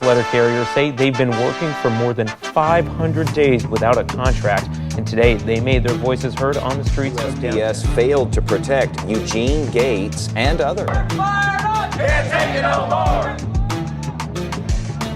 letter carriers say they've been working for more than 500 days without a contract, and today they made their voices heard on the streets of USPS failed to protect Eugene Gates and others. Can't take it no more.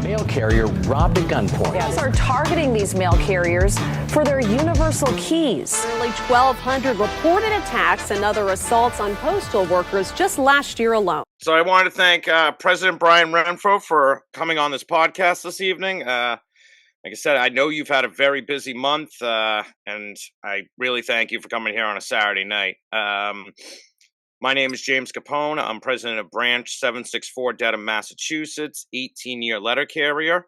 Mail carrier robbed at gunpoint. Yes, are targeting these mail carriers for their universal keys. Nearly 1,200 reported attacks and other assaults on postal workers just last year alone. So I wanted to thank President Brian Renfroe for coming on this podcast this evening. Like I said, I know you've had a very busy month, and I really thank you for coming here on a Saturday night. My name is James Capone. I'm president of Branch 764 Dedham, Massachusetts, 18-year letter carrier.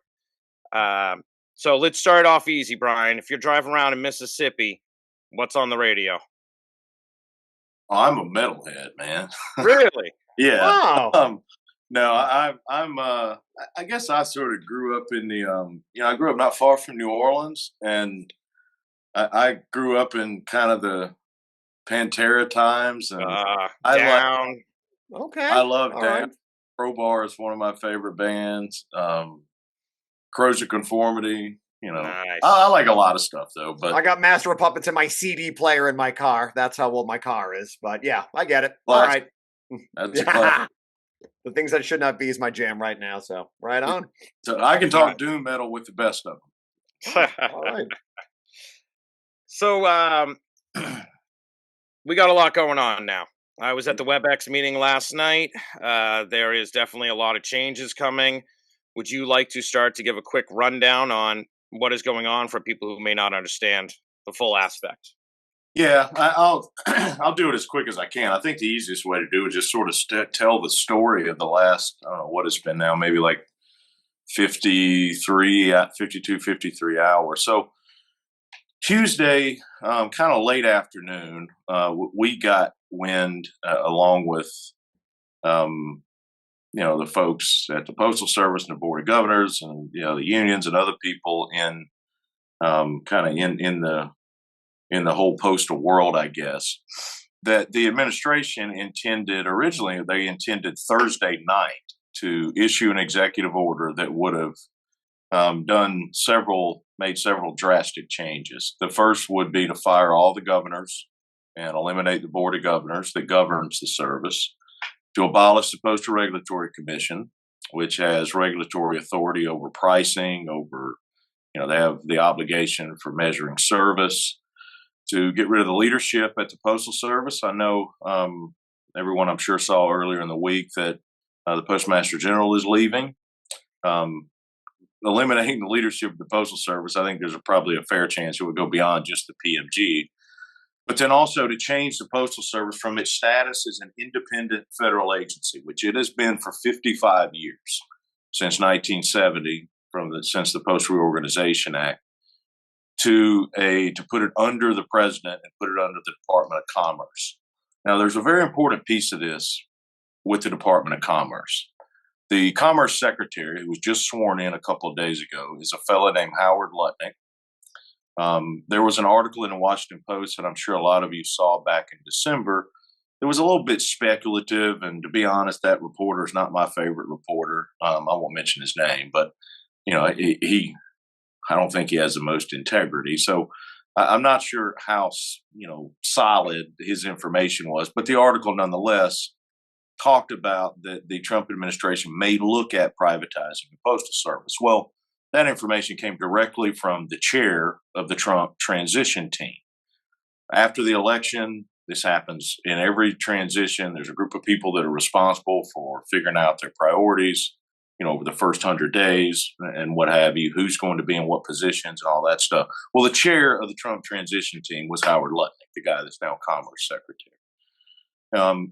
So let's start off easy, Brian. If you're driving around in Mississippi, what's on the radio? Oh, I'm a metalhead, man. Really? Yeah. Wow. No, I guess I sort of grew up in the, I grew up not far from New Orleans, and I grew up in kind of the Pantera times, and I love Down. Right. Crowbar is one of my favorite bands. Corrosion Conformity, Nice. I like a lot of stuff though. But I got Master of Puppets in my CD player in my car. That's how old my car is. But yeah, I get it. All right. That's classic. The things that should not be is my jam right now. So right on. So I can talk doom metal with the best of them. All right. So we got a lot going on now. I was at the WebEx meeting last night. There is definitely a lot of changes coming. Would you like to start to give a quick rundown on what is going on for people who may not understand the full aspect? Yeah, I'll do it as quick as I can. I think the easiest way to do it is just sort of tell the story of the last, I don't know what it's been now, maybe like 52, 53 hours. So Tuesday, kind of late afternoon, we got wind along with, the folks at the Postal Service and the Board of Governors and, the unions and other people in in the whole postal world, I guess, that the administration intended Thursday night to issue an executive order that would have made several drastic changes. The first would be to fire all the governors and eliminate the Board of Governors that governs the service, to abolish the Postal Regulatory Commission, which has regulatory authority over pricing, over, they have the obligation for measuring service, to get rid of the leadership at the Postal Service. I know everyone, I'm sure, saw earlier in the week that the Postmaster General is leaving. Eliminating the leadership of the Postal Service, I think there's probably a fair chance it would go beyond just the PMG. But then also to change the Postal Service from its status as an independent federal agency, which it has been for 55 years, since 1970, since the Post Reorganization Act, to put it under the president and put it under the Department of Commerce. Now, there's a very important piece of this with the Department of Commerce. The Commerce Secretary, who was just sworn in a couple of days ago, is a fellow named Howard Lutnick. There was an article in the Washington Post that I'm sure a lot of you saw back in December. It was a little bit speculative, and to be honest, that reporter is not my favorite reporter. I won't mention his name, but I don't think he has the most integrity. So I'm not sure how, solid his information was, but the article nonetheless talked about that the Trump administration may look at privatizing the Postal Service. Well, that information came directly from the chair of the Trump transition team. After the election, this happens in every transition. There's a group of people that are responsible for figuring out their priorities, over the first 100 days and what have you, who's going to be in what positions and all that stuff. Well, the chair of the Trump transition team was Howard Lutnick, the guy that's now Commerce Secretary.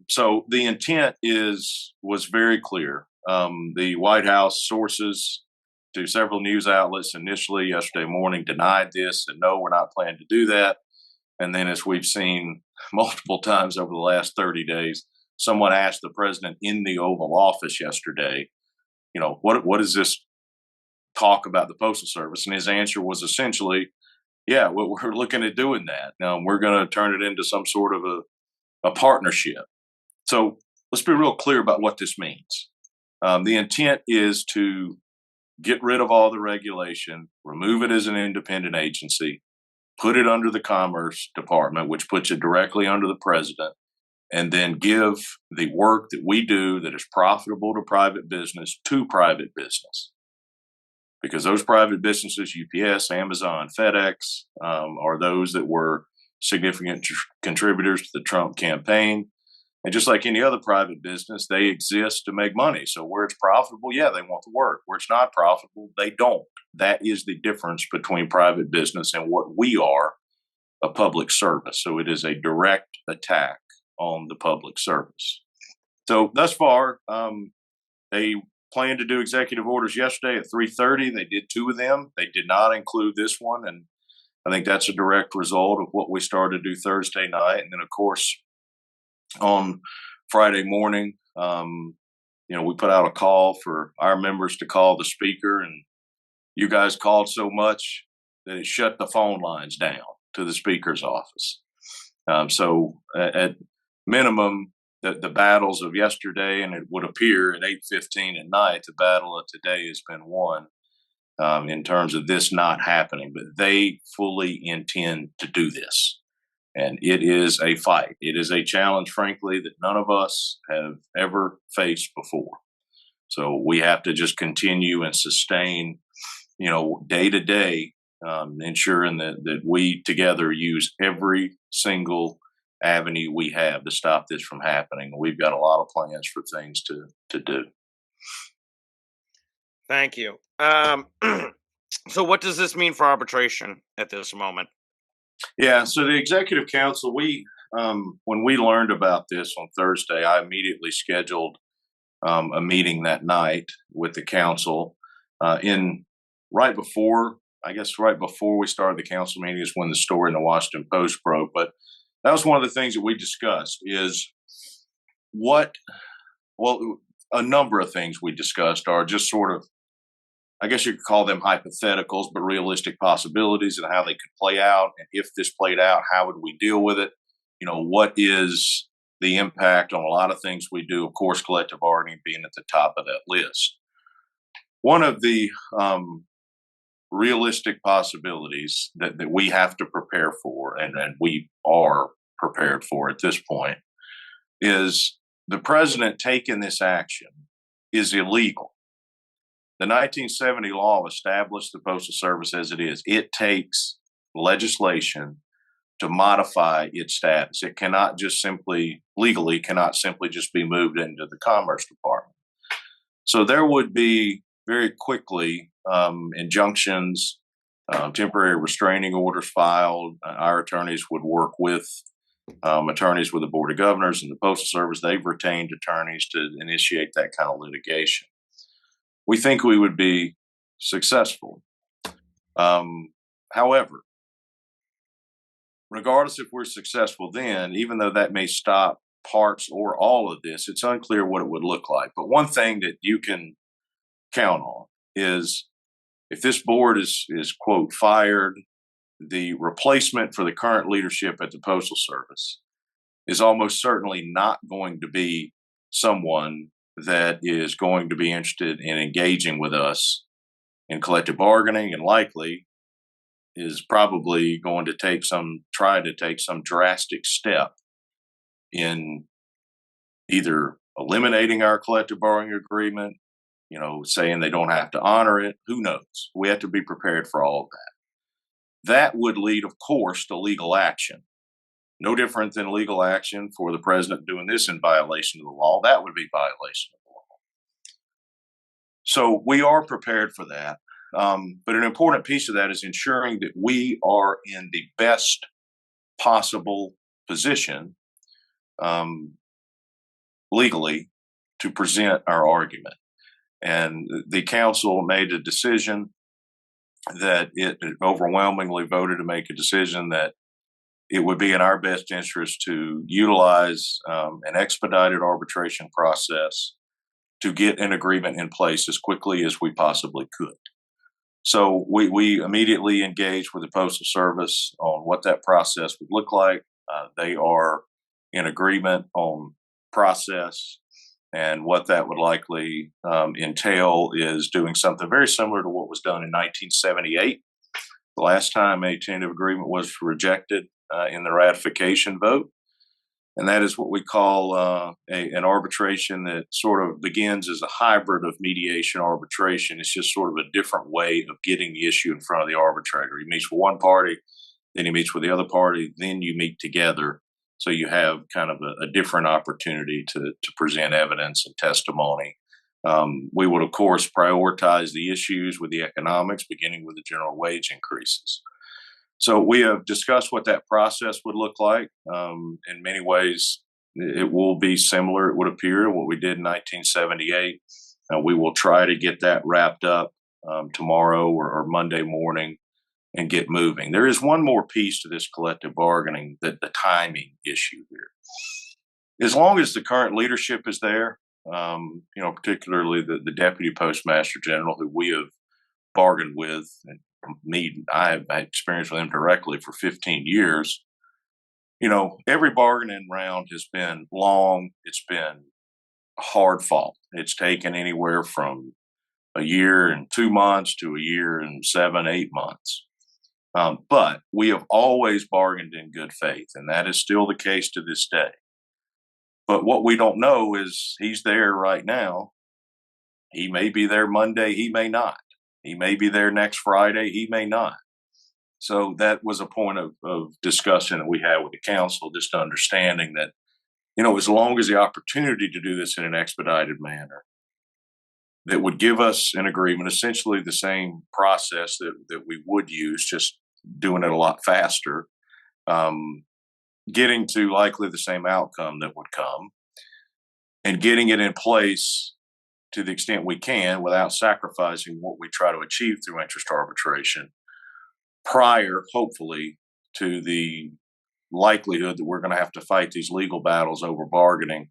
So the intent was very clear. The White House sources to several news outlets initially yesterday morning denied this and no, we're not planning to do that. And then, as we've seen multiple times over the last 30 days, someone asked the president in the Oval Office yesterday, what is this talk about the Postal Service? And his answer was essentially, yeah, we're looking at doing that. Now we're going to turn it into some sort of a partnership. So let's be real clear about what this means. The intent is to get rid of all the regulation, remove it as an independent agency, put it under the Commerce Department, which puts it directly under the president, and then give the work that we do that is profitable to private business to private business. Because those private businesses, UPS, Amazon, FedEx, are those that were significant contributors to the Trump campaign. And just like any other private business, they exist to make money. So where it's profitable, yeah, they want to work. Where it's not profitable, they don't. That is the difference between private business and what we are, a public service. So it is a direct attack on the public service. So thus far, they planned to do executive orders yesterday at 3:30. They did 2 of them. They did not include this one. And I think that's a direct result of what we started to do Thursday night. And then, of course, on Friday morning, we put out a call for our members to call the speaker, and you guys called so much that it shut the phone lines down to the speaker's office. So at minimum, the battles of yesterday, and it would appear at 8:15 at night, the battle of today has been won in terms of this not happening. But they fully intend to do this. And it is a fight. It is a challenge, frankly, that none of us have ever faced before. So we have to just continue and sustain, day to day, ensuring that we together use every single avenue we have to stop this from happening. We've got a lot of plans for things to do. Thank you. So what does this mean for arbitration at this moment? Yeah, so the Executive Council, when we learned about this on Thursday, I immediately scheduled a meeting that night with the council. Right before we started the council meeting is when the story in the Washington Post broke. But that was one of the things that we discussed is a number of things we discussed are just sort of, I guess you could call them hypotheticals, but realistic possibilities and how they could play out. And if this played out, how would we deal with it? What is the impact on a lot of things we do? Of course, collective bargaining being at the top of that list. One of the realistic possibilities that we have to prepare for, and we are prepared for at this point, is the president taking this action is illegal. The 1970 law established the Postal Service as it is. It takes legislation to modify its status. It cannot just legally just be moved into the Commerce Department. So there would be very quickly injunctions, temporary restraining orders filed. Our attorneys would work with attorneys with the Board of Governors and the Postal Service. They've retained attorneys to initiate that kind of litigation. We think we would be successful. However, regardless if we're successful then, even though that may stop parts or all of this, it's unclear what it would look like. But one thing that you can count on is if this board is quote, fired, the replacement for the current leadership at the Postal Service is almost certainly not going to be someone that is going to be interested in engaging with us in collective bargaining, and likely is probably going to try to take some drastic step in either eliminating our collective bargaining agreement, saying they don't have to honor it. Who knows? We have to be prepared for all of that. That would lead, of course, to legal action. No different than legal action for the president doing this in violation of the law. That would be violation of the law. So we are prepared for that. But an important piece of that is ensuring that we are in the best possible position legally to present our argument. And the council made a decision that it overwhelmingly voted to make a decision that it would be in our best interest to utilize an expedited arbitration process to get an agreement in place as quickly as we possibly could. So we immediately engaged with the Postal Service on what that process would look like. They are in agreement on process. And what that would likely entail is doing something very similar to what was done in 1978. The last time a tentative agreement was rejected in the ratification vote. And that is what we call an arbitration that sort of begins as a hybrid of mediation arbitration. It's just sort of a different way of getting the issue in front of the arbitrator. He meets with one party, then he meets with the other party, then you meet together. So you have kind of a different opportunity to present evidence and testimony. We would, of course, prioritize the issues with the economics, beginning with the general wage increases. So we have discussed what that process would look like. In many ways, it will be similar, it would appear, to what we did in 1978. We will try to get that wrapped up tomorrow or Monday morning and get moving. There is one more piece to this collective bargaining, the timing issue here. As long as the current leadership is there, particularly the Deputy Postmaster General, who we have bargained with, and I have had experience with him directly for 15 years. Every bargaining round has been long. It's been hard fought. It's taken anywhere from a year and 2 months to a year and 7, 8 months. But we have always bargained in good faith, and that is still the case to this day. But what we don't know is he's there right now. He may be there Monday. He may not. He may be there next Friday. He may not. So that was a point of discussion that we had with the council, just understanding that, as long as the opportunity to do this in an expedited manner, that would give us an agreement, essentially the same process that we would use, just doing it a lot faster, getting to likely the same outcome that would come, and getting it in place to the extent we can without sacrificing what we try to achieve through interest arbitration prior, hopefully, to the likelihood that we're going to have to fight these legal battles over bargaining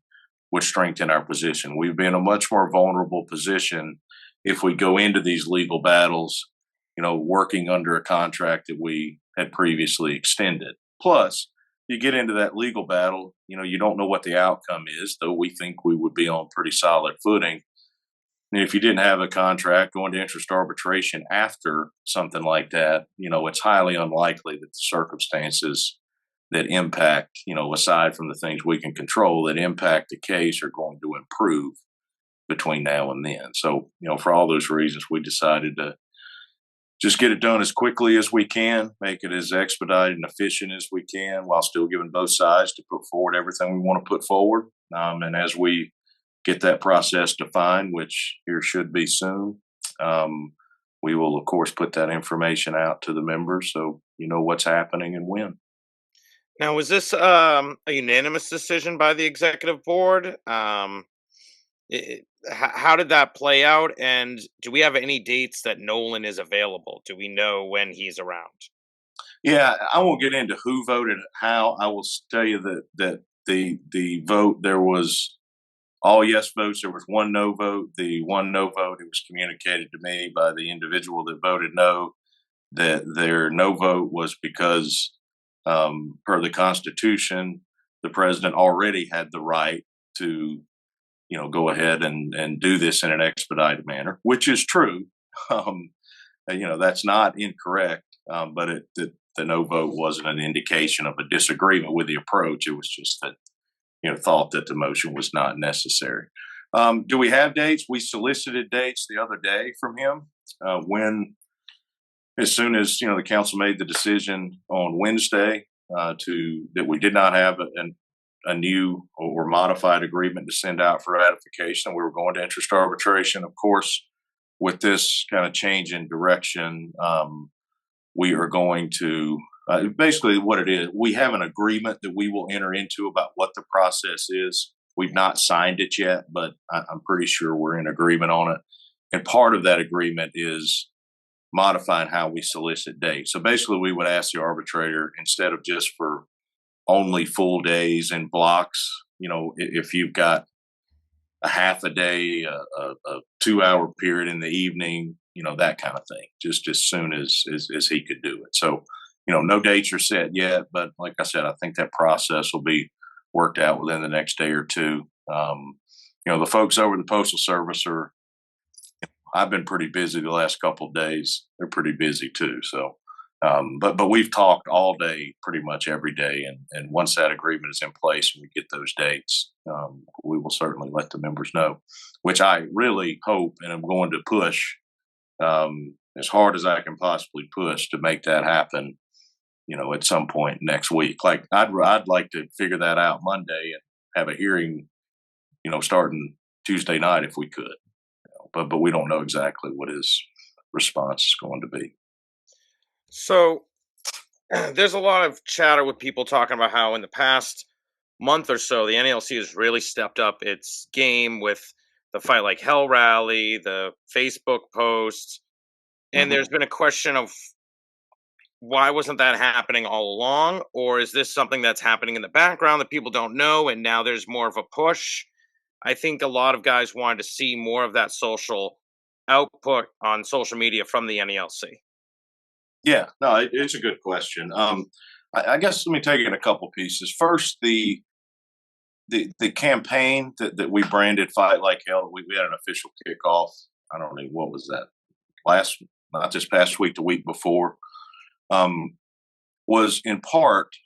would strengthen our position. We'd be in a much more vulnerable position if we go into these legal battles, working under a contract that we had previously extended. Plus, you get into that legal battle, you don't know what the outcome is, though we think we would be on pretty solid footing. And if you didn't have a contract going to interest arbitration after something like that, it's highly unlikely that the circumstances that impact, aside from the things we can control, that impact the case are going to improve between now and then. So, for all those reasons, we decided to just get it done as quickly as we can, make it as expedited and efficient as we can, while still giving both sides to put forward everything we want to put forward. And as we get that process defined, which here should be soon, we will, of course, put that information out to the members so you know what's happening and when. Now, was this a unanimous decision by the executive board? How did that play out? And do we have any dates that Nolan is available? Do we know when he's around? Yeah, I won't get into who voted how. I will tell you that the vote, there was all yes votes. There was one no vote. The one no vote, it was communicated to me by the individual that voted no, that their no vote was because, per the Constitution, the president already had the right to, go ahead and do this in an expedited manner, which is true. That's not incorrect, but the no vote wasn't an indication of a disagreement with the approach. It was just that, thought that the motion was not necessary. Do we have dates? We solicited dates the other day from him as soon as, the council made the decision on Wednesday that we did not have a new or modified agreement to send out for ratification. We were going to interest arbitration. Of course, with this kind of change in direction, we are going to basically what it is. We have an agreement that we will enter into about what the process is. We've not signed it yet, but I'm pretty sure we're in agreement on it. And part of that agreement is modifying how we solicit dates. So basically, we would ask the arbitrator, instead of just for only full days in blocks, if you've got a half a day, a 2-hour period in the evening, that kind of thing, just as soon as he could do it. So, no dates are set yet, but like I said, I think that process will be worked out within the next day or two. the folks over the Postal Service are, I've been pretty busy the last couple of days. They're pretty busy too. So, but we've talked all day, pretty much every day. And once that agreement is in place and we get those dates, we will certainly let the members know, which I really hope and I'm going to push as hard as I can possibly push to make that happen, at some point next week. Like I'd like to figure that out Monday and have a hearing, starting Tuesday night if we could. But we don't know exactly what his response is going to be. So there's a lot of chatter with people talking about how in the past month or so, the NALC has really stepped up its game with the Fight Like Hell rally, the Facebook posts, and there's been a question of why wasn't that happening all along? Or is this something that's happening in the background that people don't know and now there's more of a push? I think a lot of guys wanted to see more of that social output on social media from the NALC. Yeah, no, it's a good question. I guess let me take it in a couple pieces. First, the campaign that we branded Fight Like Hell, we had an official kickoff. I don't know, what was that? Not this past week, the week before, was in part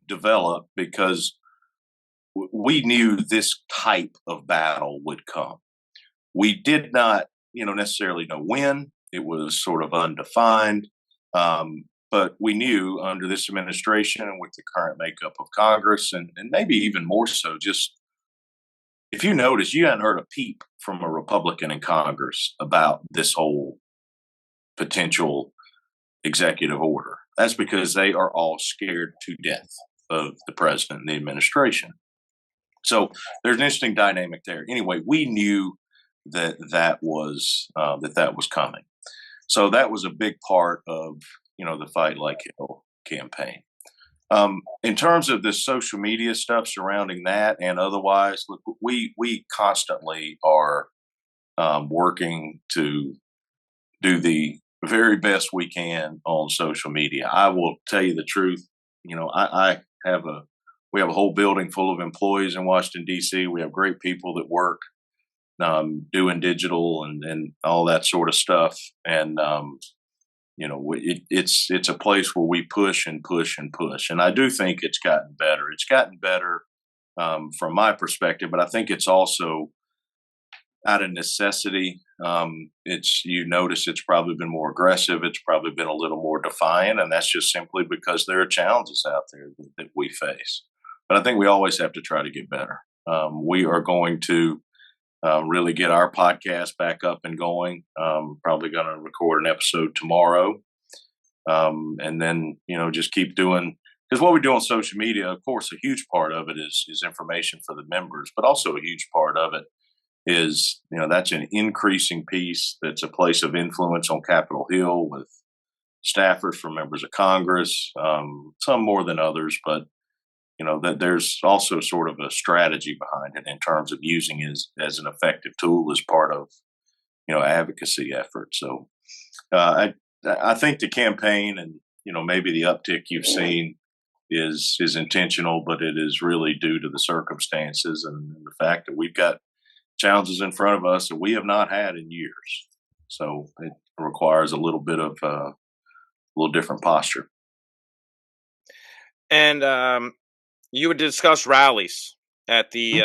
developed because we knew this type of battle would come. We did not, necessarily know when. It was sort of undefined. But we knew under this administration and with the current makeup of Congress, and maybe even more so, just if you notice, you hadn't heard a peep from a Republican in Congress about this whole potential executive order. That's because they are all scared to death of the president and the administration. So there's an interesting dynamic there. Anyway, we knew that was coming. So that was a big part of, the Fight Like Hell campaign. In terms of the social media stuff surrounding that and otherwise, look, we constantly are working to do the very best we can on social media. I will tell you the truth. We have a whole building full of employees in Washington, D.C. We have great people that work doing digital and all that sort of stuff. And, it's a place where we push and push and push. And I do think it's gotten better. It's gotten better from my perspective, but I think it's also out of necessity. You notice it's probably been more aggressive. It's probably been a little more defiant. And that's just simply because there are challenges out there that we face. But I think we always have to try to get better. We are going to really get our podcast back up and going. Probably going to record an episode tomorrow. And then, just keep doing, because what we do on social media, of course, a huge part of it is information for the members, but also a huge part of it is, that's an increasing piece. That's a place of influence on Capitol Hill with staffers for members of Congress, some more than others, but that there's also sort of a strategy behind it in terms of using it as an effective tool as part of, advocacy efforts. So I think the campaign and, maybe the uptick you've seen is intentional, but it is really due to the circumstances and the fact that we've got challenges in front of us that we have not had in years. So it requires a little bit of a little different posture. And you would discuss rallies at the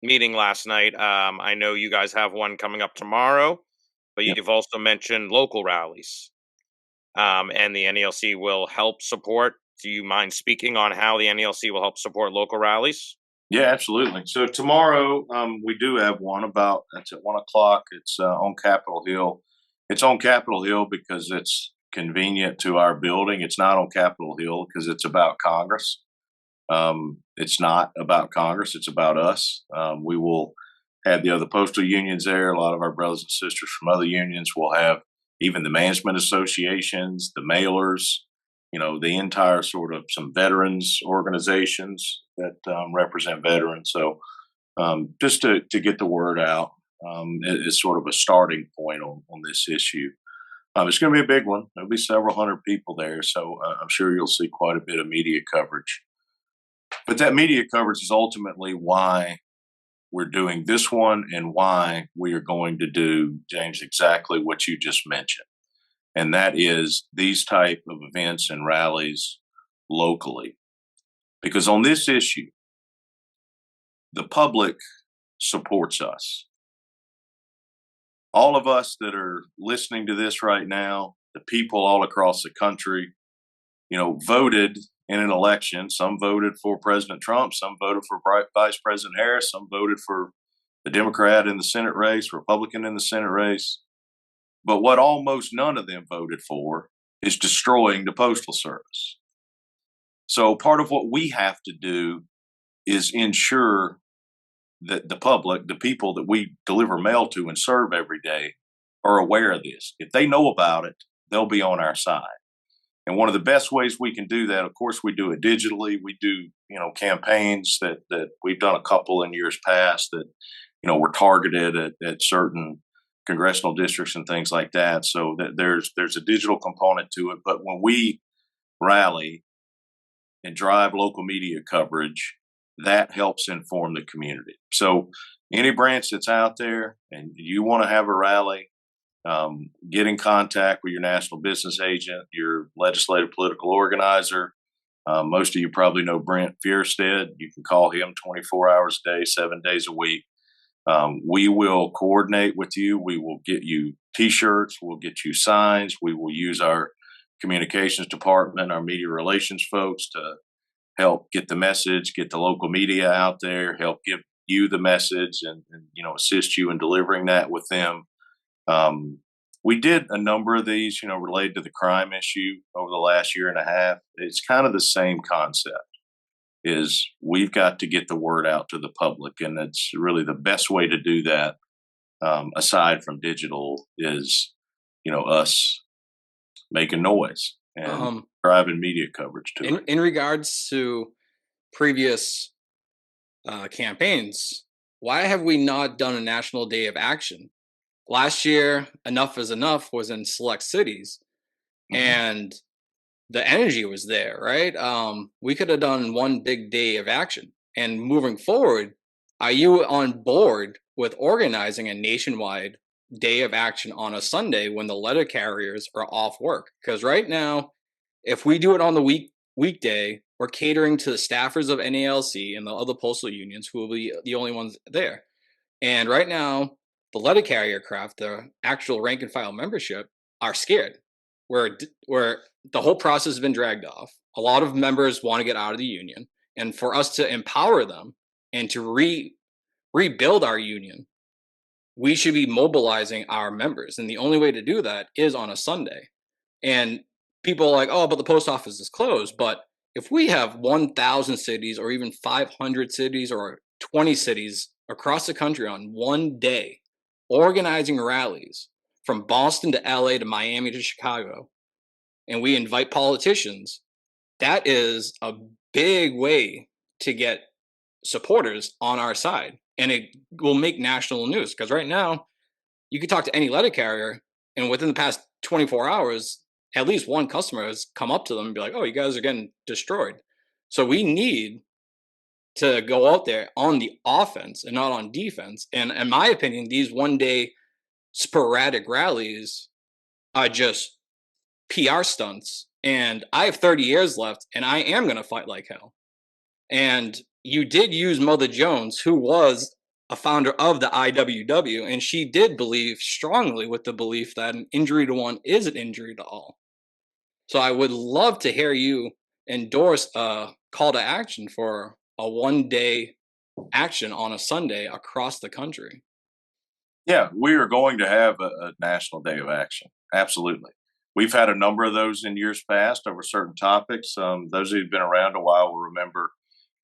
meeting last night. I know you guys have one coming up tomorrow, but you've also mentioned local rallies. And the NALC will help support. Do you mind speaking on how the NALC will help support local rallies? Yeah, absolutely. So tomorrow we do have one that's at 1:00. It's on Capitol Hill. It's on Capitol Hill because it's convenient to our building. It's not on Capitol Hill because it's about Congress. It's not about Congress. It's about us. We will have the other postal unions there. A lot of our brothers and sisters from other unions will have even the management associations, the mailers, the entire sort of some veterans organizations that represent veterans. So just to get the word out is sort of a starting point on this issue. It's going to be a big one. There'll be several hundred people there. So I'm sure you'll see quite a bit of media coverage. But that media coverage is ultimately why we're doing this one and why we are going to do, James, exactly what you just mentioned. And that is these type of events and rallies locally. Because on this issue, the public supports us. All of us that are listening to this right now, the people all across the country, voted in an election. Some voted for President Trump, some voted for Vice President Harris, some voted for the Democrat in the Senate race, Republican in the Senate race. But what almost none of them voted for is destroying the Postal Service. So part of what we have to do is ensure that the public, the people that we deliver mail to and serve every day, are aware of this. If they know about it, they'll be on our side. And one of the best ways we can do that, of course, we do it digitally. We do, campaigns that we've done a couple in years past that, were targeted at certain congressional districts and things like that. So that there's a digital component to it. But when we rally and drive local media coverage, that helps inform the community. So any branch that's out there and you want to have a rally, get in contact with your national business agent, your legislative political organizer. Most of you probably know Brent Fierstead. You can call him 24 hours a day, 7 days a week. We will coordinate with you. We will get you T-shirts. We'll get you signs. We will use our communications department, our media relations folks to help get the message, get the local media out there, help give you the message and assist you in delivering that with them. We did a number of these, related to the crime issue over the last year and a half. It's kind of the same concept. Is we've got to get the word out to the public, and it's really the best way to do that, aside from digital, is us making noise and driving media coverage to it. In regards to previous campaigns, why have we not done a national day of action? Last year, Enough is Enough was in select cities, and the energy was there, right? We could have done one big day of action. And moving forward, are you on board with organizing a nationwide day of action on a Sunday when the letter carriers are off work? Because right now, if we do it on the weekday, we're catering to the staffers of NALC and the other postal unions who will be the only ones there. And right now, the letter carrier craft, the actual rank and file membership, are scared. Where the whole process has been dragged off. A lot of members want to get out of the union. And for us to empower them and to rebuild our union, we should be mobilizing our members. And the only way to do that is on a Sunday. And people are like, oh, but the post office is closed. But if we have 1,000 cities or even 500 cities or 20 cities across the country on one day organizing rallies, from Boston to LA to Miami to Chicago, and we invite politicians, that is a big way to get supporters on our side. And it will make national news, because right now, you can talk to any letter carrier, and within the past 24 hours, at least one customer has come up to them and be like, oh, you guys are getting destroyed. So we need to go out there on the offense and not on defense. And in my opinion, these one-day sporadic rallies are just PR stunts. And I have 30 years left, and I am going to fight like hell. And you did use Mother Jones, who was a founder of the IWW, and she did believe strongly with the belief that an injury to one is an injury to all. So I would love to hear you endorse a call to action for a one-day action on a Sunday across the country. Yeah, we are going to have a national day of action. Absolutely. We've had a number of those in years past over certain topics. Those who've been around a while will remember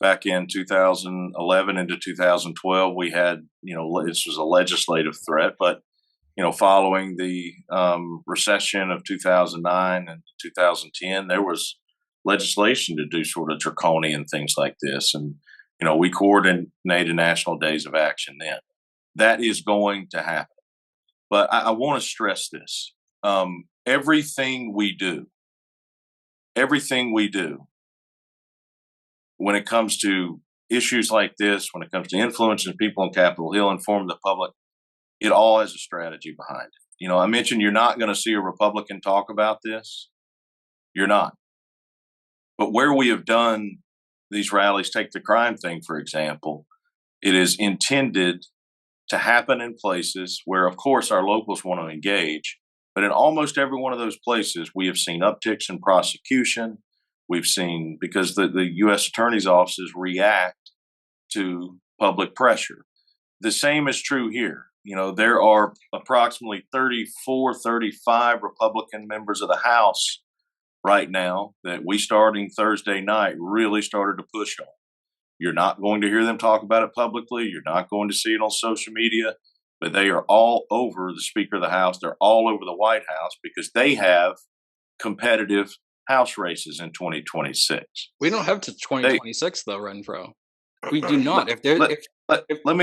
back in 2011 into 2012, we had, this was a legislative threat, but, following the recession of 2009 and 2010, there was legislation to do sort of draconian things like this. And, we coordinated national days of action then. That is going to happen. But I want to stress this. Everything we do when it comes to issues like this, when it comes to influencing people on Capitol Hill, informing the public, it all has a strategy behind it. I mentioned you're not going to see a Republican talk about this. You're not. But where we have done these rallies, take the crime thing, for example, it is intended to happen in places where, of course, our locals want to engage. But in almost every one of those places, we have seen upticks in prosecution. We've seen, because the U.S. attorney's offices react to public pressure. The same is true here. There are approximately 34, 35 Republican members of the House right now that we, starting Thursday night, really started to push on. You're not going to hear them talk about it publicly. You're not going to see it on social media, but they are all over the Speaker of the House. They're all over the White House because they have competitive House races in 2026. We don't have to 2026 though, Renfroe. We do not. Let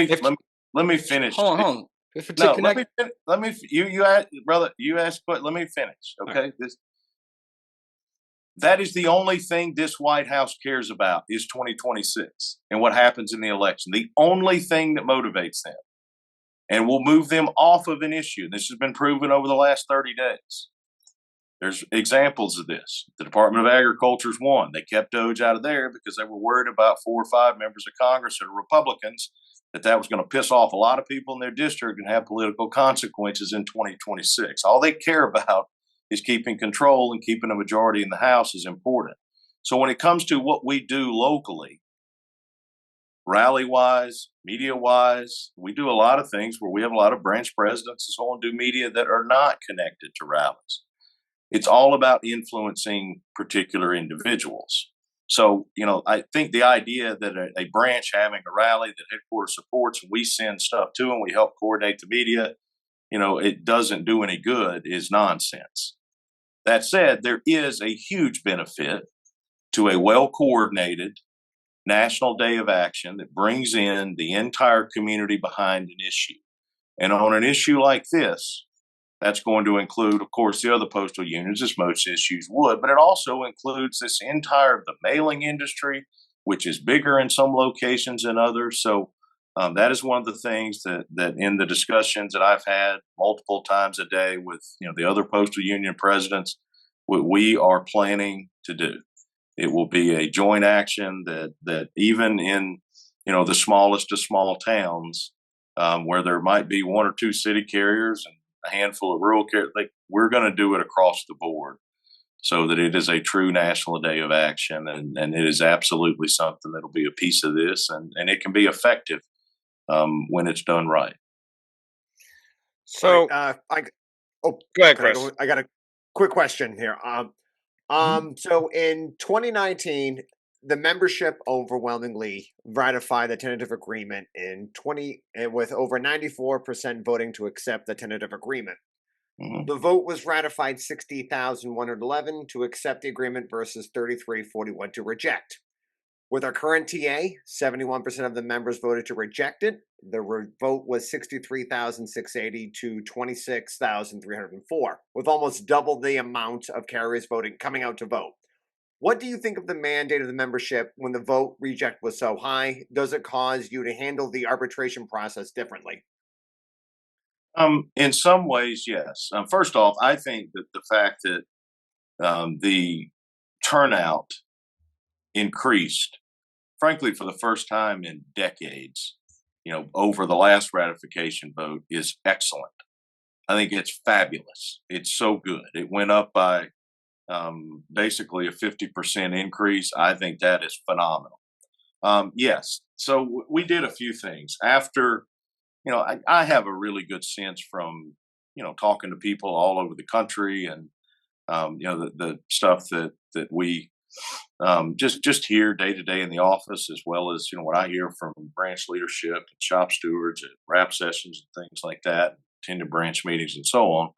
me finish. Hold on. You asked, brother. You asked, but let me finish. Okay. Right. That is the only thing this White House cares about is 2026 and what happens in the election. The only thing that motivates them and will move them off of an issue. This has been proven over the last 30 days. There's examples of this. The Department of Agriculture is one. They kept DOJ out of there because they were worried about 4 or 5 members of Congress that are Republicans, that was going to piss off a lot of people in their district and have political consequences in 2026. All they care about is keeping control, and keeping a majority in the House is important. So when it comes to what we do locally, rally-wise, media-wise, we do a lot of things where we have a lot of branch presidents and so on do media that are not connected to rallies. It's all about influencing particular individuals. So, I think the idea that a branch having a rally that headquarters supports and we send stuff to them, we help coordinate the media, it doesn't do any good is nonsense. That said, there is a huge benefit to a well-coordinated national day of action that brings in the entire community behind an issue. And on an issue like this, that's going to include, of course, the other postal unions, as most issues would, but it also includes this entire the mailing industry, which is bigger in some locations than others. So that is one of the things that in the discussions that I've had multiple times a day with the other postal union presidents, what we are planning to do. It will be a joint action that even in the smallest of small towns where there might be 1 or 2 city carriers and a handful of rural carriers, we're going to do it across the board so that it is a true national day of action, and it is absolutely something that'll be a piece of this, and it can be effective when it's done right. So, go ahead, Chris. I got a quick question here. So in 2019, the membership overwhelmingly ratified the tentative agreement with over 94% voting to accept the tentative agreement. Mm-hmm. The vote was ratified 60,111 to accept the agreement versus 3341 to reject. With our current TA, 71% of the members voted to reject it. The vote was 63,680 to 26,304, with almost double the amount of carriers coming out to vote. What do you think of the mandate of the membership when the vote reject was so high? Does it cause you to handle the arbitration process differently? In some ways, yes. First off, I think that the fact that the turnout increased, frankly, for the first time in decades, over the last ratification vote is excellent. I think it's fabulous. It's so good. It went up by basically a 50% increase. I think that is phenomenal. Yes. So we did a few things after, I have a really good sense from, talking to people all over the country and, the stuff that we just hear day to day in the office, as well as, what I hear from branch leadership and shop stewards at RAP sessions and things like that, attending branch meetings and so on.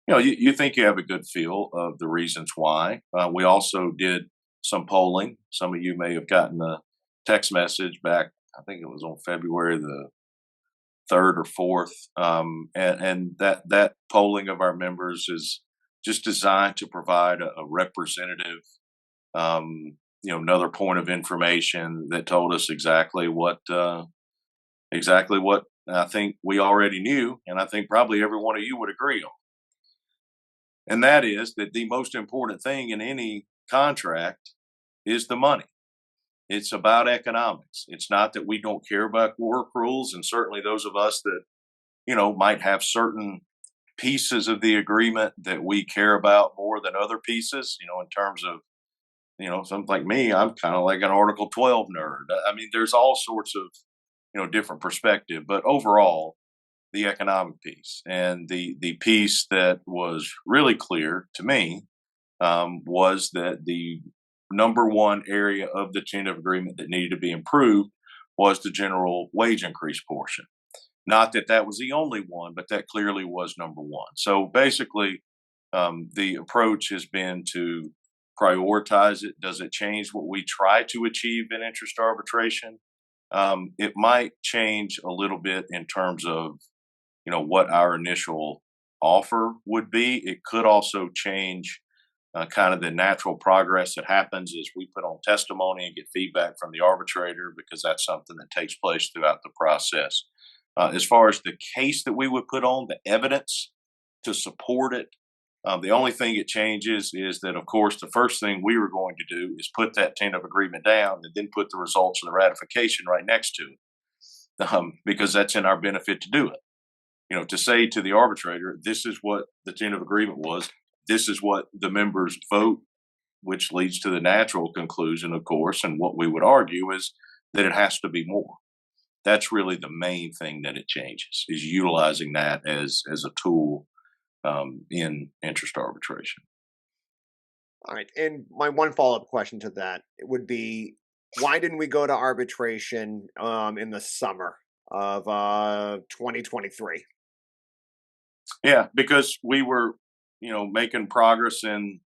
You think you have a good feel of the reasons why. We also did some polling. Some of you may have gotten a text message back, I think it was on February the 3rd or 4th. And that polling of our members is just designed to provide a representative another point of information that told us exactly what I think we already knew, and I think probably every one of you would agree on. And that is that the most important thing in any contract is the money. It's about economics. It's not that we don't care about work rules, and certainly those of us that, might have certain pieces of the agreement that we care about more than other pieces, in terms of, something like me, I'm kind of like an Article 12 nerd. I mean, there's all sorts of, different perspective, but overall, the economic piece and the piece that was really clear to me was that the number one area of the tentative agreement that needed to be improved was the general wage increase portion. Not that that was the only one, but that clearly was number one. So basically, the approach has been to prioritize it. Does it change what we try to achieve in interest arbitration? It might change a little bit in terms of, what our initial offer would be. It could also change kind of the natural progress that happens as we put on testimony and get feedback from the arbitrator, because that's something that takes place throughout the process. As far as the case that we would put on, the evidence to support it, the only thing it changes is that, of course, the first thing we were going to do is put that tentative agreement down and then put the results of the ratification right next to it, because that's in our benefit to do it. To say to the arbitrator, this is what the tentative agreement was, this is what the members vote, which leads to the natural conclusion, of course, and what we would argue is that it has to be more. That's really the main thing that it changes, is utilizing that as a tool in interest arbitration. All right. And my one follow-up question to that would be, why didn't we go to arbitration in the summer of 2023? Yeah, because we were, making progress in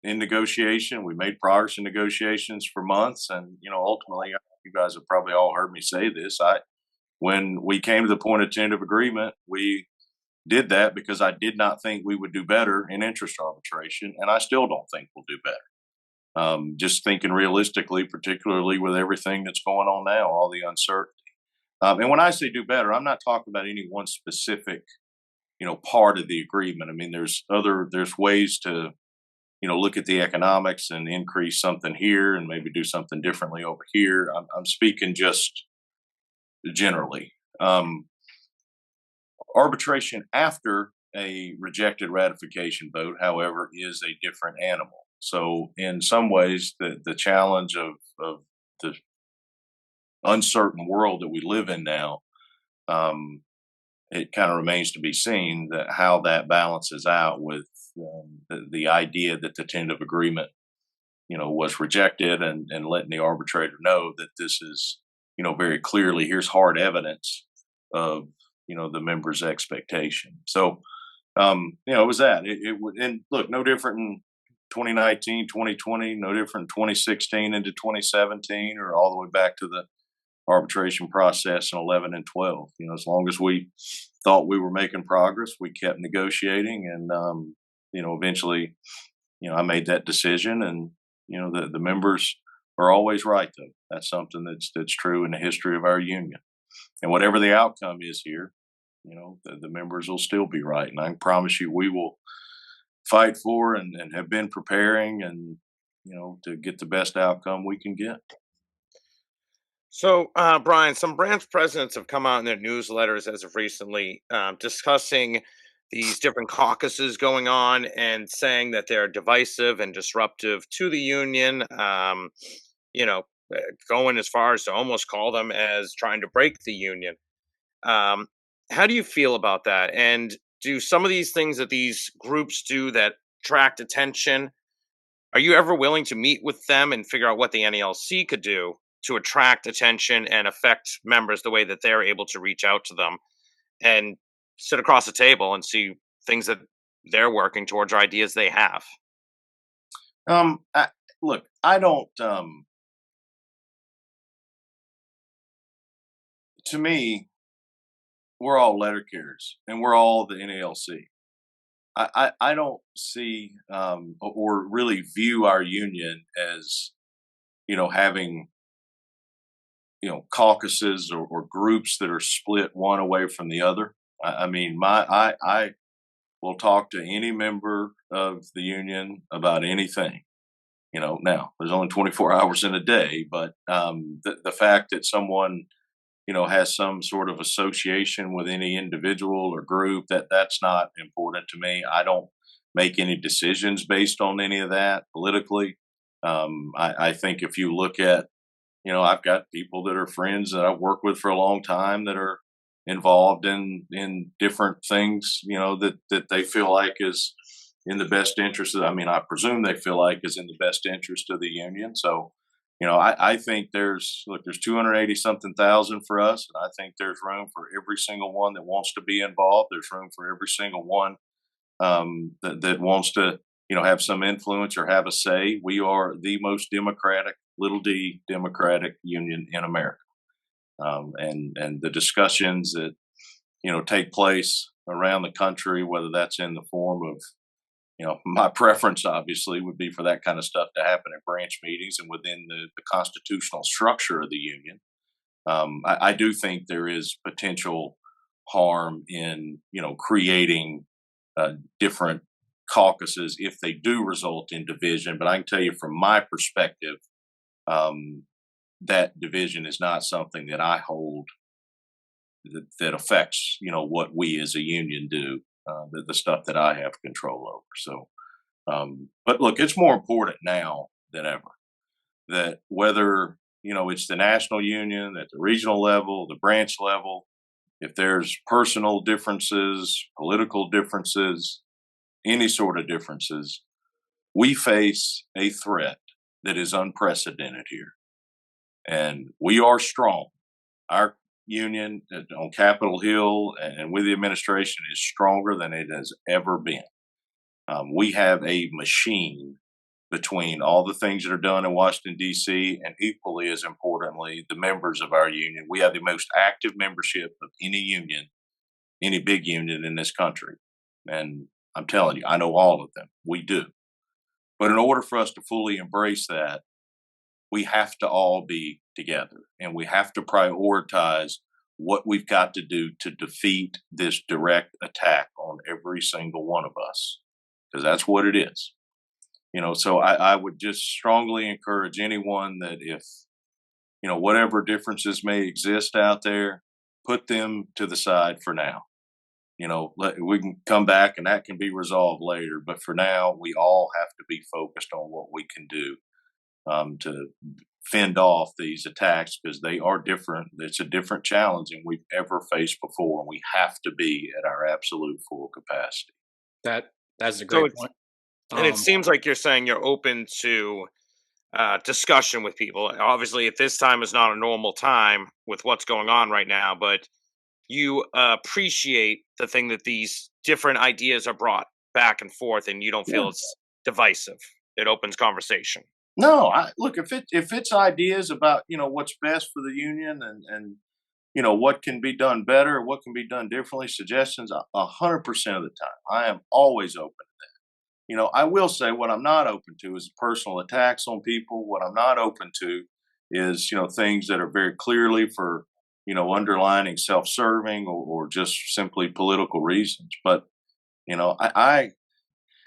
negotiation. We made progress in negotiations for months, and ultimately, you guys have probably all heard me say this. When we came to the point of tentative agreement, we did that because I did not think we would do better in interest arbitration, and I still don't think we'll do better. Just thinking realistically, particularly with everything that's going on now, all the uncertainty. And when I say do better, I'm not talking about any one specific, part of the agreement. I mean, there's ways to, look at the economics and increase something here and maybe do something differently over here. I'm speaking just generally. Arbitration after a rejected ratification vote, however, is a different animal. So in some ways, the challenge of the uncertain world that we live in now, it kind of remains to be seen that how that balances out with the idea that the tentative agreement, was rejected, and letting the arbitrator know that this is, very clearly, here's hard evidence of, the member's expectation. So, it was that. It would, and look, no different in 2019, 2020, no different in 2016 into 2017, or all the way back to the arbitration process in 11 and 12. As long as we thought we were making progress, we kept negotiating, and eventually, I made that decision, and the members are always right, though. That's something that's true in the history of our union. And whatever the outcome is here, the members will still be right. And I can promise you, we will fight for and have been preparing, and to get the best outcome we can get. So, Brian, some branch presidents have come out in their newsletters as of recently discussing these different caucuses going on and saying that they're divisive and disruptive to the union, going as far as to almost call them as trying to break the union. How do you feel about that? And do some of these things that these groups do that attract attention, are you ever willing to meet with them and figure out what the NALC could do to attract attention and affect members the way that they're able to reach out to them and sit across the table and see things that they're working towards or ideas they have? Look, I don't, to me, we're all letter carriers and we're all the NALC. I don't see or really view our union as, having, caucuses or groups that are split one away from the other. I mean, I will talk to any member of the union about anything. Now there's only 24 hours in a day, but the fact that someone has some sort of association with any individual or group, that's not important to me. I don't make any decisions based on any of that politically. I think if you look at, I've got people that are friends that I've worked with for a long time that are involved in different things, that they feel like is in the best interest of, I presume they feel like is in the best interest of the union. So, I think there's 280 something thousand for us. And I think there's room for every single one that wants to be involved. There's room for every single one that wants to, have some influence or have a say. We are the most democratic, little d, democratic union in America. And the discussions that, take place around the country, whether that's in the form of, my preference obviously would be for that kind of stuff to happen at branch meetings and within the constitutional structure of the union. I do think there is potential harm in, creating different caucuses if they do result in division. But I can tell you from my perspective, that division is not something that I hold that affects, what we as a union do. The stuff that I have control over. So, but look, it's more important now than ever that whether, it's the national union at the regional level, the branch level, if there's personal differences, political differences, any sort of differences, we face a threat that is unprecedented here. And we are strong. Our union on Capitol Hill and with the administration is stronger than it has ever been. We have a machine between all the things that are done in Washington, D.C., and equally as importantly, the members of our union. We have the most active membership of any union, any big union in this country. And I'm telling you, I know all of them. We do. But in order for us to fully embrace that, we have to all be together and we have to prioritize what we've got to do to defeat this direct attack on every single one of us, because that's what it is. So I would just strongly encourage anyone that if, whatever differences may exist out there, put them to the side for now. We can come back and that can be resolved later. But for now, we all have to be focused on what we can do to fend off these attacks, because they are different. It's a different challenge than we've ever faced before. And we have to be at our absolute full capacity. That's a great point. And it seems like you're saying you're open to discussion with people. Obviously, at this time is not a normal time with what's going on right now, but you appreciate the thing that these different ideas are brought back and forth, and you don't feel it's divisive. It opens conversation. No, look, if it's ideas about, what's best for the union and what can be done better, what can be done differently, suggestions, 100% of the time, I am always open to that. I will say what I'm not open to is personal attacks on people. What I'm not open to is, things that are very clearly for, underlining self-serving or just simply political reasons. But,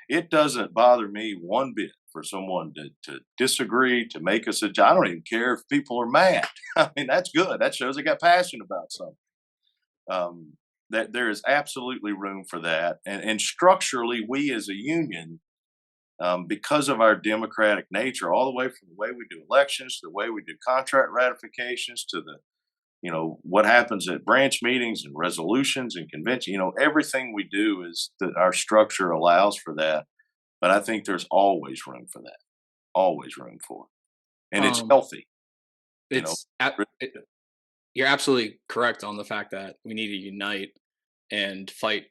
it doesn't bother me one bit for someone to disagree, to make a suggestion. I don't even care if people are mad. I mean, that's good. That shows they got passion about something. That there is absolutely room for that. And structurally, we as a union, because of our democratic nature, all the way from the way we do elections, to the way we do contract ratifications, to the, what happens at branch meetings and resolutions and convention, everything we do is that our structure allows for that. But I think there's always room for that, always room for it. And it's healthy. You're absolutely correct on the fact that we need to unite and fight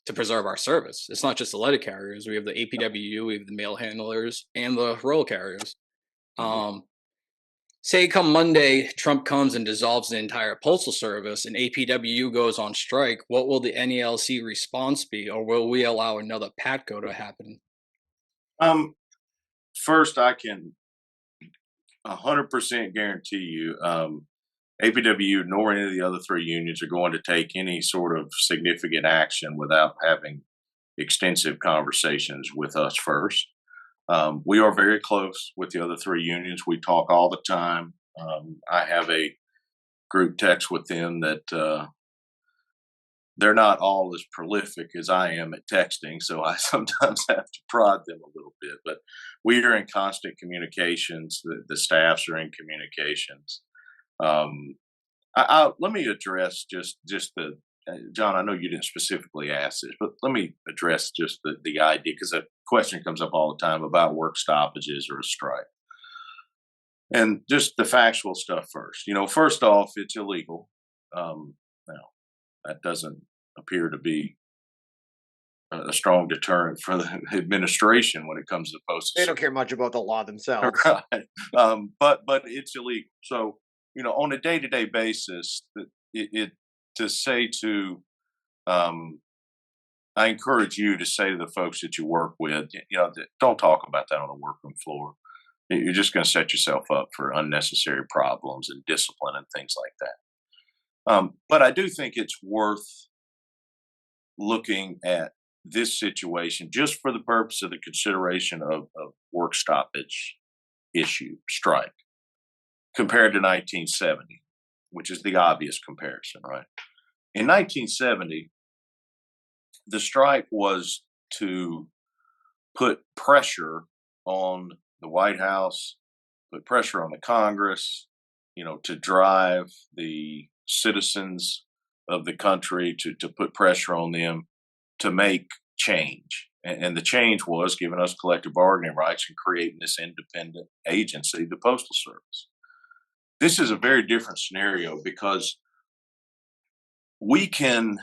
to preserve our service. It's not just the letter carriers. We have the APWU, we have the mail handlers, and the rural carriers. Say come Monday, Trump comes and dissolves the entire postal service and APWU goes on strike. What will the NALC response be, or will we allow another PATCO to happen? First, I can 100% guarantee you APWU nor any of the other three unions are going to take any sort of significant action without having extensive conversations with us first. We are very close with the other three unions. We talk all the time. I have a group text with them that they're not all as prolific as I am at texting, so I sometimes have to prod them a little bit. But we are in constant communications. The staffs are in communications. Let me address just the John. I know you didn't specifically ask this, but let me address just the idea, because a question comes up all the time about work stoppages or a strike. And just the factual stuff first. First off, it's illegal. Now, that doesn't appear to be a strong deterrent for the administration when it comes to postal. They don't care much about the law themselves. Right. But it's illegal. So, on a day-to-day basis, to say to, I encourage you to say to the folks that you work with, don't talk about that on the workroom floor. You're just going to set yourself up for unnecessary problems and discipline and things like that. But I do think it's worth looking at this situation just for the purpose of the consideration of work stoppage issue, strike, compared to 1970, which is the obvious comparison, right? In 1970, the strike was to put pressure on the White House, put pressure on the Congress, to drive the citizens of the country, to put pressure on them to make change. And the change was giving us collective bargaining rights and creating this independent agency, the Postal Service. This is a very different scenario because we can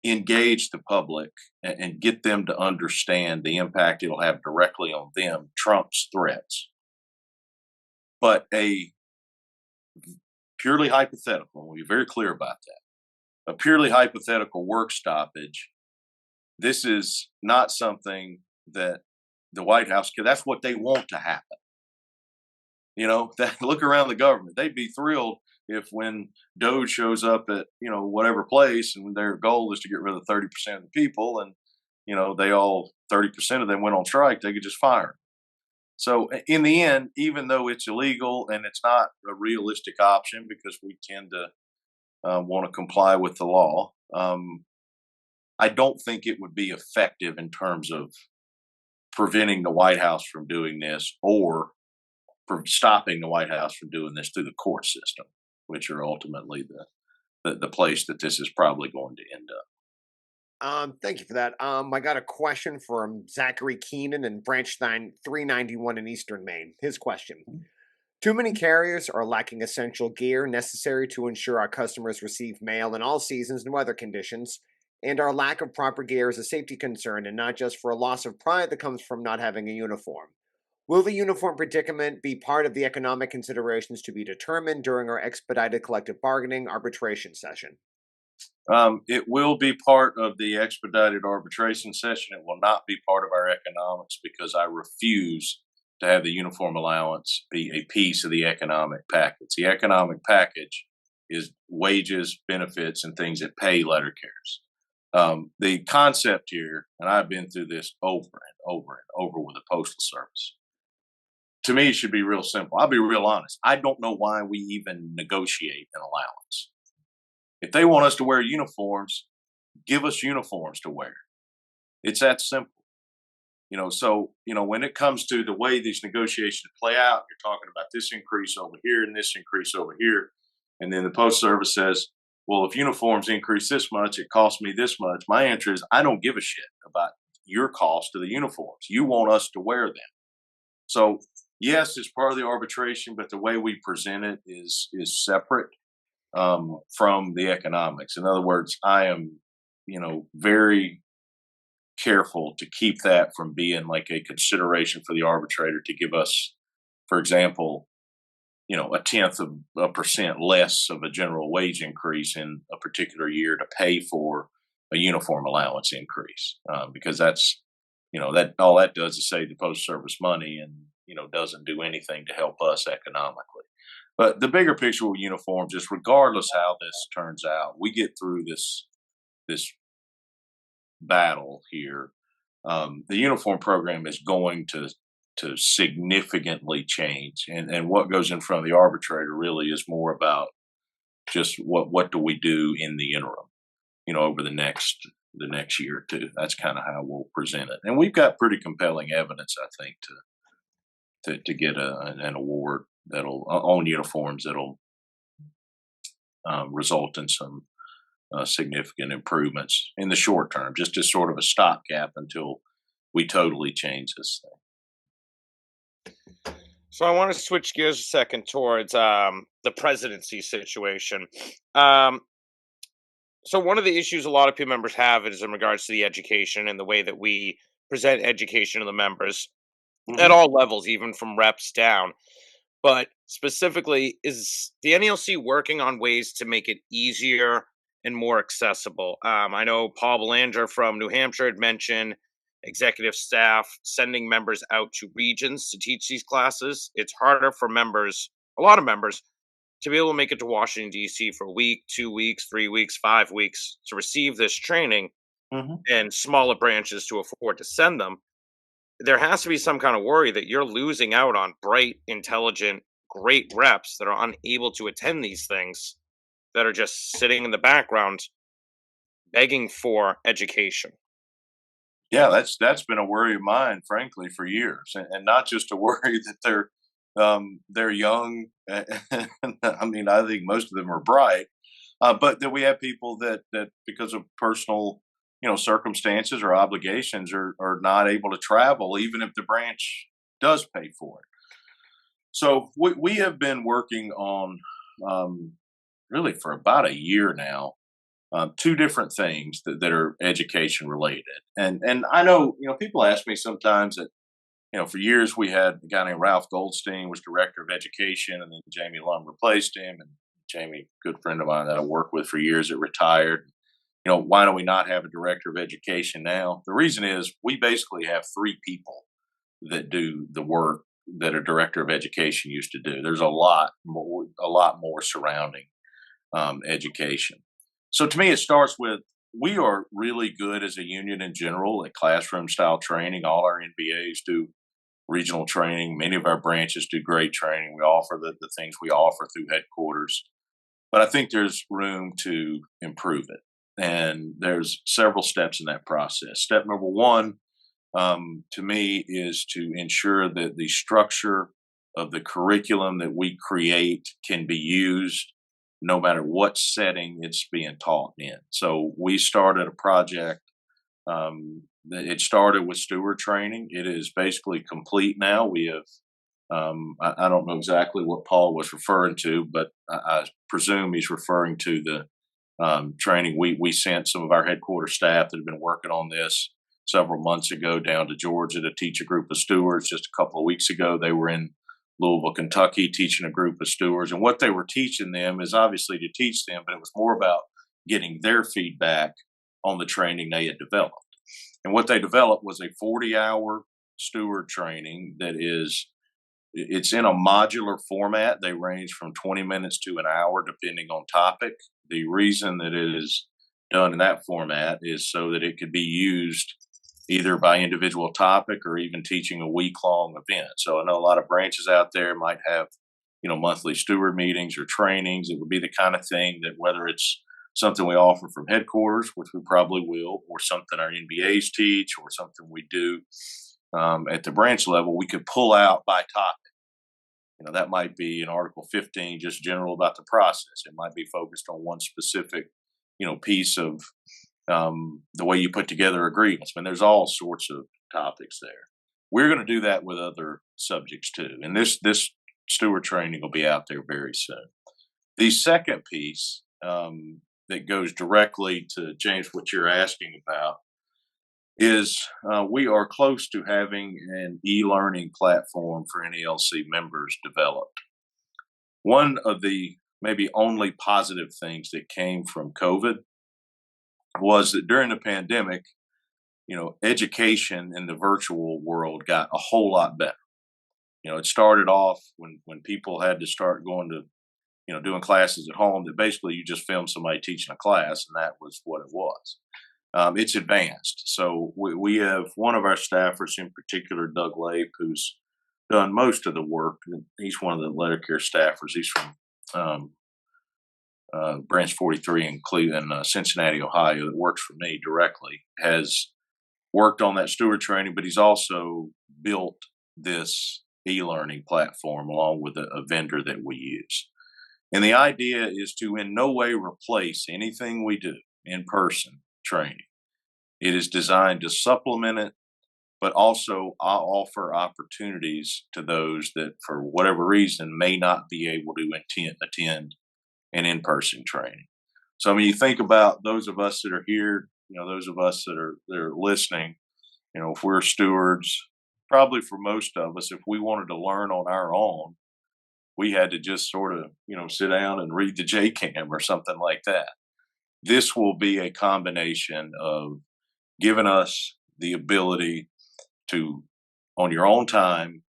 engage the public and get them to understand the impact it'll have directly on them, Trump's threats. But a purely hypothetical, we'll be very clear about that, a purely hypothetical work stoppage, this is not something that the White House, that's what they want to happen. Look around the government. They'd be thrilled if when DOJ shows up at, whatever place and their goal is to get rid of 30% of the people and, 30% of them went on strike, they could just fire them. So in the end, even though it's illegal and it's not a realistic option because we tend to want to comply with the law, I don't think it would be effective in terms of preventing the White House from doing this or stopping the White House from doing this through the court system, which are ultimately the place that this is probably going to end up. Thank you for that. I got a question from Zachary Keenan in Branch 391 in Eastern Maine. His question: too many carriers are lacking essential gear necessary to ensure our customers receive mail in all seasons and weather conditions, and our lack of proper gear is a safety concern and not just for a loss of pride that comes from not having a uniform. Will the uniform predicament be part of the economic considerations to be determined during our expedited collective bargaining arbitration session? It will be part of the expedited arbitration session. It will not be part of our economics because I refuse to have the uniform allowance be a piece of the economic package. The economic package is wages, benefits, and things that pay letter carriers. The concept here, and I've been through this over and over and over with the Postal Service. To me, it should be real simple. I'll be real honest. I don't know why we even negotiate an allowance. If they want us to wear uniforms, give us uniforms to wear. It's that simple. So, when it comes to the way these negotiations play out, you're talking about this increase over here and this increase over here. And then the Postal Service says, well, if uniforms increase this much, it costs me this much. My answer is, I don't give a shit about your cost of the uniforms. You want us to wear them. So, yes, it's part of the arbitration, but the way we present it is separate from the economics. In other words, I am, very careful to keep that from being like a consideration for the arbitrator to give us, for example, a tenth of a percent less of a general wage increase in a particular year to pay for a uniform allowance increase, because that's, that all that does is save the Postal Service money and, doesn't do anything to help us economically. But the bigger picture with uniforms is, regardless how this turns out, we get through this battle here. The uniform program is going to significantly change, and what goes in front of the arbitrator really is more about just what do we do in the interim, over the next year or two. That's kind of how we'll present it, and we've got pretty compelling evidence, I think, to get an award that'll on uniforms that'll result in some significant improvements in the short term, just as sort of a stopgap until we totally change this thing. So I want to switch gears a second towards the presidency situation. So one of the issues a lot of PIM members have is in regards to the education and the way that we present education to the members at all levels, even from reps down. But specifically, is the NALC working on ways to make it easier and more accessible? I know Paul Belanger from New Hampshire had mentioned executive staff sending members out to regions to teach these classes. It's harder for members, a lot of members, to be able to make it to Washington, D.C. for a week, 2 weeks, 3 weeks, 5 weeks to receive this training, and smaller branches to afford to send them. There has to be some kind of worry that you're losing out on bright, intelligent, great reps that are unable to attend these things, that are just sitting in the background begging for education. Yeah, that's been a worry of mine, frankly, for years, and not just a worry that they're young. I mean, I think most of them are bright, but that we have people that because of personal, circumstances or obligations are not able to travel, even if the branch does pay for it. So we have been working on really for about a year now. Two different things that are education related. And I know, people ask me sometimes that, for years we had a guy named Ralph Goldstein was director of education, and then Jamie Lum replaced him. And Jamie, good friend of mine that I worked with for years, that retired. Why do we not have a director of education now? The reason is we basically have 3 people that do the work that a director of education used to do. There's a lot more surrounding education. So to me, it starts with, we are really good as a union in general at classroom style training. All our NBAs do regional training. Many of our branches do great training. We offer the things we offer through headquarters. But I think there's room to improve it. And there's several steps in that process. Step number 1, to me, is to ensure that the structure of the curriculum that we create can be used no matter what setting it's being taught in. So we started a project. It started with steward training. It is basically complete now. We have, I don't know exactly what Paul was referring to, but I presume he's referring to the training. We sent some of our headquarters staff that have been working on this several months ago down to Georgia to teach a group of stewards. Just a couple of weeks ago, they were in Louisville, Kentucky, teaching a group of stewards. And what they were teaching them is obviously to teach them, but it was more about getting their feedback on the training they had developed. And what they developed was a 40-hour steward training it's in a modular format. They range from 20 minutes to an hour, depending on topic. The reason that it is done in that format is so that it could be used either by individual topic or even teaching a week-long event. So I know a lot of branches out there might have, monthly steward meetings or trainings. It would be the kind of thing that, whether it's something we offer from headquarters, which we probably will, or something our NBAs teach, or something we do at the branch level, we could pull out by topic. That might be in Article 15, just general about the process. It might be focused on one specific, piece of the way you put together agreements. I mean, there's all sorts of topics there. We're going to do that with other subjects too. And this steward training will be out there very soon. The second piece that goes directly to, James, what you're asking about is we are close to having an e-learning platform for NALC members developed. one of the maybe only positive things that came from COVID was that during the pandemic, education in the virtual world got a whole lot better. It started off when people had to start going to, doing classes at home, that basically you just filmed somebody teaching a class, and that was what it was. It's advanced. So we have one of our staffers in particular, Doug Lape, who's done most of the work. He's one of the letter care staffers. He's from Branch 43 in Cleveland, Cincinnati, Ohio, that works for me directly, has worked on that steward training, but he's also built this e-learning platform along with a vendor that we use. And the idea is to in no way replace anything we do in person training. It is designed to supplement it, but also offer opportunities to those that for whatever reason may not be able to attend an in-person training. So, you think about those of us that are here, those of us that are listening, if we're stewards, probably for most of us, if we wanted to learn on our own, we had to just sort of, sit down and read the JCAM or something like that. This will be a combination of giving us the ability to, on your own time,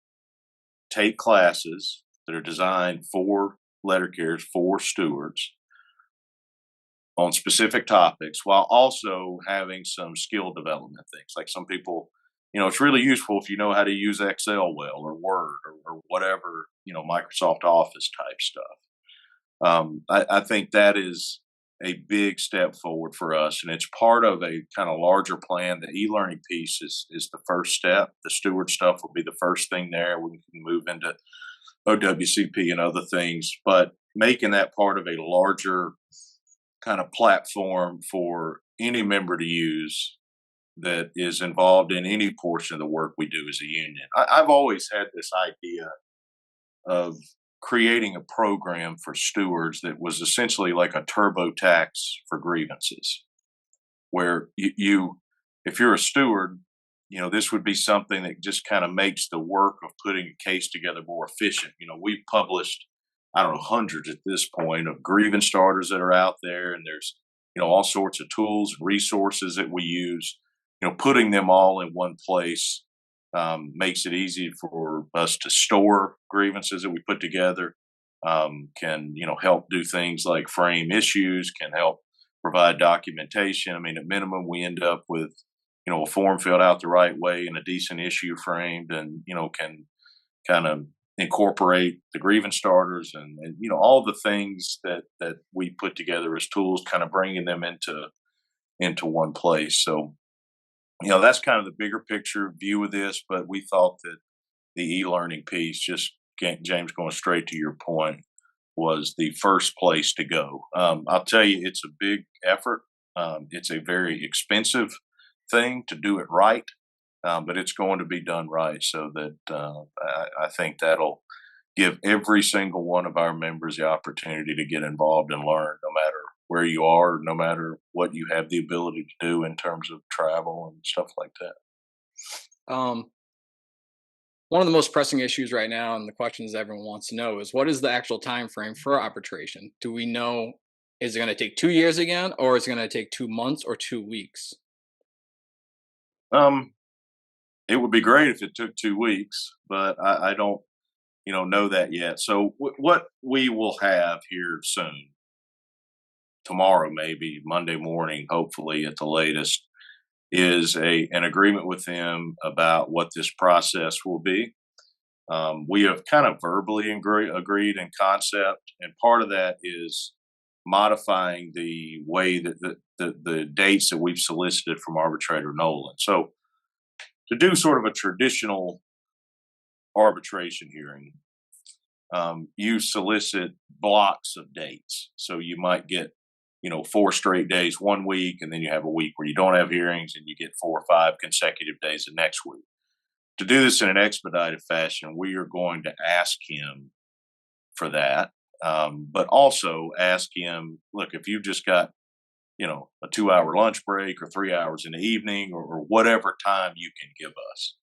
take classes that are designed for letter carriers, for stewards, on specific topics, while also having some skill development things. Like some people, it's really useful if you know how to use Excel well, or Word, or whatever, Microsoft Office type stuff. I think that is a big step forward for us, and it's part of a kind of larger plan. The e-learning piece is the first step. The steward stuff will be the first thing there. We can move into OWCP and other things, but making that part of a larger kind of platform for any member to use that is involved in any portion of the work we do as a union. I've always had this idea of creating a program for stewards that was essentially like a TurboTax for grievances, where you if you're a steward, this would be something that just kind of makes the work of putting a case together more efficient. We've published, I don't know, hundreds at this point of grievance starters that are out there, and there's, all sorts of tools and resources that we use. Putting them all in one place makes it easy for us to store grievances that we put together, can, help do things like frame issues, can help provide documentation. At minimum, we end up with, a form filled out the right way and a decent issue framed, and, can kind of incorporate the grievance starters and all the things that we put together as tools, kind of bringing them into one place. So, that's kind of the bigger picture view of this, but we thought that the e-learning piece, just James, going straight to your point, was the first place to go. I'll tell you, it's a big effort. It's a very expensive thing to do it right, but it's going to be done right, so that I think that'll give every single one of our members the opportunity to get involved and learn, no matter where you are, no matter what you have the ability to do in terms of travel and stuff like that. One of the most pressing issues right now, and the questions everyone wants to know, is what is the actual time frame for arbitration? Do we know, is it going to take 2 years again, or is it going to take 2 months or 2 weeks? It would be great if it took 2 weeks, but I don't, know that yet. So what we will have here soon, tomorrow, maybe Monday morning, hopefully at the latest, is an agreement with them about what this process will be. We have kind of verbally agreed in concept, and part of that is modifying the way that the dates that we've solicited from Arbitrator Nolan. So to do sort of a traditional arbitration hearing, you solicit blocks of dates. So you might get 4 straight days 1 week, and then you have a week where you don't have hearings, and you get 4 or 5 consecutive days the next week. To do this in an expedited fashion, we are going to ask him for that, but also ask him, look, if you've just got, a 2-hour lunch break or 3 hours in the evening, or whatever time you can give us.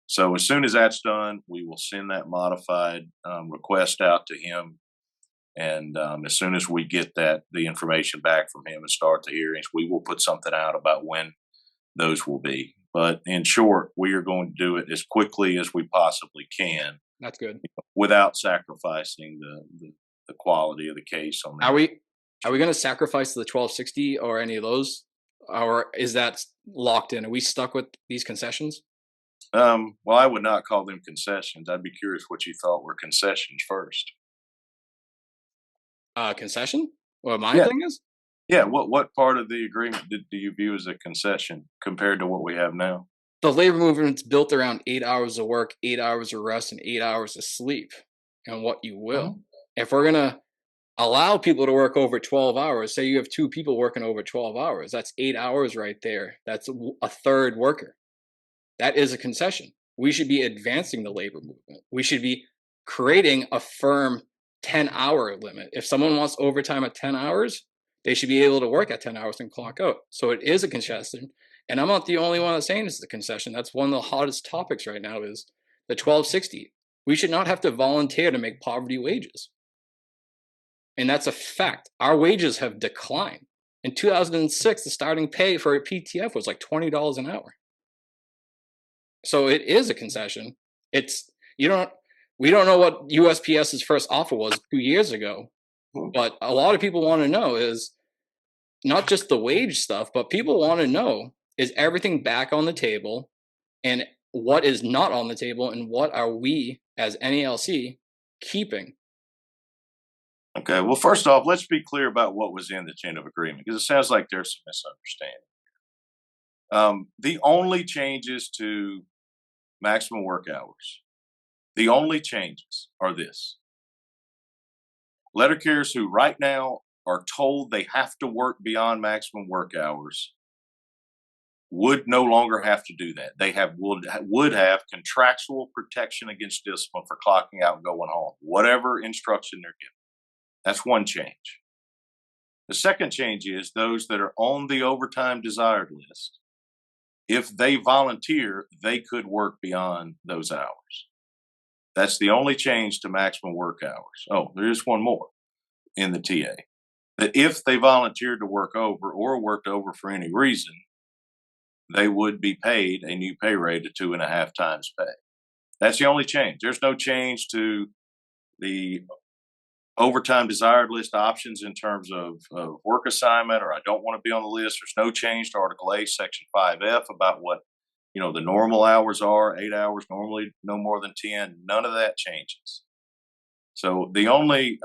So as soon as that's done, we will send that modified request out to him. And as soon as we get the information back from him and start the hearings, we will put something out about when those will be. But in short, we are going to do it as quickly as we possibly can. That's good. Without sacrificing the quality of the case. Are we going to sacrifice the 1260 or any of those, or is that locked in? Are we stuck with these concessions? Well, I would not call them concessions. I'd be curious what you thought were concessions first. Concession? What my thing is? Yeah. What part of the agreement do you view as a concession compared to what we have now? The labor movement's built around 8 hours of work, 8 hours of rest, and 8 hours of sleep, and what you will. If we're gonna allow people to work over 12 hours, say you have 2 people working over 12 hours, that's 8 hours right there. That's a third worker. That is a concession. We should be advancing the labor movement. We should be creating a firm 10-hour limit. If someone wants overtime at 10 hours, they should be able to work at 10 hours and clock out. So it is a concession. And I'm not the only one that's saying it's a concession. That's one of the hottest topics right now is the 1260. We should not have to volunteer to make poverty wages. And that's a fact. Our wages have declined. In 2006, the starting pay for a PTF was like $20 an hour. So it is a concession. We don't know what USPS's first offer was 2 years ago, but a lot of people want to know is not just the wage stuff, but people want to know, is everything back on the table, and what is not on the table, and what are we as NALC keeping? Okay, well, first off, let's be clear about what was in the tentative agreement, because it sounds like there's some misunderstanding. The only changes to maximum work hours, the only changes are this. Letter carriers who right now are told they have to work beyond maximum work hours would no longer have to do that. They would have contractual protection against discipline for clocking out and going home, whatever instruction they're given. That's one change. The second change is those that are on the overtime desired list, if they volunteer, they could work beyond those hours. That's the only change to maximum work hours. Oh, there is one more in the TA. That if they volunteered to work over or worked over for any reason, they would be paid a new pay rate of 2.5 times pay. That's the only change. There's no change to the overtime desired list options in terms of work assignment, or I don't want to be on the list. There's no change to Article 8, Section 5F about what the normal hours are, 8 hours, normally no more than 10. None of that changes. So the only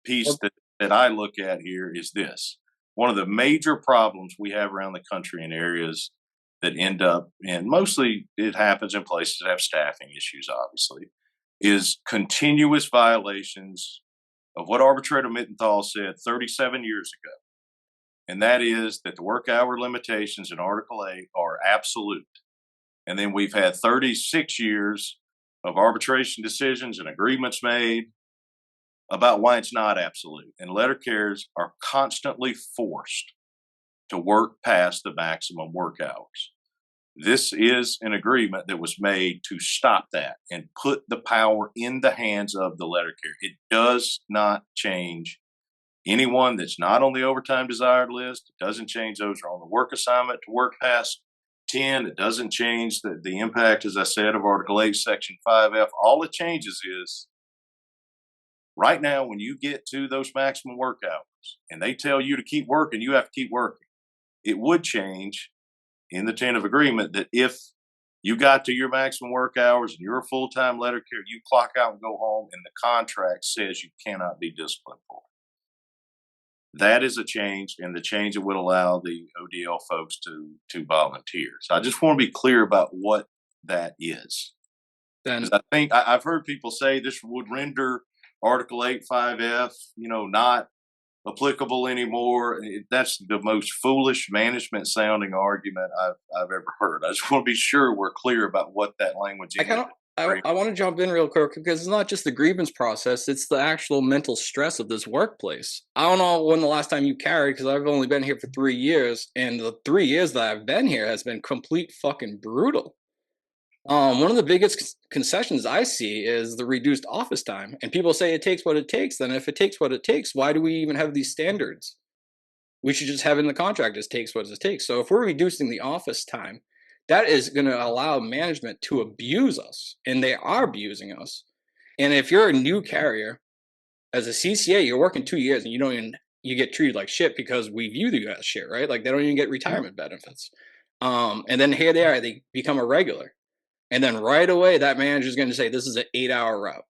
piece that I look at here is this. One of the major problems we have around the country in areas that end up in, mostly it happens in places that have staffing issues, obviously, is continuous violations of what Arbitrator Mittenthal said 37 years ago. And that is that the work hour limitations in Article 8 are absolute. And then we've had 36 years of arbitration decisions and agreements made about why it's not absolute. And letter carriers are constantly forced to work past the maximum work hours. This is an agreement that was made to stop that and put the power in the hands of the letter carrier. It does not change anyone that's not on the overtime desired list. It doesn't change those who are on the work assignment to work past 10. It doesn't change the impact, as I said, of Article 8, Section 5F. All it changes is right now, when you get to those maximum work hours and they tell you to keep working, you have to keep working. It would change in the tentative agreement that if you got to your maximum work hours and you're a full-time letter carrier, you clock out and go home, and the contract says you cannot be disciplined for it. That is a change, and the change that would allow the ODL folks to volunteer. So I just want to be clear about what that is. Then I think I've heard people say this would render Article 8, 5F, not applicable anymore. That's the most foolish management sounding argument I've ever heard. I just want to be sure we're clear about what that language is. I want to jump in real quick because it's not just the grievance process, it's the actual mental stress of this workplace. I don't know when the last time you carried, because I've only been here for 3 years, and the 3 years that I've been here has been complete fucking brutal. One of the biggest concessions I see is the reduced office time. And people say it takes what it takes. Then if it takes what it takes, why do we even have these standards? We should just have in the contract it takes what it takes. So if we're reducing the office time, that is going to allow management to abuse us. And they are abusing us. And if you're a new carrier, as a CCA, you're working 2 years and you get treated like shit because we view you as shit, right? Like they don't even get retirement benefits. And then here they are, they become a regular. And then right away, that manager is going to say, this is an 8-hour route.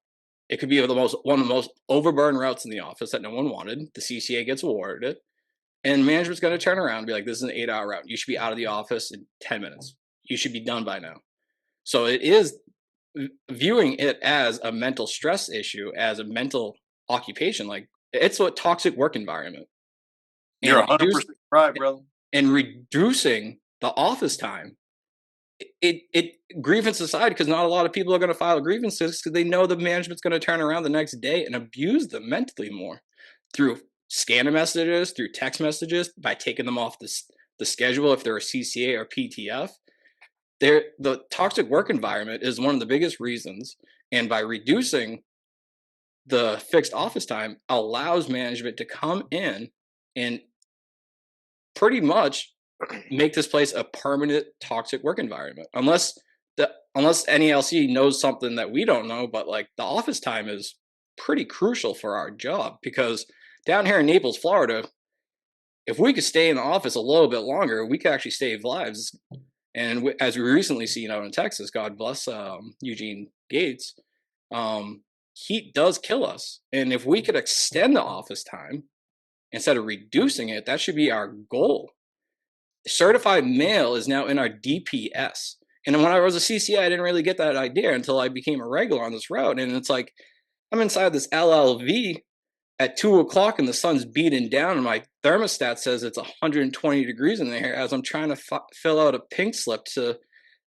It could be one of the most overburdened routes in the office that no one wanted. The CCA gets awarded it. And management's going to turn around and be like, this is an 8-hour route. You should be out of the office in 10 minutes. You should be done by now. So it is viewing it as a mental stress issue, as a mental occupation. Like it's a toxic work environment. You're 100% right, brother. And reducing the office time, it grievance aside, because not a lot of people are going to file grievances because they know the management's going to turn around the next day and abuse them mentally more through scanner messages, through text messages, by taking them off the schedule if they're a CCA or PTF. The toxic work environment is one of the biggest reasons, and by reducing the fixed office time allows management to come in and pretty much make this place a permanent toxic work environment. Unless NALC knows something that we don't know, but like the office time is pretty crucial for our job, because down here in Naples, Florida, if we could stay in the office a little bit longer, we could actually save lives. And as we recently seen out in Texas, God bless Eugene Gates, heat does kill us. And if we could extend the office time instead of reducing it, that should be our goal. Certified mail is now in our DPS. And when I was a CCA, I didn't really get that idea until I became a regular on this route. And it's like, I'm inside this LLV at 2 o'clock and the sun's beating down and my thermostat says it's 120 degrees in there as I'm trying to fill out a pink slip to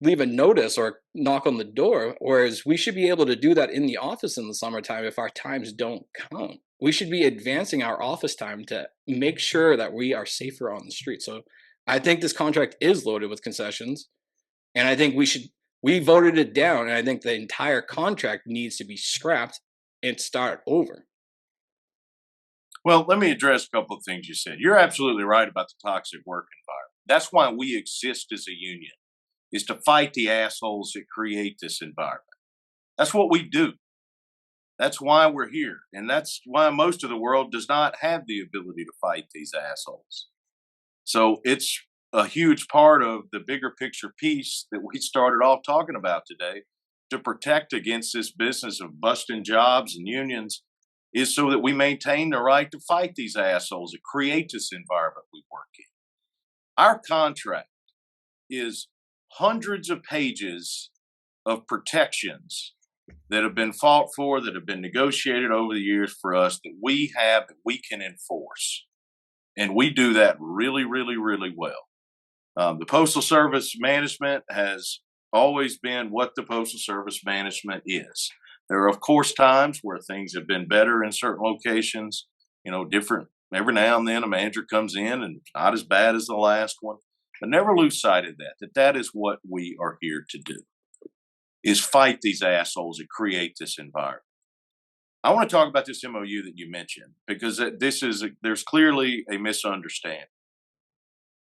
leave a notice or knock on the door. Whereas we should be able to do that in the office in the summertime if our times don't count. We should be advancing our office time to make sure that we are safer on the street. So I think this contract is loaded with concessions, and I think we voted it down, and I think the entire contract needs to be scrapped and start over. Well, let me address a couple of things you said. You're absolutely right about the toxic work environment. That's why we exist as a union, is to fight the assholes that create this environment. That's what we do. That's why we're here. And that's why most of the world does not have the ability to fight these assholes. So it's a huge part of the bigger picture piece that we started off talking about today, to protect against this business of busting jobs and unions, is so that we maintain the right to fight these assholes that create this environment we work in. Our contract is hundreds of pages of protections that have been fought for, that have been negotiated over the years for us, that we have, that we can enforce. And we do that really, really, really well. The Postal Service management has always been what the Postal Service management is. There are, of course, times where things have been better in certain locations, different. Every now and then a manager comes in and it's not as bad as the last one. But never lose sight of that is what we are here to do, is fight these assholes that create this environment. I want to talk about this MOU that you mentioned, because there's clearly a misunderstanding.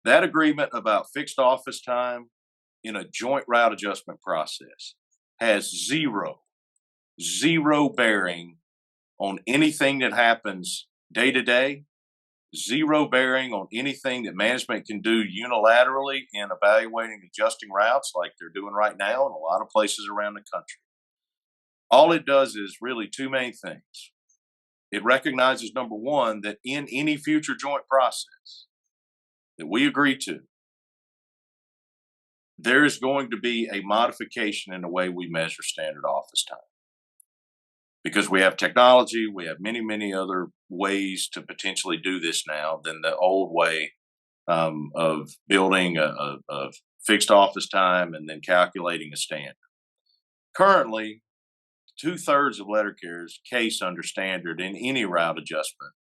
That agreement about fixed office time in a joint route adjustment process has zero bearing on anything that happens day to day, zero bearing on anything that management can do unilaterally in evaluating adjusting routes like they're doing right now in a lot of places around the country. All it does is really two main things. It recognizes, number one, that in any future joint process that we agree to, there is going to be a modification in the way we measure standard office time. Because we have technology, we have many, many other ways to potentially do this now than the old way of building a fixed office time and then calculating a standard. Currently, 2/3 of letter carriers case under standard in any route adjustment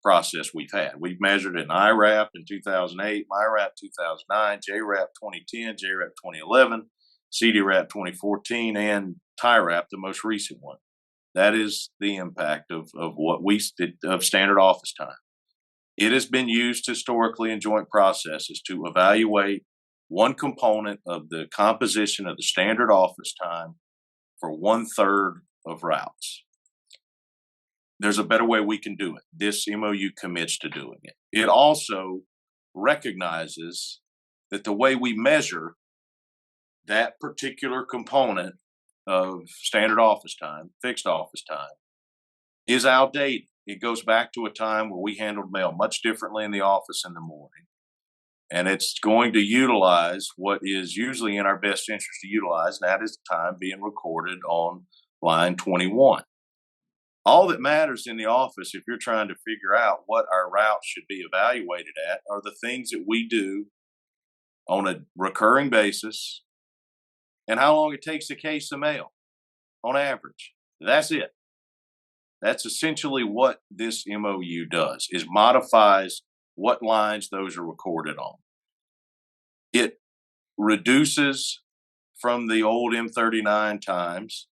process we've had. We've measured in IRAP in 2008, MIRAP 2009, JRAP 2010, JRAP 2011, CD-RAP 2014 and TIRAP, the most recent one. That is the impact of what we did of standard office time. It has been used historically in joint processes to evaluate one component of the composition of the standard office time for 1/3 of routes. There's a better way we can do it. This MOU commits to doing it. It also recognizes that the way we measure that particular component of standard office time, fixed office time, is outdated. It goes back to a time where we handled mail much differently in the office in the morning. And it's going to utilize what is usually in our best interest to utilize, and that is the time being recorded on line 21. All that matters in the office, if you're trying to figure out what our routes should be evaluated at, are the things that we do on a recurring basis and how long it takes a case of mail on average. That's it. That's essentially what this MOU does, is modifies what lines those are recorded on. It reduces from the old M39 times,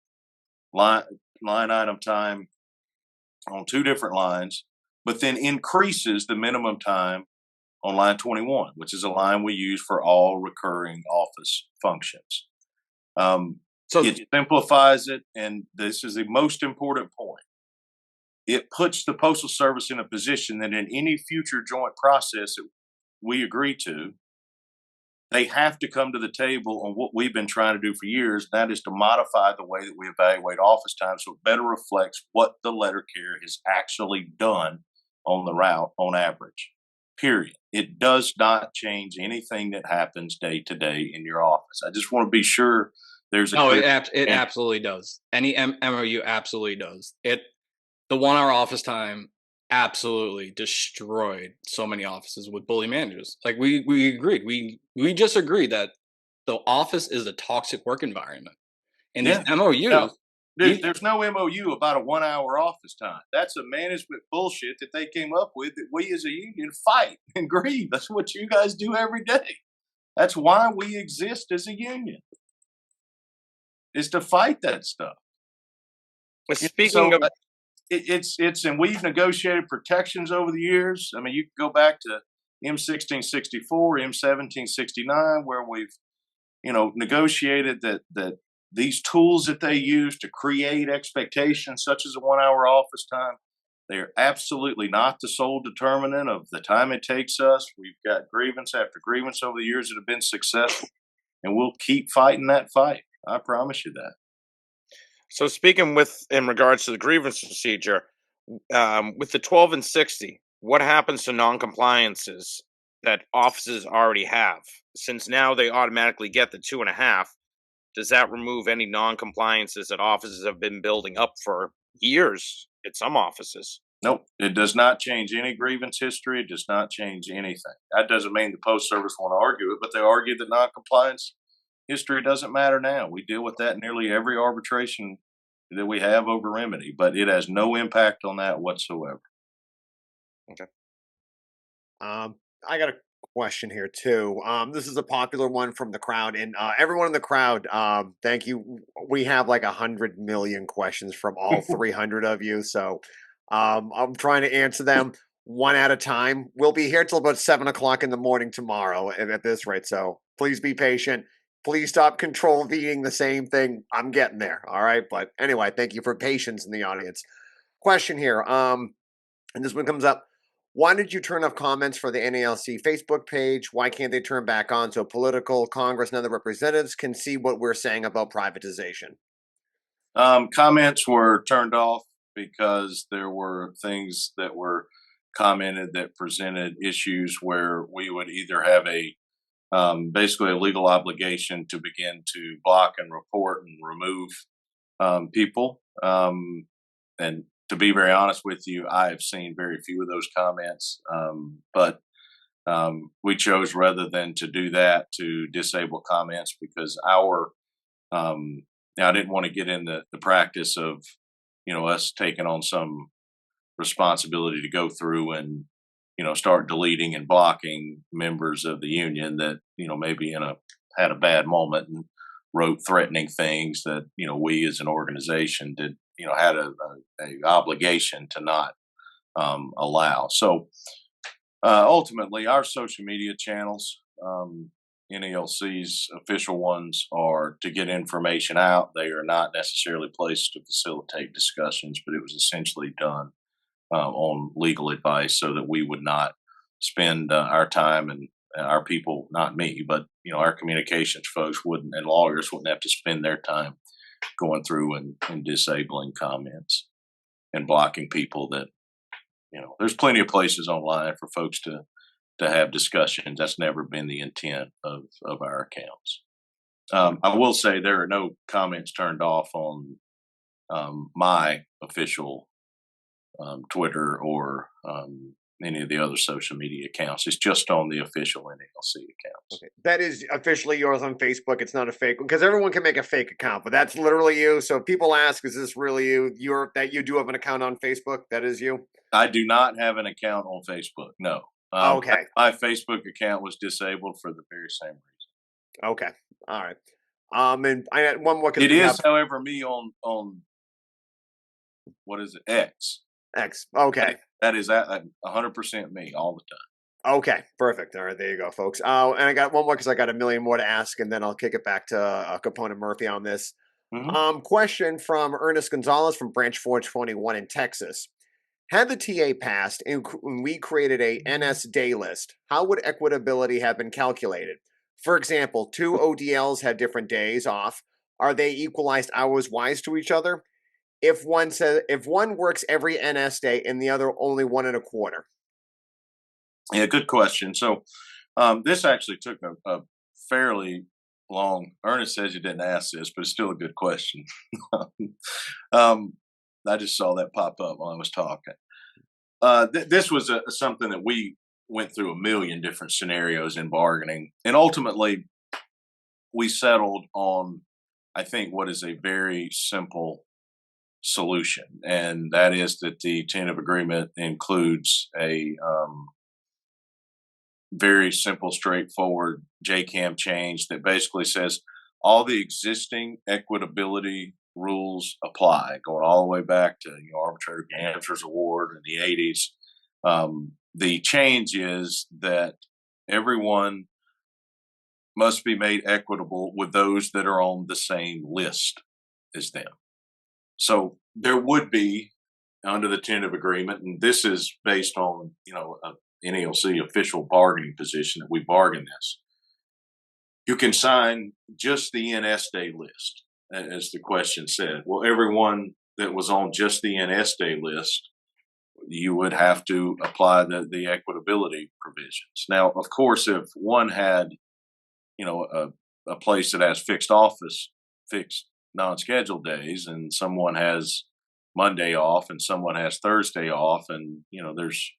line item time on 2 different lines, but then increases the minimum time on line 21, which is a line we use for all recurring office functions. So it simplifies it, and this is the most important point. It puts the Postal Service in a position that in any future joint process that we agree to, they have to come to the table on what we've been trying to do for years, and that is to modify the way that we evaluate office time so it better reflects what the letter carrier has actually done on the route on average, period. It does not change anything that happens day to day in your office. I just want to be sure there's a... No, it absolutely does. Any MOU absolutely does. The 1 hour office time absolutely destroyed so many offices with bully managers. Like we agreed. We just agreed that the office is a toxic work environment. And these MOUs, no, there's no MOU about a 1 hour office time. That's a management bullshit that they came up with that we as a union fight and grieve. That's what you guys do every day. That's why we exist as a union, is to fight that stuff. Speaking of... And we've negotiated protections over the years. I mean, you can go back to M1664, M1769, where we've, negotiated that these tools that they use to create expectations, such as a 1 hour office time, they are absolutely not the sole determinant of the time it takes us. We've got grievance after grievance over the years that have been successful, and we'll keep fighting that fight. I promise you that. So speaking in regards to the grievance procedure, with the 12 and 60, what happens to non-compliances that offices already have? Since now they automatically get the 2.5, does that remove any non-compliances that offices have been building up for years at some offices? Nope. It does not change any grievance history. It does not change anything. That doesn't mean the Post Service want to argue it, but they argue that non-compliance history doesn't matter now. We deal with that in nearly every arbitration that we have over remedy, but it has no impact on that whatsoever. Okay. I got a question here too. This is a popular one from the crowd, and everyone in the crowd, thank you. We have like 100 million questions from all 300 of you, so I'm trying to answer them one at a time. We'll be here till about 7 o'clock in the morning tomorrow at this rate, so please be patient. Please stop control V-ing the same thing. I'm getting there. All right. But anyway, thank you for patience in the audience. Question here. And this one comes up. Why did you turn off comments for the NALC Facebook page? Why can't they turn back on so political, Congress, and other representatives can see what we're saying about privatization? Comments were turned off because there were things that were commented that presented issues where we would either have basically a legal obligation to begin to block and report and remove people. And to be very honest with you, I have seen very few of those comments, but we chose rather than to do that to disable comments because now I didn't want to get in the practice of, us taking on some responsibility to go through and start deleting and blocking members of the union that, maybe had a bad moment and wrote threatening things that, we as an organization did, had a obligation to not allow. So ultimately, our social media channels, NALC's official ones, are to get information out. They are not necessarily placed to facilitate discussions, but it was essentially done on legal advice so that we would not spend our time and our people, not me, but our communications folks wouldn't, and lawyers wouldn't have to spend their time going through and disabling comments and blocking people that, there's plenty of places online for folks to have discussions. That's never been the intent of our accounts. I will say there are no comments turned off on my official Twitter or any of the other social media accounts. It's just on the official NALC accounts. Okay. That is officially yours on Facebook. It's not a fake, because everyone can make a fake account, but that's literally you. So if people ask, is this really you? That you do have an account on Facebook? That is you? I do not have an account on Facebook. No. Okay. My Facebook account was disabled for the very same reason. Okay. All right. And I had one more. It is, however, me on what is it? X. X. Okay. That is 100% me all the time. Okay. Perfect. All right. There you go, folks. And I got one more because I got a million more to ask, and then I'll kick it back to Capone and Murphy on this. Mm-hmm. Question from Ernest Gonzalez from Branch 421 in Texas. Had the TA passed and we created a NS day list, how would equitability have been calculated? For example, 2 ODLs had different days off. Are they equalized hours wise to each other? If one works every NS day and the other only 1.25? Yeah, good question. So this actually took a fairly long. Ernest says you didn't ask this, but it's still a good question. I just saw that pop up while I was talking. This was something that we went through a million different scenarios in bargaining, and ultimately we settled on, I think, what is a very simple solution, and that is that the tentative agreement includes a very simple, straightforward JCAM change that basically says all the existing equitability rules apply, going all the way back to Arbitrator Duffy's award in the 80s. The change is that everyone must be made equitable with those that are on the same list as them. So there would be, under the tentative agreement, and this is based on a NALC official bargaining position that we bargain this, you can sign just the NS day list, as the question said. Well, everyone that was on just the NS day list, you would have to apply the equitability provisions. Now, of course, if one had, a place that has fixed non-scheduled days, and someone has Monday off and someone has Thursday off, and there's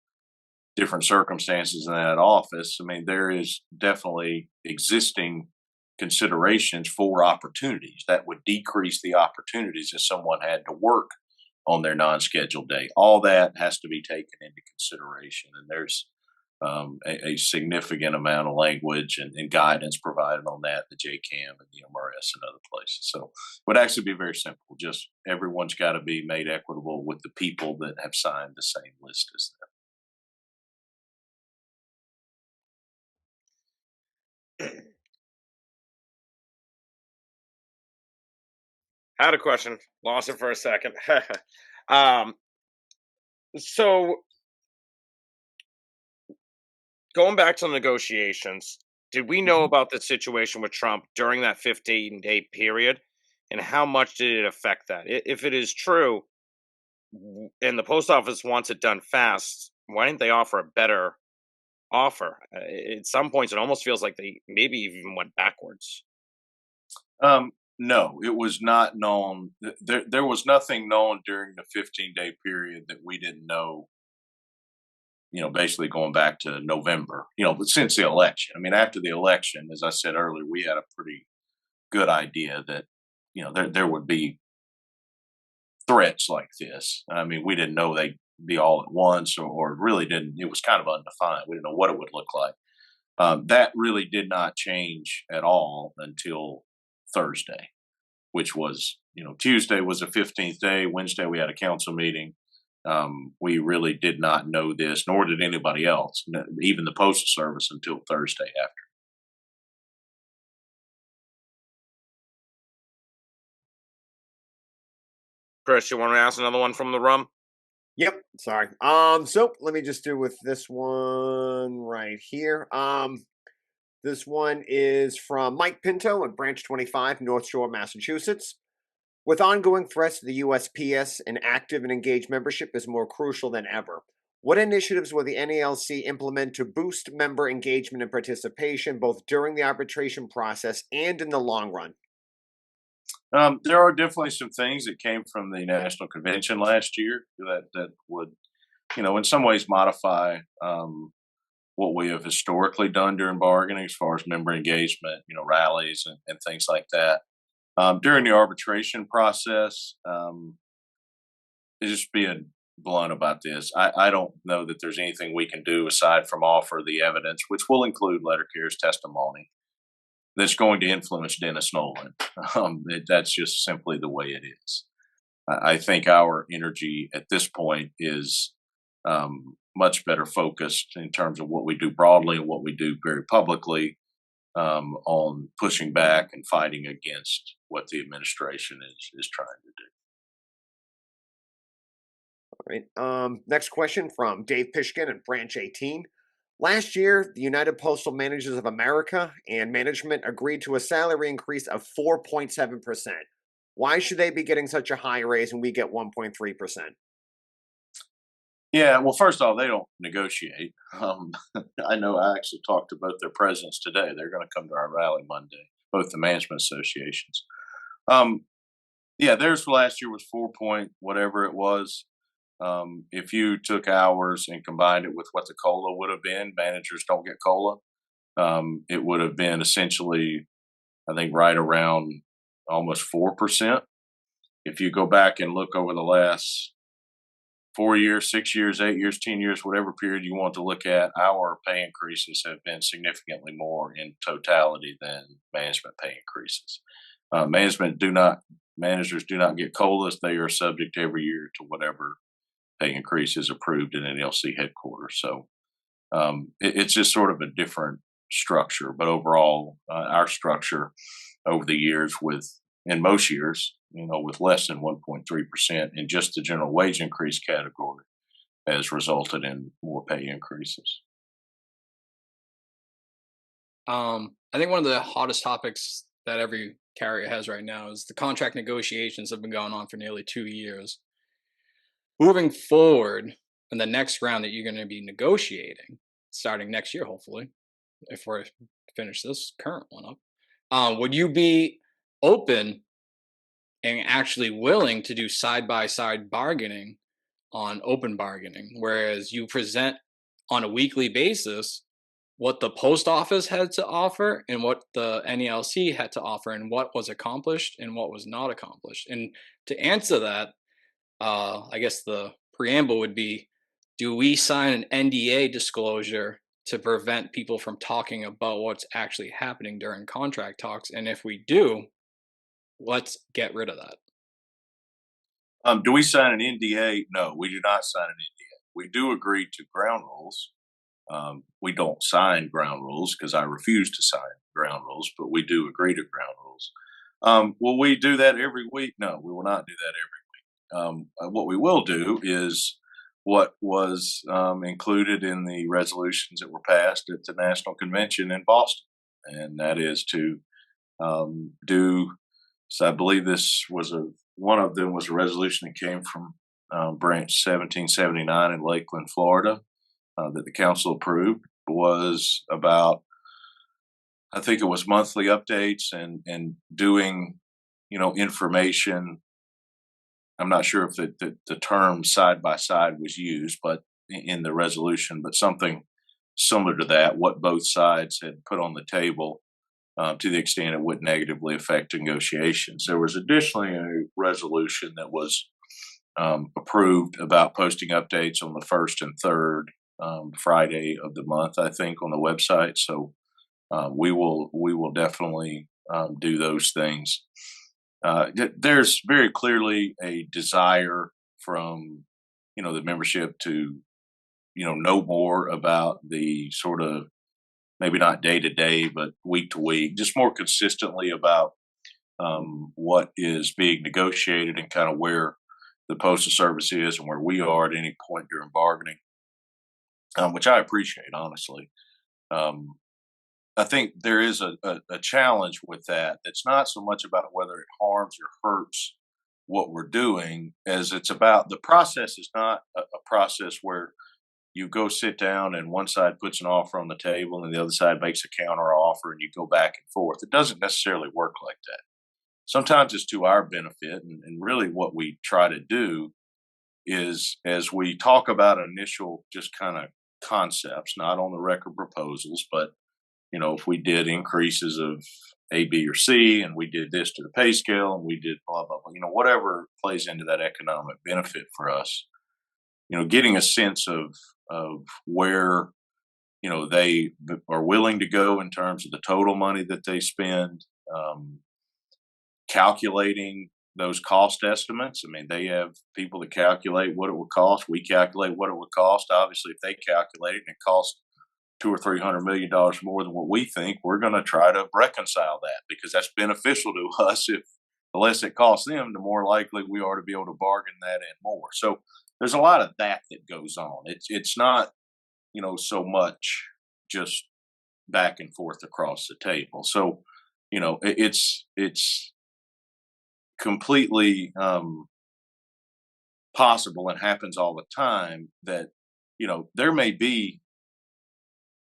different circumstances in that office. I mean, there is definitely existing considerations for opportunities that would decrease the opportunities if someone had to work on their non-scheduled day. All that has to be taken into consideration, and there's a significant amount of language and guidance provided on that, the JCAM and the MRS and other places. So it would actually be very simple. Just everyone's got to be made equitable with the people that have signed the same list as them. I had a question. Lost it for a second. So going back to the negotiations, did we know about the situation with Trump during that 15-day period, and how much did it affect that? If it is true, and the post office wants it done fast, why didn't they offer a better offer? At some points, it almost feels like they maybe even went backwards. No, it was not known. There was nothing known during the 15-day period that we didn't know, basically going back to November, but since the election. I mean, after the election, as I said earlier, we had a pretty good idea that, there would be threats like this. I mean, we didn't know they'd be all at once or really didn't. It was kind of undefined. We didn't know what it would look like. That really did not change at all until Thursday, which was, Tuesday was the 15th day. Wednesday, we had a council meeting. We really did not know this, nor did anybody else, even the Postal Service, until Thursday after. Chris, you want to ask another one from the room? Yep. Sorry. So let me just do with this one right here. This one is from Mike Pinto at Branch 25, North Shore, Massachusetts. With ongoing threats to the USPS, an active and engaged membership is more crucial than ever. What initiatives will the NALC implement to boost member engagement and participation, both during the arbitration process and in the long run? There are definitely some things that came from the National Convention last year that would, in some ways modify what we have historically done during bargaining as far as member engagement, rallies and things like that. During the arbitration process, just being blunt about this, I don't know that there's anything we can do aside from offer the evidence, which will include letter carrier's testimony, that's going to influence Dennis Nolan. That's just simply the way it is. I think our energy at this point is much better focused in terms of what we do broadly and what we do very publicly on pushing back and fighting against what the administration is trying to do. All right. Next question from Dave Pishkin at Branch 18. Last year, the United Postal Managers of America and management agreed to a salary increase of 4.7%. Why should they be getting such a high raise when we get 1.3%? Yeah, well, first off, they don't negotiate. I know I actually talked to both their presidents today. They're going to come to our rally Monday, both the management associations. Theirs for last year was 4 point whatever it was. If you took hours and combined it with what the COLA would have been, managers don't get COLA. It would have been essentially, I think, right around almost 4%. If you go back and look over the last 4 years, 6 years, 8 years, 10 years, whatever period you want to look at, our pay increases have been significantly more in totality than management pay increases. Managers do not get COLAs. They are subject every year to whatever pay increase is approved in NALC headquarters. So it's just sort of a different structure. But overall, our structure over the years in most years, with less than 1.3% in just the general wage increase category has resulted in more pay increases. I think one of the hottest topics that every carrier has right now is the contract negotiations have been going on for nearly 2 years. Moving forward, in the next round that you're going to be negotiating, starting next year, hopefully, if we finish this current one up, would you be open and actually willing to do side-by-side bargaining on open bargaining, whereas you present on a weekly basis what the post office had to offer and what the NALC had to offer and what was accomplished and what was not accomplished? And to answer that, I guess the preamble would be, do we sign an NDA disclosure to prevent people from talking about what's actually happening during contract talks? And if we do, let's get rid of that. Do we sign an NDA? No, we do not sign an NDA. We do agree to ground rules. We don't sign ground rules because I refuse to sign ground rules, but we do agree to ground rules. Will we do that every week? No, we will not do that every week. What we will do is what was included in the resolutions that were passed at the National Convention in Boston, and that is to so I believe this was one of them was a resolution that came from Branch 1779 in Lakeland, Florida, that the council approved, was about, I think it was monthly updates and doing, information. I'm not sure if the term side by side was used, but in the resolution, but something similar to that, what both sides had put on the table to the extent it would negatively affect negotiations. There was additionally a resolution that was approved about posting updates on the first and third Friday of the month, I think, on the website. So we will definitely do those things. There's very clearly a desire from, the membership to, know more about the sort of, maybe not day to day, but week to week, just more consistently about what is being negotiated and kind of where the Postal Service is and where we are at any point during bargaining, which I appreciate, honestly. I think there is a challenge with that. It's not so much about whether it harms or hurts what we're doing as it's about the process is not a process where you go sit down and one side puts an offer on the table and the other side makes a counter offer and you go back and forth. It doesn't necessarily work like that. Sometimes it's to our benefit. And really what we try to do is, as we talk about initial just kind of concepts, not on the record proposals, but if we did increases of A, B, or C, and we did this to the pay scale, and we did blah, blah, blah, whatever plays into that economic benefit for us, getting a sense of where, they are willing to go in terms of the total money that they spend, calculating those cost estimates. I mean, they have people that calculate what it would cost. We calculate what it would cost. Obviously, if they calculate it and it costs $200 or $300 million more than what we think, we're going to try to reconcile that because that's beneficial to us. If the less it costs them, the more likely we are to be able to bargain that and more. So there's a lot of that goes on. It's not, so much just back and forth across the table. So, it's completely possible and happens all the time that, there may be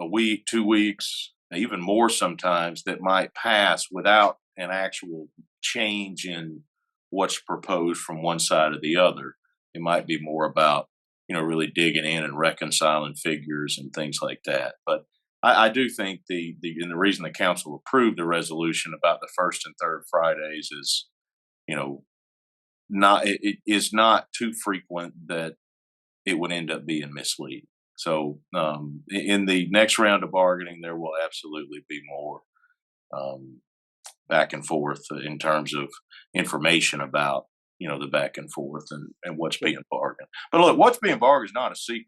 a week, 2 weeks, even more sometimes that might pass without an actual change in what's proposed from one side or the other. It might be more about, really digging in and reconciling figures and things like that. But I do think the reason the council approved the resolution about the first and third Fridays is, it is not too frequent that it would end up being misleading. So in the next round of bargaining, there will absolutely be more back and forth in terms of information about, the back and forth and what's being bargained. But look, what's being bargained is not a secret.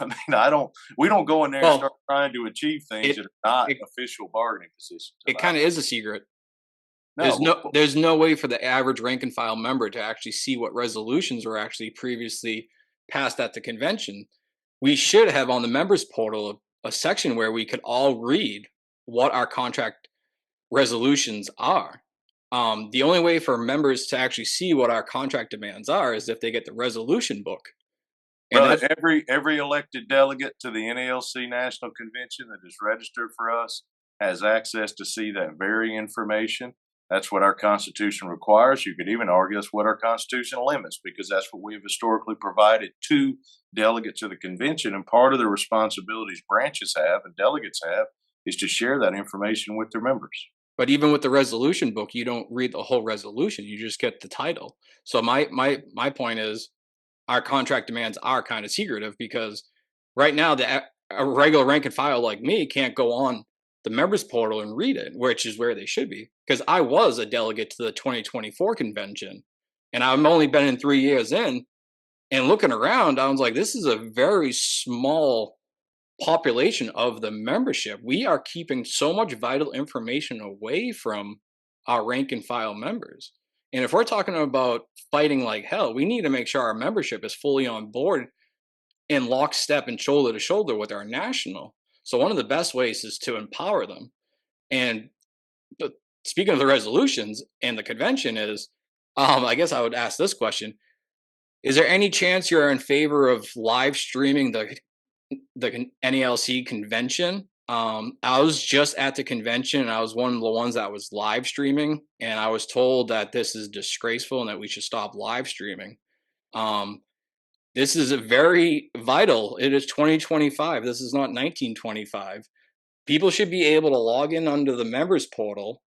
I mean, we don't go in there and start trying to achieve things that are not official bargaining positions. It kind of is a secret. There's no way for the average rank and file member to actually see what resolutions were actually previously passed at the convention. We should have on the members portal a section where we could all read what our contract resolutions are. The only way for members to actually see what our contract demands are is if they get the resolution book. And every elected delegate to the NALC National Convention that is registered for us has access to see that very information. That's what our Constitution requires. You could even argue that's what our Constitution limits, because that's what we've historically provided to delegates of the convention. And part of the responsibilities branches have and delegates have is to share that information with their members. But even with the resolution book, you don't read the whole resolution. You just get the title. So my point is our contract demands are kind of secretive because right now a regular rank and file like me can't go on the members portal and read it, which is where they should be. Because I was a delegate to the 2024 convention and I've only been in 3 years in, and looking around, I was like, this is a very small population of the membership. We are keeping so much vital information away from our rank and file members. And if we're talking about fighting like hell, we need to make sure our membership is fully on board in lockstep and shoulder to shoulder with our national. So one of the best ways is to empower them. And speaking of the resolutions and the convention is, I guess I would ask this question. Is there any chance you're in favor of live streaming the NALC convention? I was just at the convention and I was one of the ones that was live streaming, and I was told that this is disgraceful and that we should stop live streaming. This is a very vital. It is 2025. This is not 1925. People should be able to log in under the members portal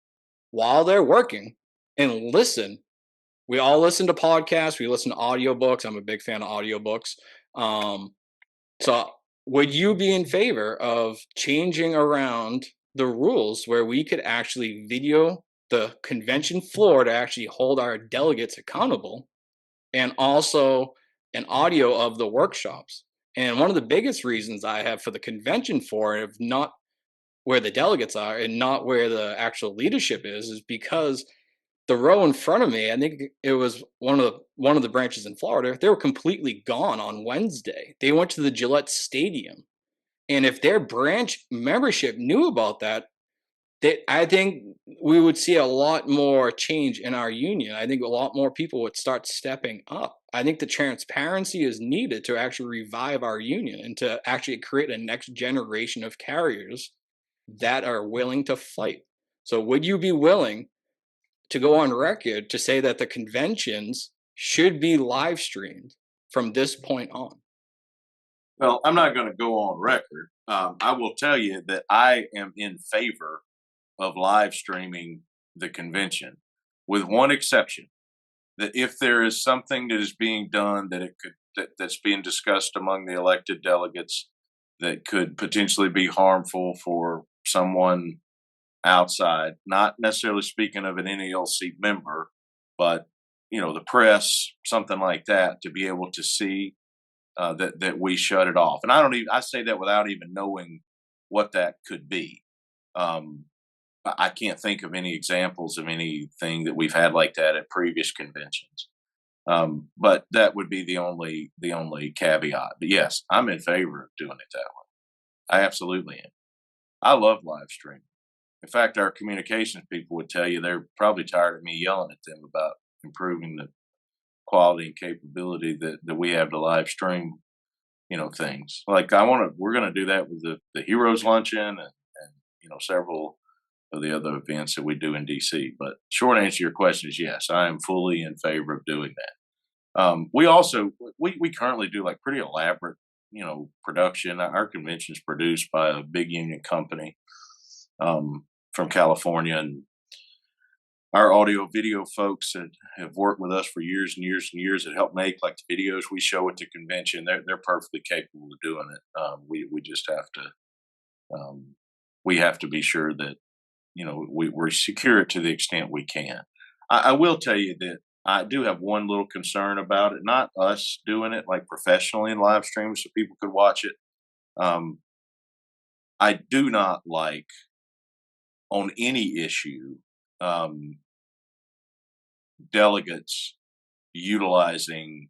while they're working and listen. We all listen to podcasts. We listen to audiobooks. I'm a big fan of audiobooks. So would you be in favor of changing around the rules where we could actually video the convention floor to actually hold our delegates accountable, and also an audio of the workshops. And one of the biggest reasons I have for the convention floor, of not where the delegates are and not where the actual leadership is because the row in front of me, I think it was one of the branches in Florida, they were completely gone on Wednesday. They went to the Gillette Stadium. And if their branch membership knew about that, I think we would see a lot more change in our union. I think a lot more people would start stepping up. I think the transparency is needed to actually revive our union and to actually create a next generation of carriers that are willing to fight. So would you be willing to go on record to say that the conventions should be live streamed from this point on? Well, I'm not going to go on record. I will tell you that I am in favor of live streaming the convention, with one exception: that if there is something that is being done that's being discussed among the elected delegates that could potentially be harmful for someone outside, not necessarily speaking of an NALC member, but the press, something like that, to be able to see that we shut it off. And I say that without even knowing what that could be. I can't think of any examples of anything that we've had like that at previous conventions. But that would be the only caveat. But yes, I'm in favor of doing it that way. I absolutely am. I love live streaming. In fact, our communications people would tell you they're probably tired of me yelling at them about improving the quality and capability that we have to live stream, things. Like we're going to do that with the Heroes Luncheon and several of the other events that we do in DC. But short answer to your question is yes, I am fully in favor of doing that. We also, we currently do like pretty elaborate, production. Our convention is produced by a big union company from California, and our audio video folks that have worked with us for years and years and years that help make like the videos we show at the convention. They're perfectly capable of doing it. We just have to, we have to be sure that, we secure it to the extent we can. I will tell you that I do have one little concern about it, not us doing it like professionally in live stream so people could watch it. I do not like on any issue, delegates utilizing,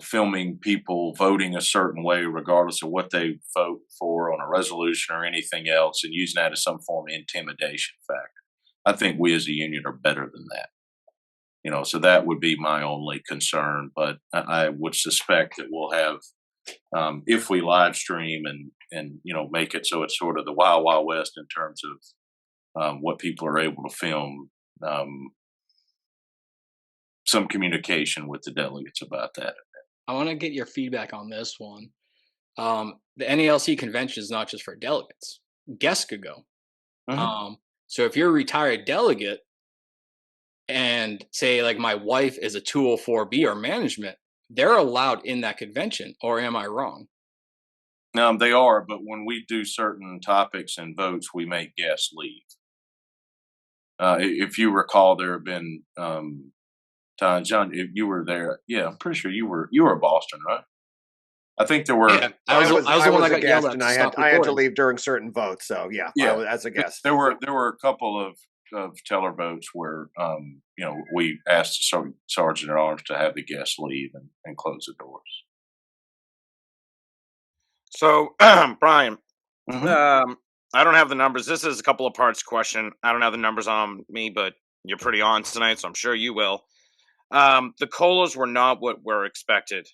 filming people voting a certain way, regardless of what they vote for on a resolution or anything else, and using that as some form of intimidation factor. I think we as a union are better than that. So that would be my only concern, but I would suspect that we'll have, if we live stream and make it so it's sort of the Wild Wild West in terms of what people are able to film, some communication with the delegates about that. I want to get your feedback on this one. The NALC convention is not just for delegates. Guests could go. Mm-hmm. So if you're a retired delegate and say like my wife is a 204B or management, they're allowed in that convention, or am I wrong? They are, but when we do certain topics and votes, we make guests leave. If you recall, there have been John, if you were there, yeah, I'm pretty sure you were in Boston, right? I think there were. Yeah, I was the one that got yelled at, and I had to leave during certain votes. So yeah, as a guest, there were a couple of teller votes where we asked the sergeant at arms to have the guests leave and close the doors. So Brian, I don't have the numbers. This is a couple of parts question. I don't have the numbers on me, but you're pretty on tonight, so I'm sure you will. The COLAs were not what were expected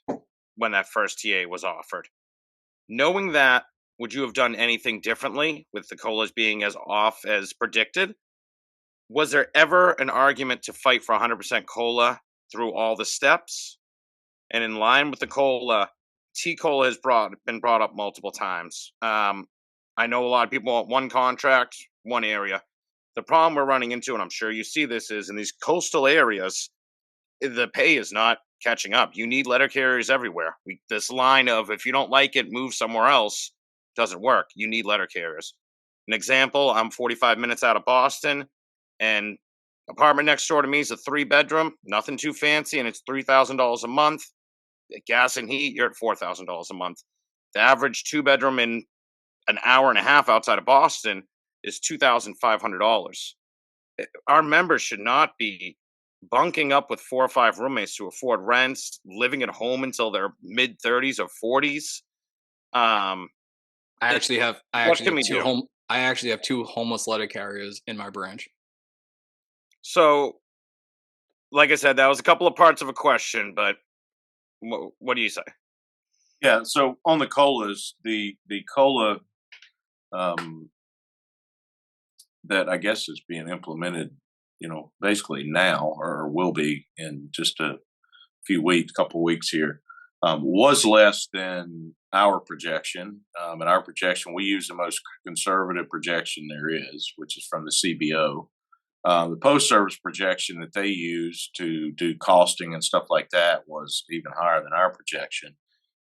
when that first TA was offered. Knowing that, would you have done anything differently with the COLAs being as off as predicted? Was there ever an argument to fight for 100% COLA through all the steps? And in line with the COLA, T-COLA has been brought up multiple times. I know a lot of people want one contract, one area. The problem we're running into, and I'm sure you see this, is in these coastal areas, the pay is not catching up. You need letter carriers everywhere. This line of, if you don't like it, move somewhere else, doesn't work. You need letter carriers. An example, I'm 45 minutes out of Boston, and apartment next door to me is a 3-bedroom, nothing too fancy, and it's $3,000 a month. Gas and heat, you're at $4,000 a month. The average 2-bedroom in an hour and a half outside of Boston is $2,500. Our members should not be bunking up with 4 or 5 roommates to afford rents, living at home until their mid 30s or 40s. I actually have two homeless letter carriers in my branch. So, like I said, that was a couple of parts of a question, but what do you say? Yeah. So on the COLAs, the COLA that I guess is being implemented, basically now, or will be in just a couple weeks here, was less than our projection. And our projection, we use the most conservative projection there is, which is from the CBO. The Post Service projection that they use to do costing and stuff like that was even higher than our projection.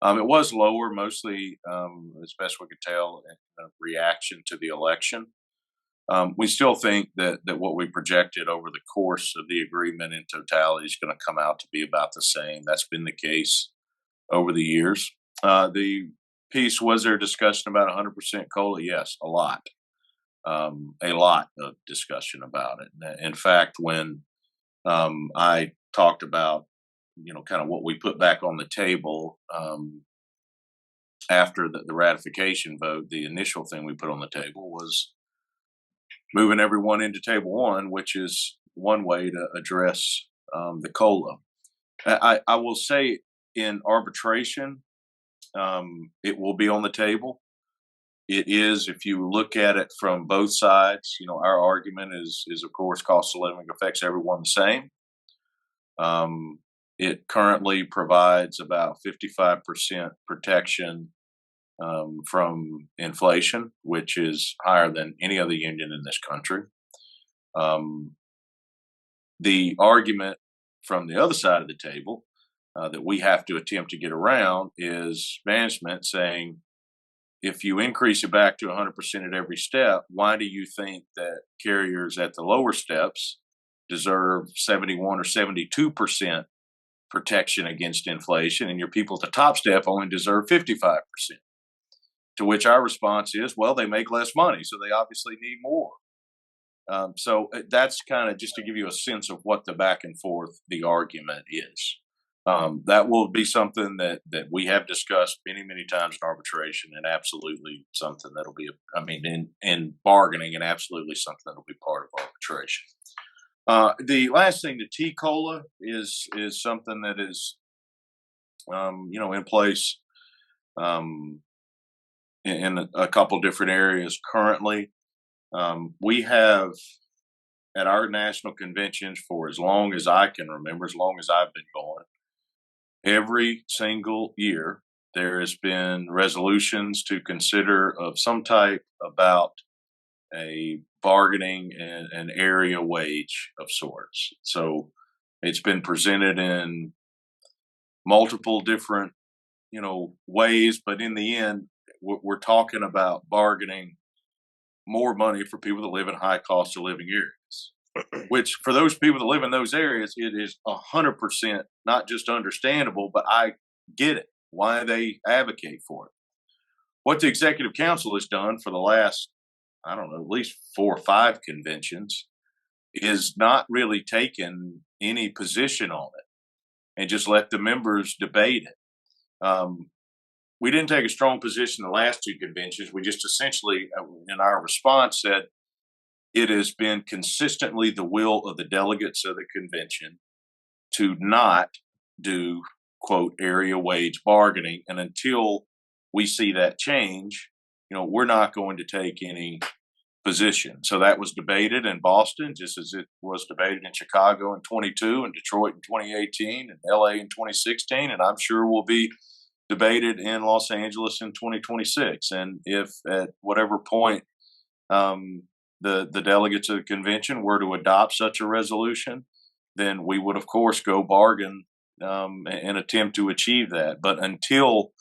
It was lower, mostly, as best we could tell, in reaction to the election. We still think that what we projected over the course of the agreement in totality is going to come out to be about the same. That's been the case over the years. The piece, was there discussion about 100% COLA? Yes, a lot of discussion about it. In fact, when I talked about, kind of what we put back on the table after the ratification vote, the initial thing we put on the table was moving everyone into table 1, which is one way to address the COLA. I will say in arbitration, it will be on the table. It is, if you look at it from both sides, our argument is of course, cost of living affects everyone the same. It currently provides about 55% protection from inflation, which is higher than any other union in this country. The argument from the other side of the table that we have to attempt to get around is management saying, if you increase it back to 100% at every step, why do you think that carriers at the lower steps deserve 71 or 72% protection against inflation, and your people at the top step only deserve 55%? To which our response is, well, they make less money, so they obviously need more. So that's kind of just to give you a sense of what the back and forth, the argument is. That will be something that we have discussed many, many times in arbitration, and absolutely something that'll be, in bargaining, and absolutely something that'll be part of arbitration. The last thing, the T-COLA is something that is, in place in a couple different areas currently. We have, at our national conventions for as long as I can remember, as long as I've been going, every single year there has been resolutions to consider of some type about a bargaining and an area wage of sorts. So it's been presented in multiple different, ways, but in the end, we're talking about bargaining more money for people that live in high cost of living areas, which for those people that live in those areas, it is 100% not just understandable, but I get it, why they advocate for it. What the Executive Council has done for the last, at least 4 or 5 conventions is not really taken any position on it and just let the members debate it. We didn't take a strong position the last 2 conventions. We just essentially, in our response, said it has been consistently the will of the delegates of the convention to not do, quote, area wage bargaining. And until we see that change, we're not going to take any position. So that was debated in Boston, just as it was debated in Chicago in 22, and Detroit in 2018, and LA in 2016, and I'm sure will be debated in Los Angeles in 2026. And if at whatever point the delegates of the convention were to adopt such a resolution, then we would, of course, go bargain and attempt to achieve that. But until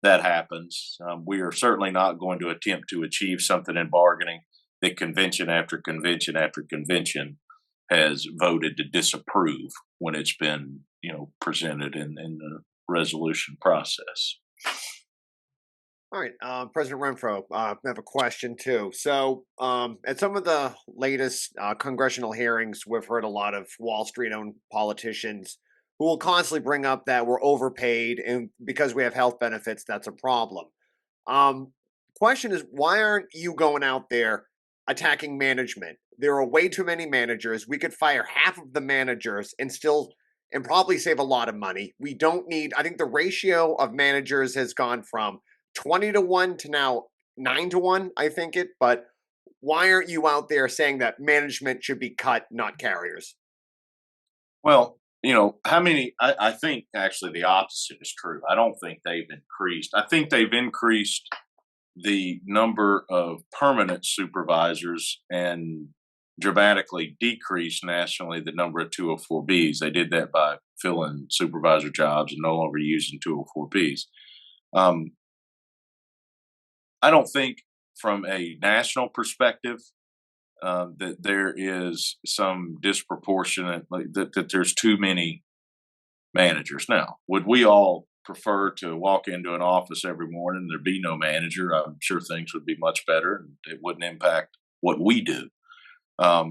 that happens. We are certainly not going to attempt to achieve something in bargaining that convention after convention after convention has voted to disapprove when it's been, presented in the resolution process. All right, President Renfroe, I have a question too. So, at some of the latest congressional hearings, we've heard a lot of Wall Street-owned politicians who will constantly bring up that we're overpaid, and because we have health benefits, that's a problem. Question is, why aren't you going out there attacking management? There are way too many managers. We could fire half of the managers and probably save a lot of money. We don't need. I think the ratio of managers has gone from 20-1 to now 9-1, I think it. But why aren't you out there saying that management should be cut, not carriers? Well, how many? I think actually the opposite is true. I don't think they've increased. I think they've increased the number of permanent supervisors and dramatically decreased nationally the number of 204Bs. They did that by filling supervisor jobs and no longer using 204Bs. I don't think from a national perspective that there is some disproportionate, that there's too many managers. Now, would we all prefer to walk into an office every morning and there be no manager? I'm sure things would be much better and it wouldn't impact what we do. I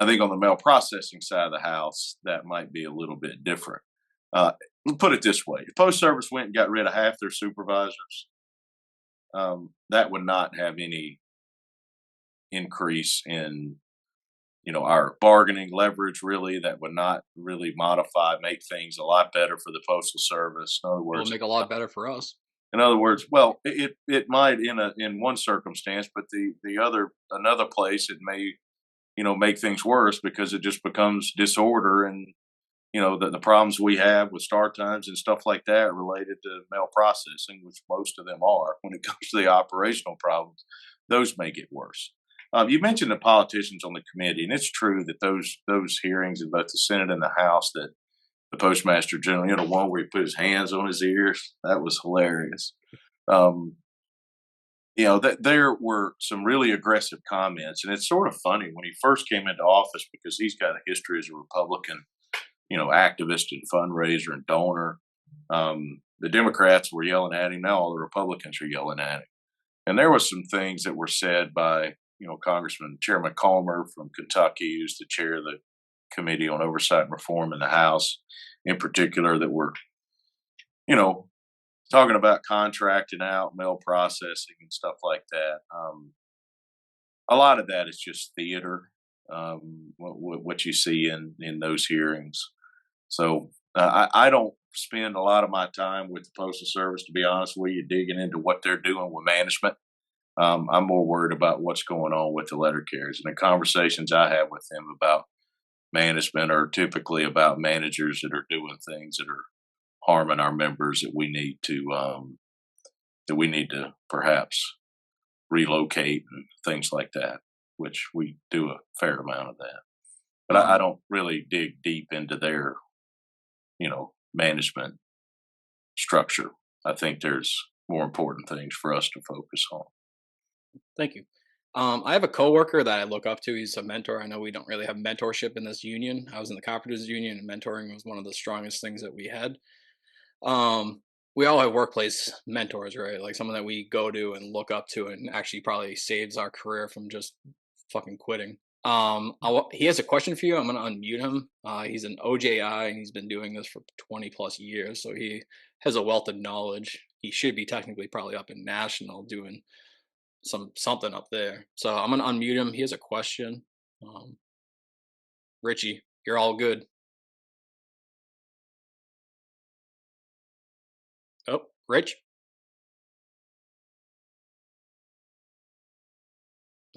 think on the mail processing side of the house, that might be a little bit different. Put it this way. If Post Service went and got rid of half their supervisors, that would not have any increase in, our bargaining leverage, really. That would not really make things a lot better for the Postal Service. In other words, it'll make a lot better for us. In other words, well, it might in one circumstance, but another place it may, make things worse because it just becomes disorder and, the problems we have with start times and stuff like that related to mail processing, which most of them are when it comes to the operational problems, those may get worse. You mentioned the politicians on the committee, and it's true that those hearings in both the Senate and the House, that the Postmaster General, the one where he put his hands on his ears, that was hilarious. That there were some really aggressive comments, and it's sort of funny when he first came into office because he's got a history as a Republican, activist and fundraiser and donor. The Democrats were yelling at him. Now all the Republicans are yelling at him. And there was some things that were said by, Congressman Chairman Comer from Kentucky, who's the chair of the Committee on Oversight and Reform in the House, in particular, that were, talking about contracting out mail processing and stuff like that. A lot of that is just theater, what you see in those hearings. So I don't spend a lot of my time with the Postal Service, to be honest with you, digging into what they're doing with management. I'm more worried about what's going on with the letter carriers. And the conversations I have with them about management are typically about managers that are doing things that are harming our members that we need to perhaps relocate and things like that, which we do a fair amount of that. But I don't really dig deep into their, management structure. I think there's more important things for us to focus on. Thank you. I have a coworker that I look up to. He's a mentor. I know we don't really have mentorship in this union. I was in the Cooperatives Union, and mentoring was one of the strongest things that we had. We all have workplace mentors, right? Like someone that we go to and look up to and actually probably saves our career from just fucking quitting. He has a question for you. I'm going to unmute him. He's an OJI and he's been doing this for 20 plus years. So he has a wealth of knowledge. He should be technically probably up in national doing something up there. So I'm going to unmute him. He has a question. Richie, you're all good. Oh, Rich.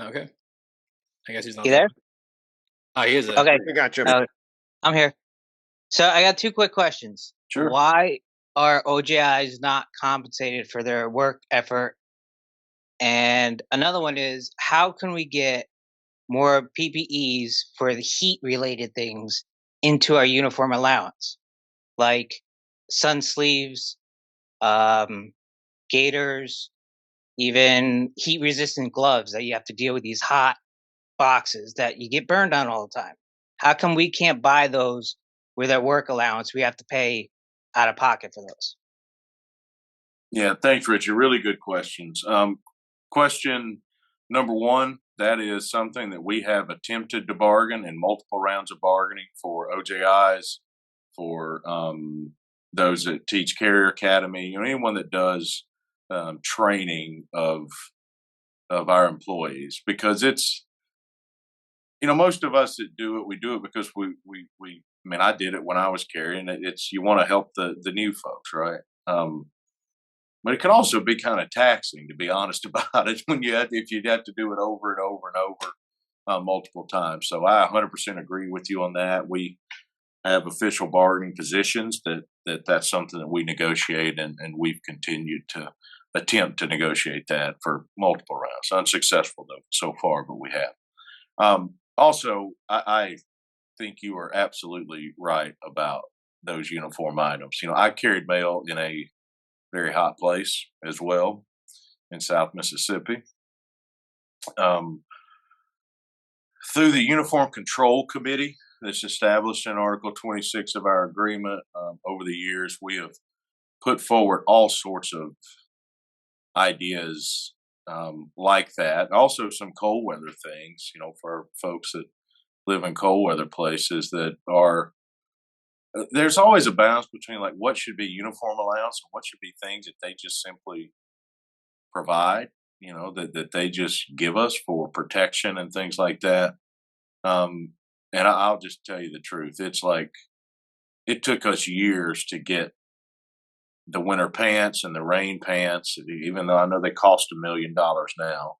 Okay. I guess he's not there. Oh, he is there. Okay. We got you. I'm here. So I got two quick questions. Sure. Why are OJIs not compensated for their work effort? And another one is, how can we get more PPEs for the heat-related things into our uniform allowance, like sun sleeves, gaiters, even heat resistant gloves that you have to deal with these hot boxes that you get burned on all the time. How come we can't buy those with our work allowance? We have to pay out of pocket for those. Yeah, thanks, Richard. Really good questions. Question number one, that is something that we have attempted to bargain in multiple rounds of bargaining for OJIs, for those that teach Carrier Academy, anyone that does training of our employees, because it's, most of us that do it, we do it because we I mean, I did it when I was carrying it. It's, you want to help the new folks, right? But it can also be kind of taxing, to be honest about it, if you'd have to do it over and over and over multiple times. So I 100% agree with you on that. We have official bargaining positions that's something that we negotiate, and we've continued to attempt to negotiate that for multiple rounds. Unsuccessful though so far, but we have. Also, I think you are absolutely right about those uniform items. I carried mail in a very hot place as well in South Mississippi. Through the Uniform Control Committee that's established in Article 26 of our agreement, over the years, we have put forward all sorts of ideas like that. Also some cold weather things, for folks that live in cold weather places that are, there's always a balance between like what should be uniform allowance and what should be things that they just simply provide, that they just give us for protection and things like that. And I'll just tell you the truth. It's like, it took us years to get the winter pants and the rain pants, even though I know they cost $1 million now.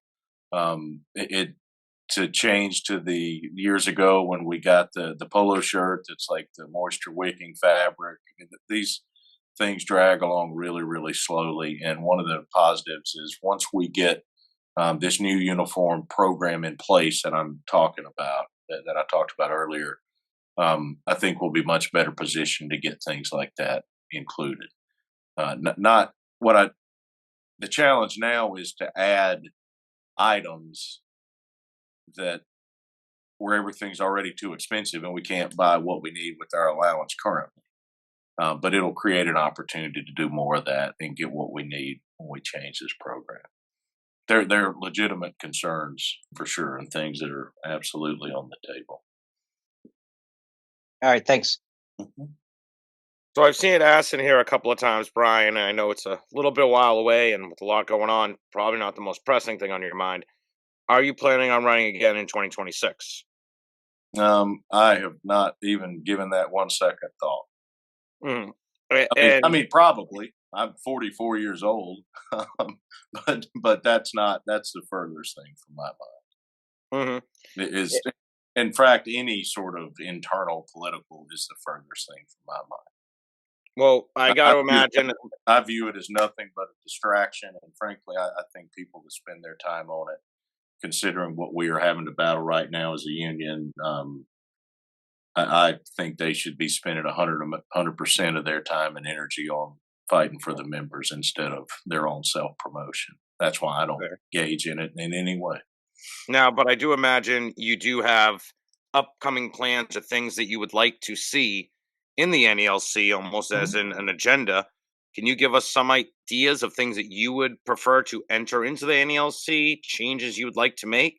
To change to the years ago when we got the polo shirt that's like the moisture wicking fabric. These things drag along really, really slowly. And one of the positives is once we get this new uniform program in place that I'm talking about, that I talked about earlier, I think we'll be much better positioned to get things like that included. The challenge now is to add items that where everything's already too expensive and we can't buy what we need with our allowance currently. But it'll create an opportunity to do more of that and get what we need when we change this program. They're legitimate concerns for sure, and things that are absolutely on the table. All right, thanks. Mm-hmm. So I've seen it asked in here a couple of times, Brian, and I know it's a little bit a while away and with a lot going on, probably not the most pressing thing on your mind. Are you planning on running again in 2026? I have not even given that 1 second thought. Mm. I mean, probably. I'm 44 years old, but that's the furthest thing from my mind. Mm-hmm. It is, in fact, any sort of internal political is the furthest thing from my mind. Well, I got to imagine. I view it as nothing but a distraction, and frankly, I think people that spend their time on it, considering what we are having to battle right now as a union, I think they should be spending 100% of their time and energy on fighting for the members instead of their own self-promotion. That's why I don't engage in it in any way. Now, but I do imagine you do have upcoming plans or things that you would like to see in the NALC, almost as an agenda. Can you give us some ideas of things that you would prefer to enter into the NALC, changes you would like to make,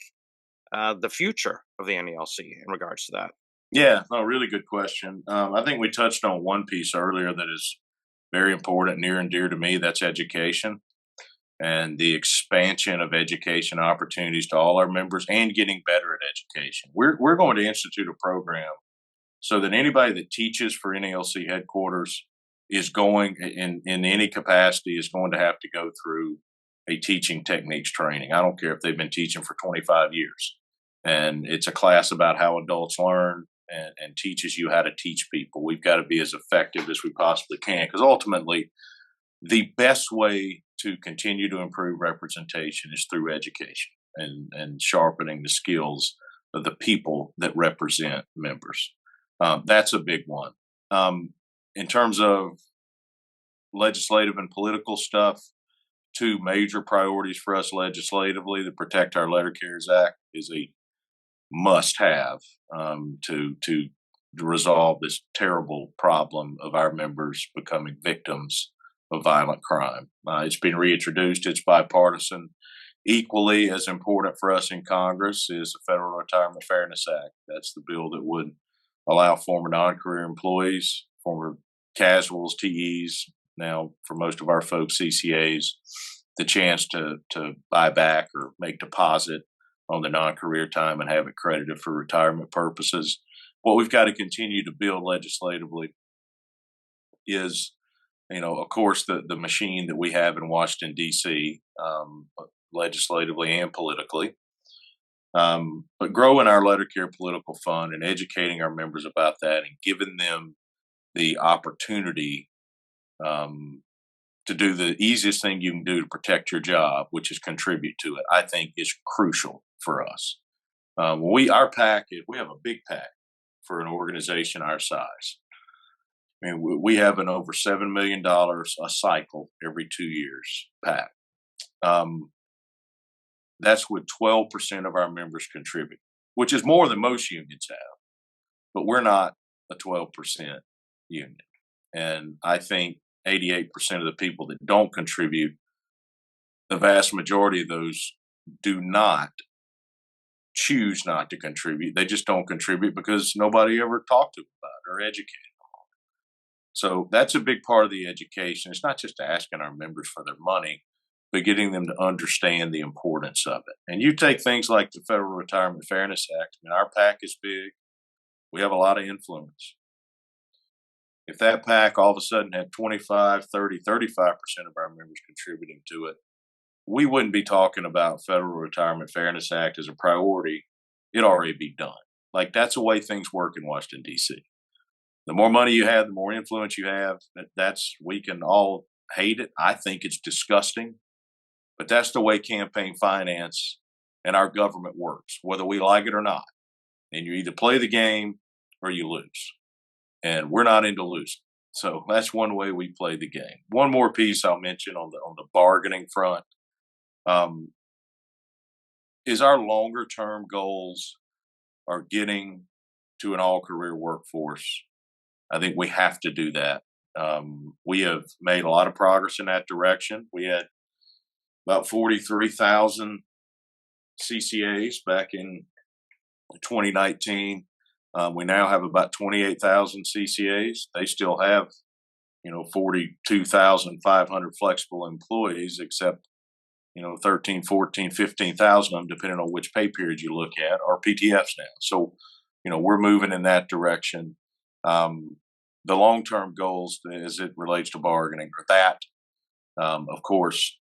the future of the NALC in regards to that? Yeah, no, really good question. I think we touched on one piece earlier that is very important, near and dear to me. That's education and the expansion of education opportunities to all our members and getting better at education. We're going to institute a program so that anybody that teaches for NALC headquarters is going in any capacity is going to have to go through a teaching techniques training. I don't care if they've been teaching for 25 years. And it's a class about how adults learn and teaches you how to teach people. We've got to be as effective as we possibly can, because ultimately the best way to continue to improve representation is through education and sharpening the skills of the people that represent members. That's a big one. In terms of legislative and political stuff, two major priorities for us legislatively. The Protect Our Letter Carriers Act is a must-have to resolve this terrible problem of our members becoming victims of violent crime. It's been reintroduced. It's bipartisan. Equally as important for us in Congress is the Federal Retirement Fairness Act. That's the bill that would allow former non-career employees, former casuals, TEs, now for most of our folks, CCAs, the chance to buy back or make deposit on the non-career time and have it credited for retirement purposes. What we've got to continue to build legislatively is, of course, the machine that we have in Washington, D.C., legislatively and politically, but growing our letter care political fund and educating our members about that and giving them the opportunity to do the easiest thing you can do to protect your job, which is contribute to it, I think is crucial for us. Our PAC, we have a big PAC for an organization our size. I mean, we have an over $7 million a cycle every 2 years PAC. That's what 12% of our members contribute, which is more than most unions have. But we're not a 12% union. And I think 88% of the people that don't contribute, the vast majority of those do not choose not to contribute. They just don't contribute because nobody ever talked to them about it or educated them on it. So that's a big part of the education. It's not just asking our members for their money, but getting them to understand the importance of it. And you take things like the Federal Retirement Fairness Act. I mean, our PAC is big. We have a lot of influence. If that PAC all of a sudden had 25, 30, 35% of our members contributing to it, we wouldn't be talking about Federal Retirement Fairness Act as a priority. It'd already be done. Like, that's the way things work in Washington, D.C. The more money you have, the more influence you have. We can all hate it. I think it's disgusting. But that's the way campaign finance and our government works, whether we like it or not. And you either play the game or you lose. And we're not into losing. So that's one way we play the game. One more piece I'll mention on the bargaining front is our longer term goals are getting to an all-career workforce. I think we have to do that. We have made a lot of progress in that direction. We had about 43,000 CCAs back in 2019. We now have about 28,000 CCAs. They still have, 42,500 flexible employees, except, 13, 14, 15,000 of them, depending on which pay period you look at, are PTFs now. So, we're moving in that direction. The long-term goals as it relates to bargaining are that, of course,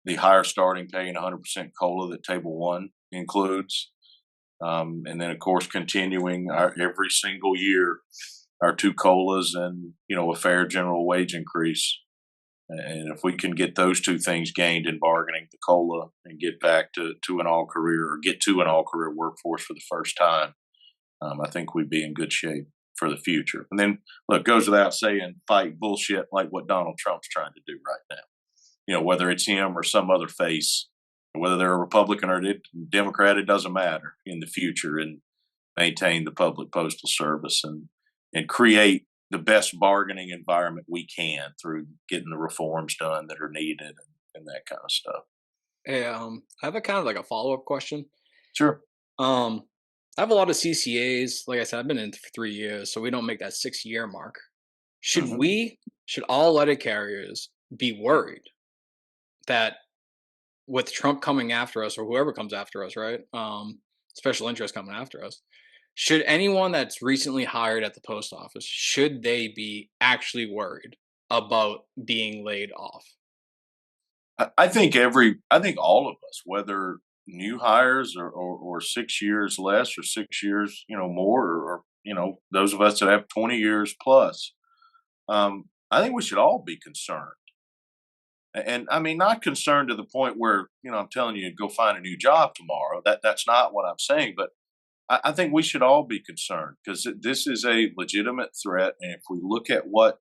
the higher starting pay and 100% COLA that Table 1 includes. And then, of course, continuing every single year, our 2 COLAs and, a fair general wage increase. And if we can get those 2 things gained in bargaining, the COLA, and get back to an all-career or get to an all-career workforce for the first time, I think we'd be in good shape for the future. And then, look, goes without saying, fight bullshit like what Donald Trump's trying to do right now. Whether it's him or some other face, whether they're a Republican or a Democrat, it doesn't matter in the future, and maintain the public postal service and create the best bargaining environment we can through getting the reforms done that are needed and that kind of stuff. Hey, I have a kind of like a follow-up question. Sure. I have a lot of CCAs. Like I said, I've been in for 3 years, so we don't make that 6-year mark. Should all letter carriers be worried that with Trump coming after us, or whoever comes after us, right? Special interest coming after us, should anyone that's recently hired at the post office, should they be actually worried about being laid off? I think all of us, whether new hires or 6 years less or 6 years, more, or those of us that have 20 years plus, I think we should all be concerned. And I mean, not concerned to the point where, I'm telling you to go find a new job tomorrow. That's not what I'm saying. But I think we should all be concerned because this is a legitimate threat. And if we look at what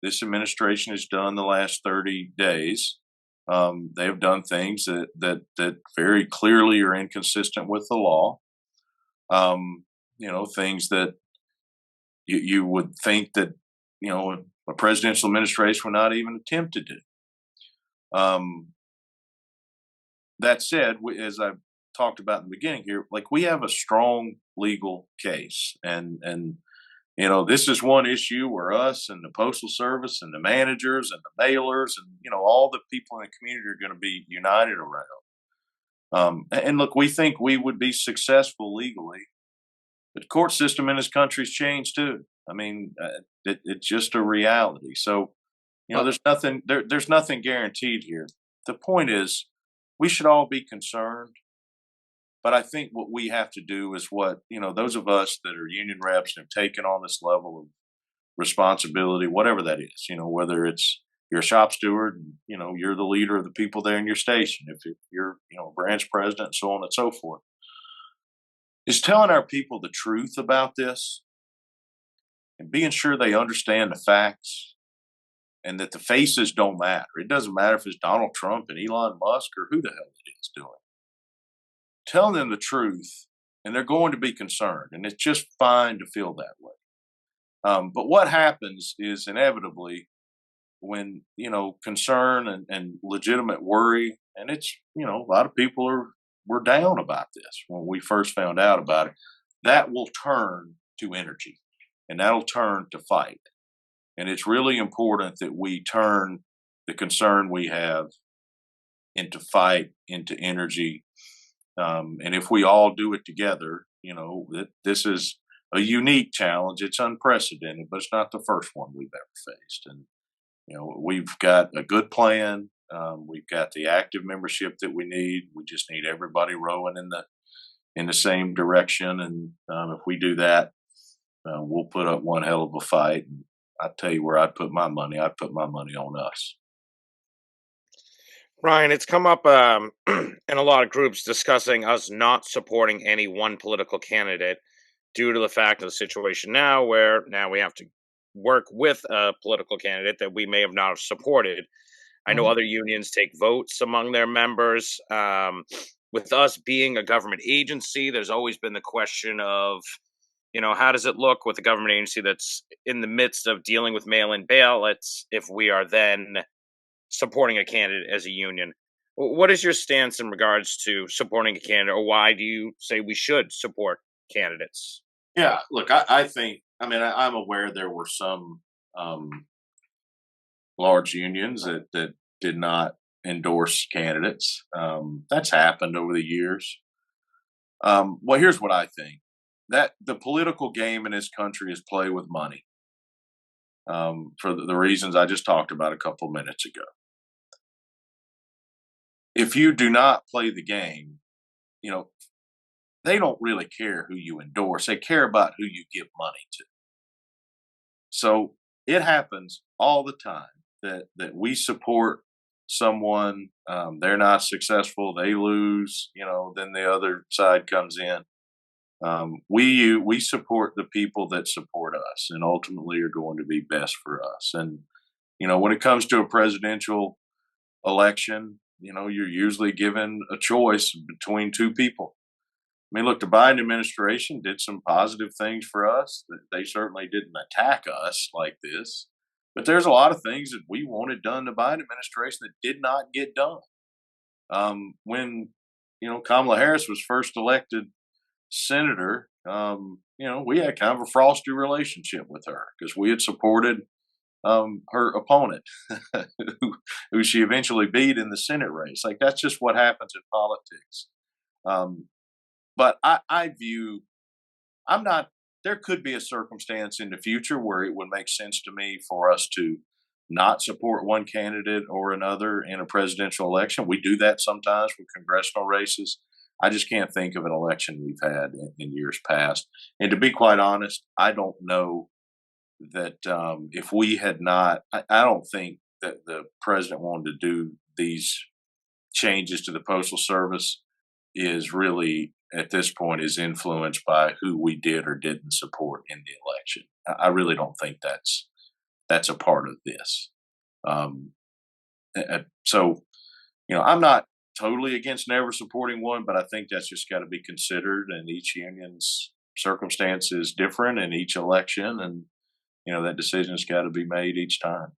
this administration has done the last 30 days. They have done things that very clearly are inconsistent with the law. Things that you would think that, a presidential administration would not even attempt to do. That said, as I talked about in the beginning here, like, we have a strong legal case, and this is one issue where us and the Postal Service and the managers and the mailers and all the people in the community are going to be united around. And look, we think we would be successful legally, but the court system in this country's changed too. I mean, it's just a reality. So, there's nothing guaranteed here. The point is, we should all be concerned. But I think what we have to do is what, those of us that are union reps and have taken on this level of responsibility, whatever that is, whether it's you're a shop steward, and, you're the leader of the people there in your station, if you're, a branch president, and so on and so forth, is telling our people the truth about this and being sure they understand the facts and that the faces don't matter. It doesn't matter if it's Donald Trump and Elon Musk or who the hell it is doing. Tell them the truth, and they're going to be concerned, and it's just fine to feel that way. But what happens is inevitably when, concern and legitimate worry, and it's, a lot of people were down about this when we first found out about it, that will turn to energy, and that'll turn to fight. And it's really important that we turn the concern we have into fight, into energy. And if we all do it together, this is a unique challenge. It's unprecedented, but it's not the first one we've ever faced. And, we've got a good plan. We've got the active membership that we need. We just need everybody rowing in the same direction. And if we do that, we'll put up one hell of a fight. And I tell you where I'd put my money. I'd put my money on us. Ryan, it's come up in a lot of groups discussing us not supporting any one political candidate due to the fact of the situation now, where now we have to work with a political candidate that we may have not supported. I know other unions take votes among their members. With us being a government agency, there's always been the question of, how does it look with a government agency that's in the midst of dealing with mail-in ballots if we are then supporting a candidate as a union? What is your stance in regards to supporting a candidate, or why do you say we should support candidates? Yeah, look, I think, I'm aware there were some large unions that did not endorse candidates. That's happened over the years. Well, here's what I think. That the political game in this country is play with money, for the reasons I just talked about a couple minutes ago. If you do not play the game, they don't really care who you endorse. They care about who you give money to. So it happens all the time that we support someone, they're not successful, they lose, then the other side comes in. We support the people that support us and ultimately are going to be best for us. And, when it comes to a presidential election, you're usually given a choice between two people. Look, the Biden administration did some positive things for us. They certainly didn't attack us like this, but there's a lot of things that we wanted done in the Biden administration that did not get done. When, Kamala Harris was first elected senator, we had kind of a frosty relationship with her because we had supported her opponent, who she eventually beat in the Senate race. Like, that's just what happens in politics. But I view, there could be a circumstance in the future where it would make sense to me for us to not support one candidate or another in a presidential election. We do that sometimes with congressional races. I just can't think of an election we've had in years past. And to be quite honest, I don't know that if we had not, I don't think that the president wanted to do these changes to the Postal Service is really, at this point, is influenced by who we did or didn't support in the election. I really don't think that's that's a part of this. So, I'm not totally against never supporting one, but I think that's just got to be considered, and each union's circumstance is different in each election, and that decision's got to be made each time.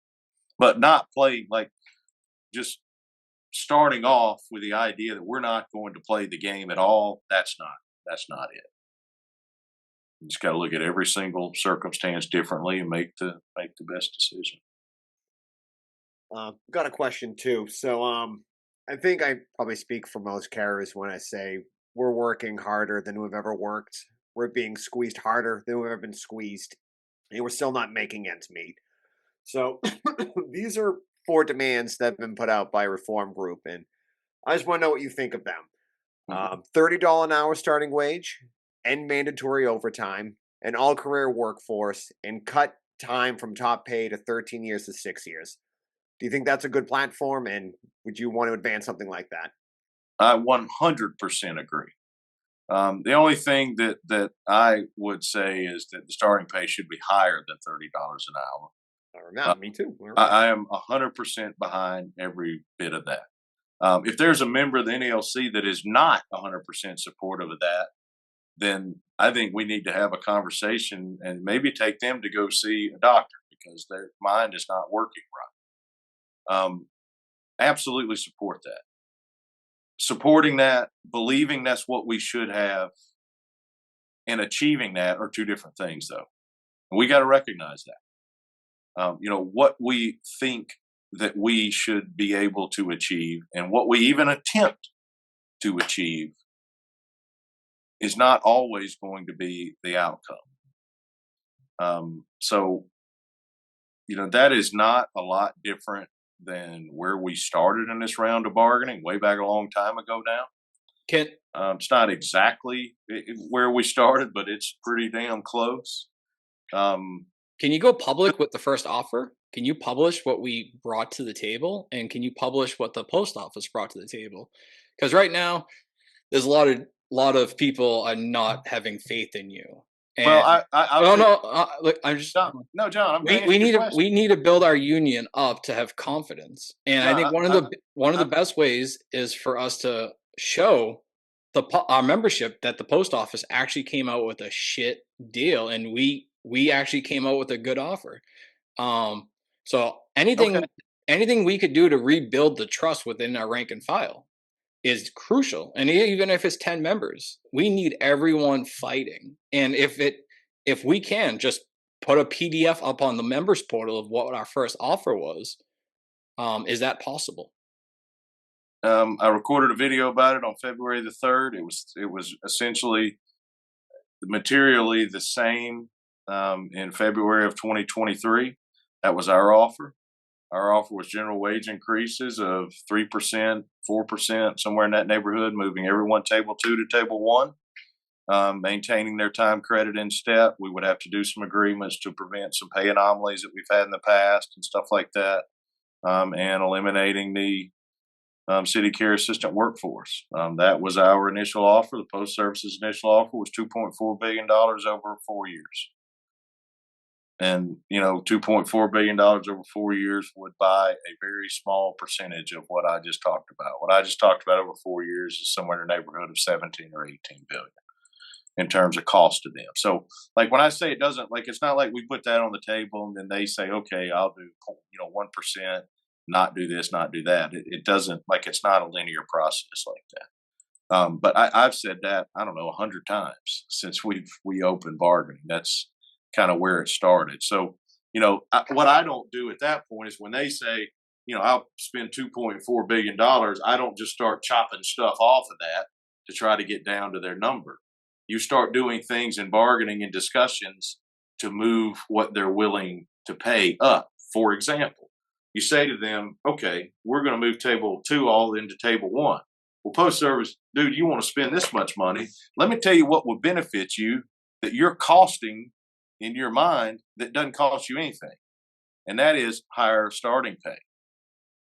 But not playing like just starting off with the idea that we're not going to play the game at all. That's not it. You just got to look at every single circumstance differently and make the best decision. Got a question too. So I think I probably speak for most carriers when I say we're working harder than we've ever worked. We're being squeezed harder than we've ever been squeezed, and we're still not making ends meet. So these are 4 demands that have been put out by a reform group, and I just want to know what you think of them. $30 an hour starting wage, end mandatory overtime, an all-career workforce, and cut time from top pay to 13 years to 6 years. Do you think that's a good platform, and would you want to advance something like that? I 100% agree. The only thing that I would say is that the starting pay should be higher than $30 an hour. Me too. I am 100% behind every bit of that. If there's a member of the NALC that is not 100% supportive of that, then I think we need to have a conversation and maybe take them to go see a doctor because their mind is not working right. Absolutely support that. Supporting that, believing that's what we should have, and achieving that are 2 different things, though. And we got to recognize that. What we think that we should be able to achieve and what we even attempt to achieve is not always going to be the outcome. So, that is not a lot different than where we started in this round of bargaining way back a long time ago now. It's not exactly where we started, but it's pretty damn close. Can you go public with the first offer? Can you publish what we brought to the table? And can you publish what the post office brought to the table? Because right now, there's a lot of people are not having faith in you. And well, I'm just John. We need to build our union up to have confidence, and I think one of the best ways is for us to show our membership that the post office actually came out with a shit deal, and we actually came out with a good offer. So anything we could do to rebuild the trust within our rank and file is crucial. And even if it's 10 members, we need everyone fighting. And if we can just put a PDF up on the members portal of what our first offer was, is that possible? I recorded a video about it on February the 3rd. It was essentially materially the same in February of 2023. That was our offer. Our offer was general wage increases of 3%, 4%, somewhere in that neighborhood, moving everyone table 2 to table 1, maintaining their time credit in step. We would have to do some agreements to prevent some pay anomalies that we've had in the past and stuff like that, and eliminating the city care assistant workforce. That was our initial offer. The Post Service's initial offer was $2.4 billion over 4 years. And, $2.4 billion over 4 years would buy a very small percentage of what I just talked about. What I just talked about over 4 years is somewhere in the neighborhood of 17 or 18 billion in terms of cost to them. So like when I say it doesn't, like, it's not like we put that on the table and then they say, okay, I'll do, 1%, not do this, not do that. It doesn't, like, it's not a linear process like that. But I've said that, 100 times since we opened bargaining. That's kind of where it started. So, what I don't do at that point is when they say, I'll spend $2.4 billion, I don't just start chopping stuff off of that to try to get down to their number. You start doing things in bargaining and discussions to move what they're willing to pay up. For example, you say to them, okay, we're going to move table 2 all into table 1. Well, Post Service, dude, you want to spend this much money. Let me tell you what would benefit you that you're costing in your mind that doesn't cost you anything. And that is higher starting pay.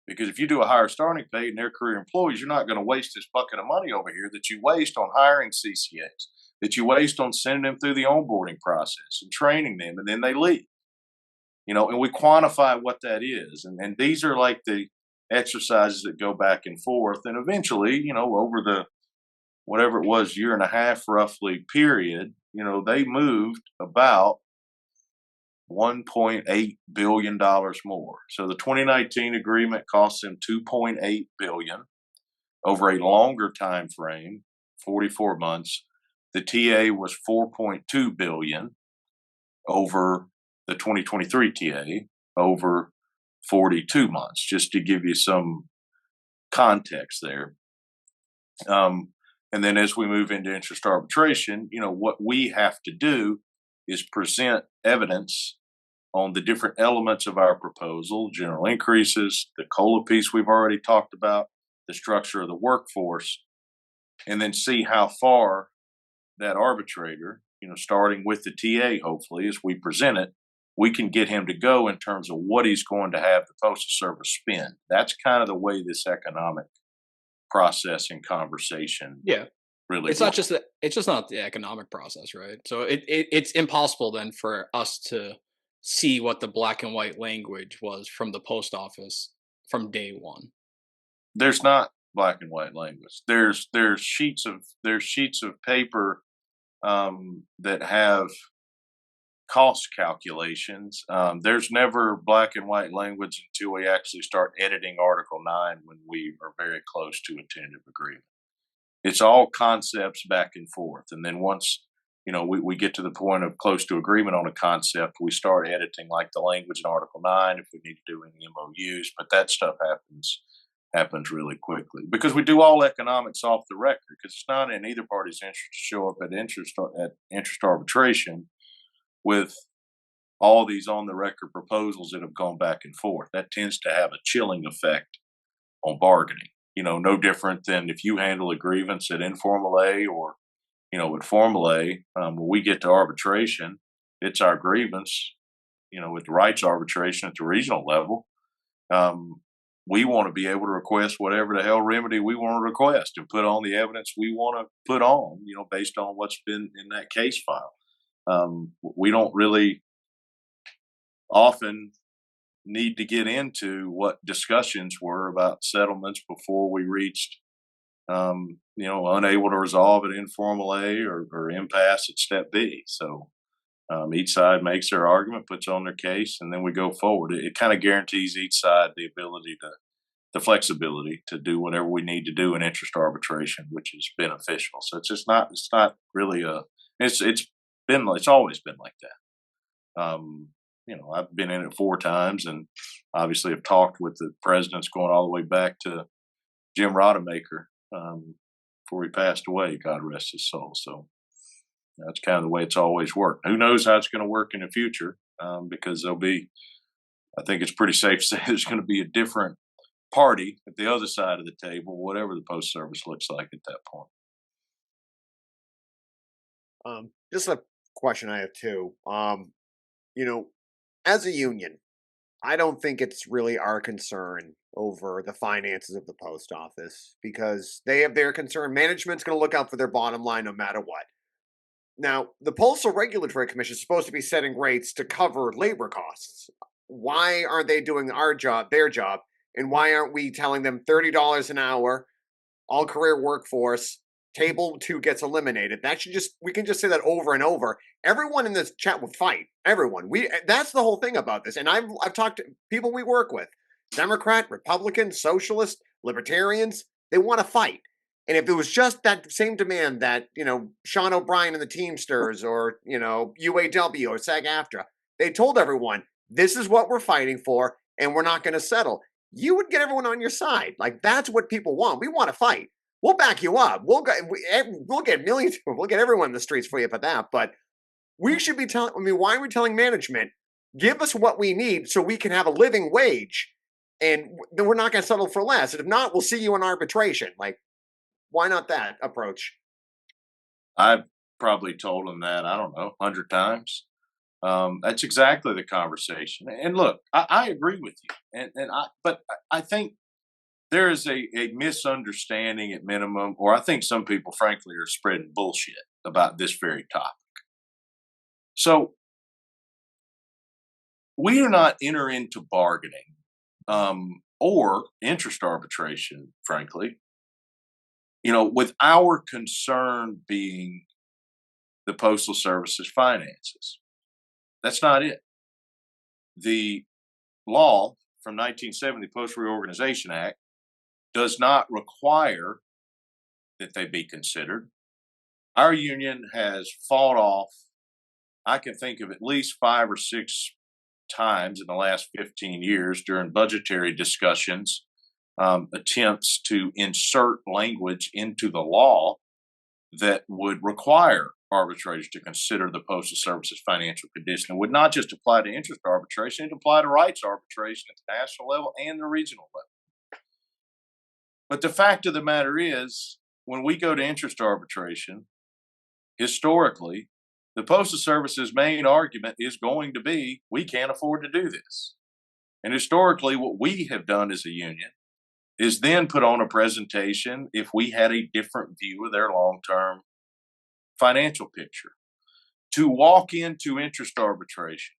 Because if you do a higher starting pay and they're career employees, you're not going to waste this bucket of money over here that you waste on hiring CCAs, that you waste on sending them through the onboarding process and training them, and then they leave. and we quantify what that is. And these are like the exercises that go back and forth. And eventually, over the, whatever it was, year and a half roughly period, they moved about $1.8 billion more. So the 2019 agreement cost them $2.8 billion over a longer time frame, 44 months. The TA was $4.2 billion over the 2023 TA over 42 months, just to give you some context there. And then as we move into interest arbitration, what we have to do is present evidence on the different elements of our proposal, general increases, the COLA piece we've already talked about, the structure of the workforce, and then see how far that arbitrator, starting with the TA, hopefully, as we present it, we can get him to go in terms of what he's going to have the Postal Service spend. That's kind of the way this economic process and conversation really it's not just that, it's just not the economic process, right? So it's impossible then for us to see what the black and white language was from the post office from day one. There's not black and white language. There's sheets of paper that have cost calculations. There's never black and white language until we actually start editing Article 9 when we are very close to a tentative agreement. It's all concepts back and forth. And then once, we get to the point of close to agreement on a concept, we start editing like the language in Article 9 if we need to do any MOUs, but that stuff happens really quickly because we do all economics off the record because it's not in either party's interest to show up at interest arbitration with all these on the record proposals that have gone back and forth. That tends to have a chilling effect on bargaining. No different than if you handle a grievance at informal A or, at formal A, when we get to arbitration, it's our grievance, with the rights arbitration at the regional level. We want to be able to request whatever the hell remedy we want to request and put on the evidence we want to put on, based on what's been in that case file. We don't really often need to get into what discussions were about settlements before we reached, unable to resolve at informal A or impasse at step B. So each side makes their argument, puts on their case, and then we go forward. It kind of guarantees each side the ability the flexibility to do whatever we need to do in interest arbitration, which is beneficial. So it's not really it's always been like that. I've been in it 4 times and obviously have talked with the presidents going all the way back to Jim Rodemaker before he passed away, God rest his soul. So that's kind of the way it's always worked. Who knows how it's going to work in the future because I think it's pretty safe to say there's going to be a different party at the other side of the table, whatever the Postal Service looks like at that point. Just a question I have too. As a union, I don't think it's really our concern over the finances of the post office because they have their concern. Management's going to look out for their bottom line no matter what. Now, the Postal Regulatory Commission is supposed to be setting rates to cover labor costs. Why aren't they doing their job, and why aren't we telling them $30 an hour, all career workforce, table 2 gets eliminated? We can just say that over and over. Everyone in this chat will fight. Everyone. That's the whole thing about this. And I've talked to people we work with, Democrat, Republican, Socialist, Libertarians. They want to fight. And if it was just that same demand that, Sean O'Brien and the Teamsters or, UAW or SAG-AFTRA, they told everyone, this is what we're fighting for and we're not going to settle. You would get everyone on your side. Like, that's what people want. We want to fight. We'll back you up. We'll get millions. We'll get everyone in the streets for you for that. But we should be telling. Why are we telling management, give us what we need so we can have a living wage, and then we're not going to settle for less. And if not, we'll see you in arbitration. Like, why not that approach? I've probably told them that, I don't know, 100 times. That's exactly the conversation. And look, I agree with you. But I think there is a misunderstanding at minimum, or I think some people, frankly, are spreading bullshit about this very topic. So we do not enter into bargaining or interest arbitration, frankly, with our concern being the Postal Service's finances. That's not it. The law from 1970, Post Reorganization Act, does not require that they be considered. Our union has fought off, I can think of at least 5 or 6 times in the last 15 years during budgetary discussions, attempts to insert language into the law that would require arbitrators to consider the Postal Service's financial condition. It would not just apply to interest arbitration, it would apply to rights arbitration at the national level and the regional level. But the fact of the matter is, when we go to interest arbitration, historically, the Postal Service's main argument is going to be, we can't afford to do this. And historically, what we have done as a union is then put on a presentation if we had a different view of their long-term financial picture. To walk into interest arbitration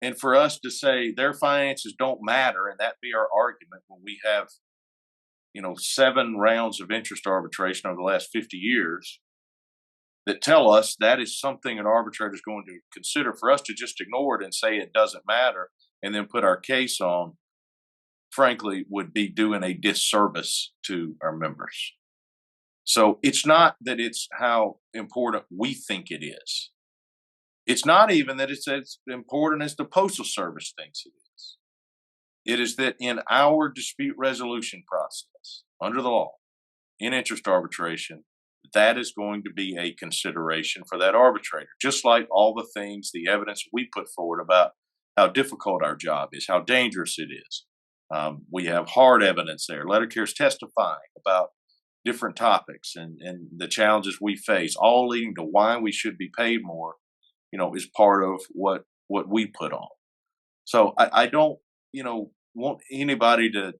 and for us to say their finances don't matter and that be our argument when we have 7 rounds of interest arbitration over the last 50 years that tell us that is something an arbitrator is going to consider, for us to just ignore it and say it doesn't matter and then put our case on, frankly, would be doing a disservice to our members. So it's not that it's how important we think it is. It's not even that it's as important as the Postal Service thinks it is. It is that in our dispute resolution process, under the law, in interest arbitration, that is going to be a consideration for that arbitrator. Just like all the things, the evidence we put forward about how difficult our job is, how dangerous it is. We have hard evidence there. Letter carriers testifying about different topics and the challenges we face, all leading to why we should be paid more, is part of what we put on. So I don't, want anybody to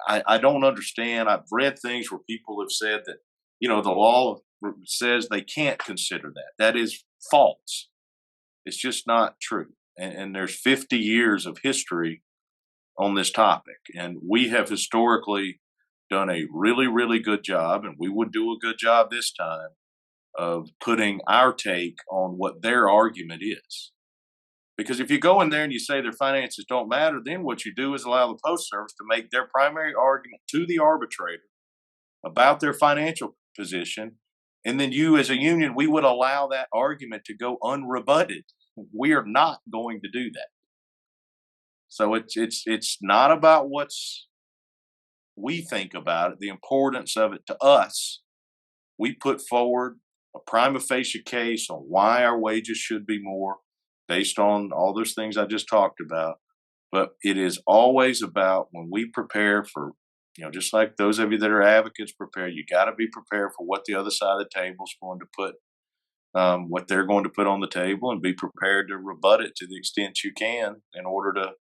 I don't understand. I've read things where people have said that, the law says they can't consider that. That is false. It's just not true. And there's 50 years of history on this topic. And we have historically done a really, really good job, and we would do a good job this time, of putting our take on what their argument is. Because if you go in there and you say their finances don't matter, then what you do is allow the Post Service to make their primary argument to the arbitrator about their financial position. And then you as a union, we would allow that argument to go unrebutted. We are not going to do that. So it's not about what's we think about it, the importance of it to us. We put forward a prima facie case on why our wages should be more based on all those things I just talked about. But it is always about when we prepare for, just like those of you that are advocates prepare, you got to be prepared for what the other side of the table is going to put, what they're going to put on the table, and be prepared to rebut it to the extent you can in order to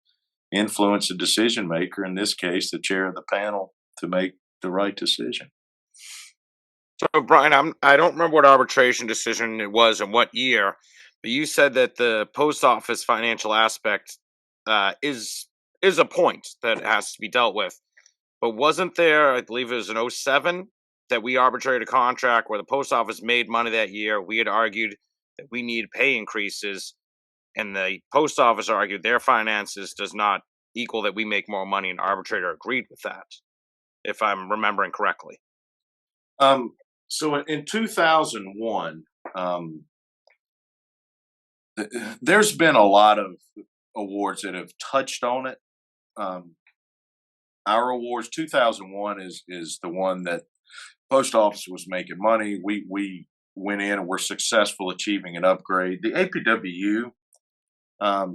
influence the decision maker, in this case, the chair of the panel, to make the right decision. So, Brian, I don't remember what arbitration decision it was and what year, but you said that the post office financial aspect is a point that has to be dealt with. But wasn't there, I believe it was in 2007, that we arbitrated a contract where the post office made money that year? We had argued that we need pay increases, and the post office argued their finances does not equal that we make more money, and arbitrator agreed with that, if I'm remembering correctly. So in 2001, there's been a lot of awards that have touched on it. Our awards, 2001 is the one that post office was making money. We went in and were successful achieving an upgrade. The APWU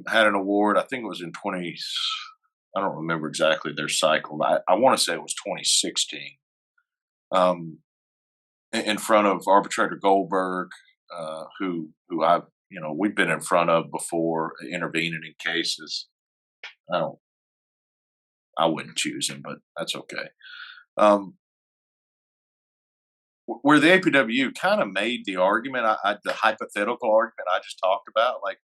had an award, I think it was in I don't remember exactly their cycle. I want to say it was 2016. In front of Arbitrator Goldberg, who I've, we've been in front of before, intervening in cases. I wouldn't choose him, but that's okay. Where the APWU kind of made the argument, the hypothetical argument I just talked about, like,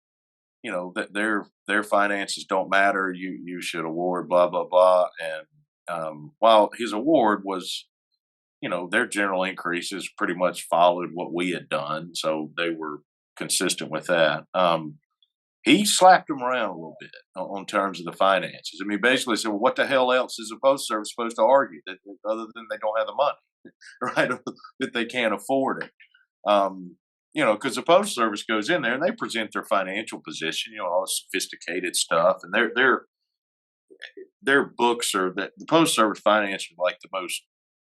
that their finances don't matter. You should award blah blah blah. And while his award was, their general increases pretty much followed what we had done, so they were consistent with that. He slapped them around a little bit on terms of the finances. I mean, basically said, well, what the hell else is the Postal Service supposed to argue that other than they don't have the money, right? That they can't afford it. Because the Postal Service goes in there and they present their financial position, all sophisticated stuff, and their books are that the Postal Service finance are like the most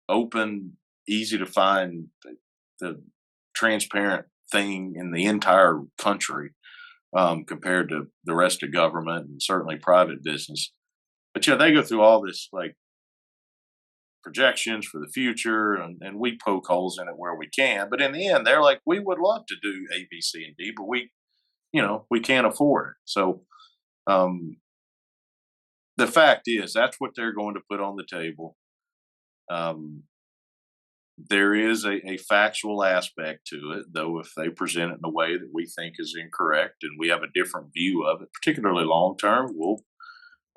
open, easy to find, the transparent thing in the entire country. Compared to the rest of government and certainly private business. But they go through all this like projections for the future, and we poke holes in it where we can. But in the end, they're like, we would love to do A, B, C, and D, but we can't afford it. So the fact is, that's what they're going to put on the table. There is a factual aspect to it, though, if they present it in a way that we think is incorrect and we have a different view of it, particularly long term, we'll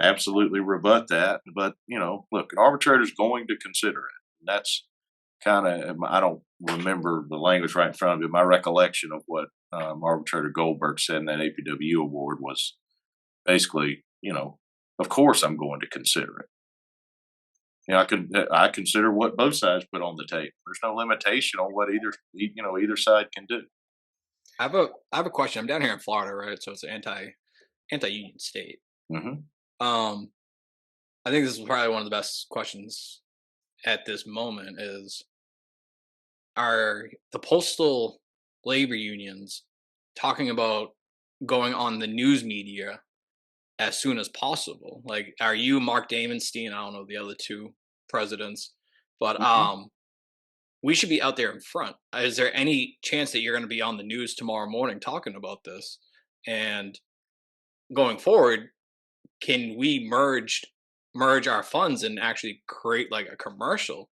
absolutely rebut that. But, look, an arbitrator is going to consider it. That's kind of, I don't remember the language right in front of me. My recollection of what Arbitrator Goldberg said in that APWU award was basically, of course I'm going to consider it. I consider what both sides put on the table. There's no limitation on what either side can do. I have a question. I'm down here in Florida, right? So it's an anti-union state. Mm-hmm. I think this is probably one of the best questions at this moment is, are the postal labor unions talking about going on the news media as soon as possible? Like, are you Mark Damenstein? I don't know the other two presidents, but we should be out there in front. Is there any chance that you're going to be on the news tomorrow morning talking about this? And going forward, can we merge our funds and actually create like a commercial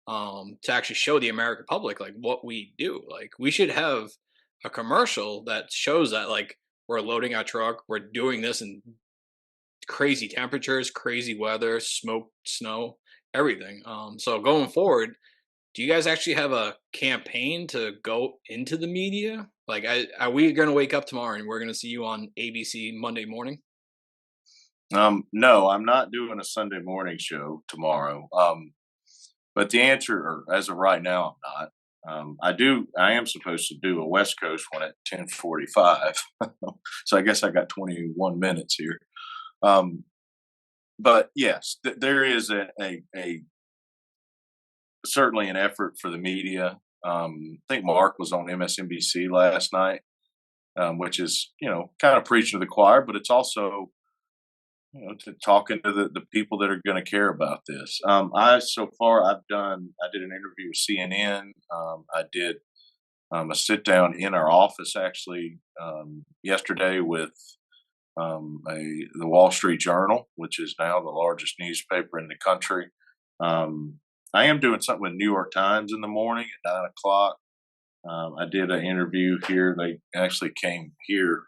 to actually show the American public like what we do? Like, we should have a commercial that shows that like we're loading our truck, we're doing this in crazy temperatures, crazy weather, smoke, snow, everything. So going forward, do you guys actually have a campaign to go into the media? Like, are we going to wake up tomorrow and we're going to see you on ABC Monday morning? No, I'm not doing a Sunday morning show tomorrow. But the answer, or as of right now, I'm not. I am supposed to do a West Coast one at 10:45. So I guess I got 21 minutes here. But yes, there is a certainly an effort for the media. I think Mark was on MSNBC last night, which is, kind of preaching to the choir, but it's also, to talking to the people that are going to care about this. I did an interview with CNN. I did a sit down in our office actually yesterday with the Wall Street Journal, which is now the largest newspaper in the country. I am doing something with New York Times in the morning at 9:00. I did an interview here. They actually came here.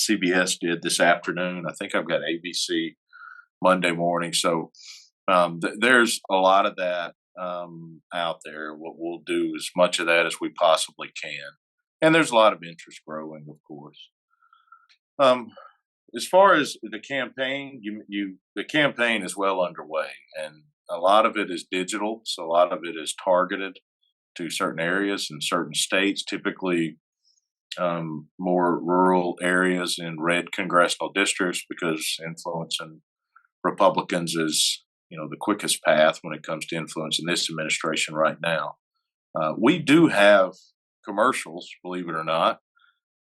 CBS did this afternoon. I think I've got ABC Monday morning. So there's a lot of that out there. What we'll do as much of that as we possibly can. And there's a lot of interest growing, of course. As far as the campaign, the campaign is well underway, and a lot of it is digital. So a lot of it is targeted to certain areas in certain states, typically more rural areas in red congressional districts, because influencing Republicans is, the quickest path when it comes to influencing this administration right now. We do have commercials, believe it or not,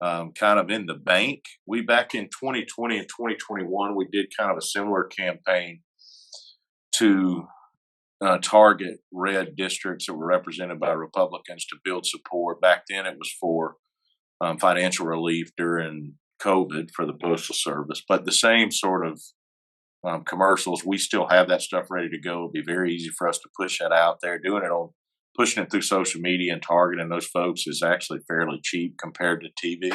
kind of in the bank. Back in 2020 and 2021, we did kind of a similar campaign to target red districts that were represented by Republicans to build support. Back then it was for financial relief during COVID for the Postal Service, but the same sort of commercials, we still have that stuff ready to go. It'd be very easy for us to push that out there. Pushing it through social media and targeting those folks is actually fairly cheap compared to TV.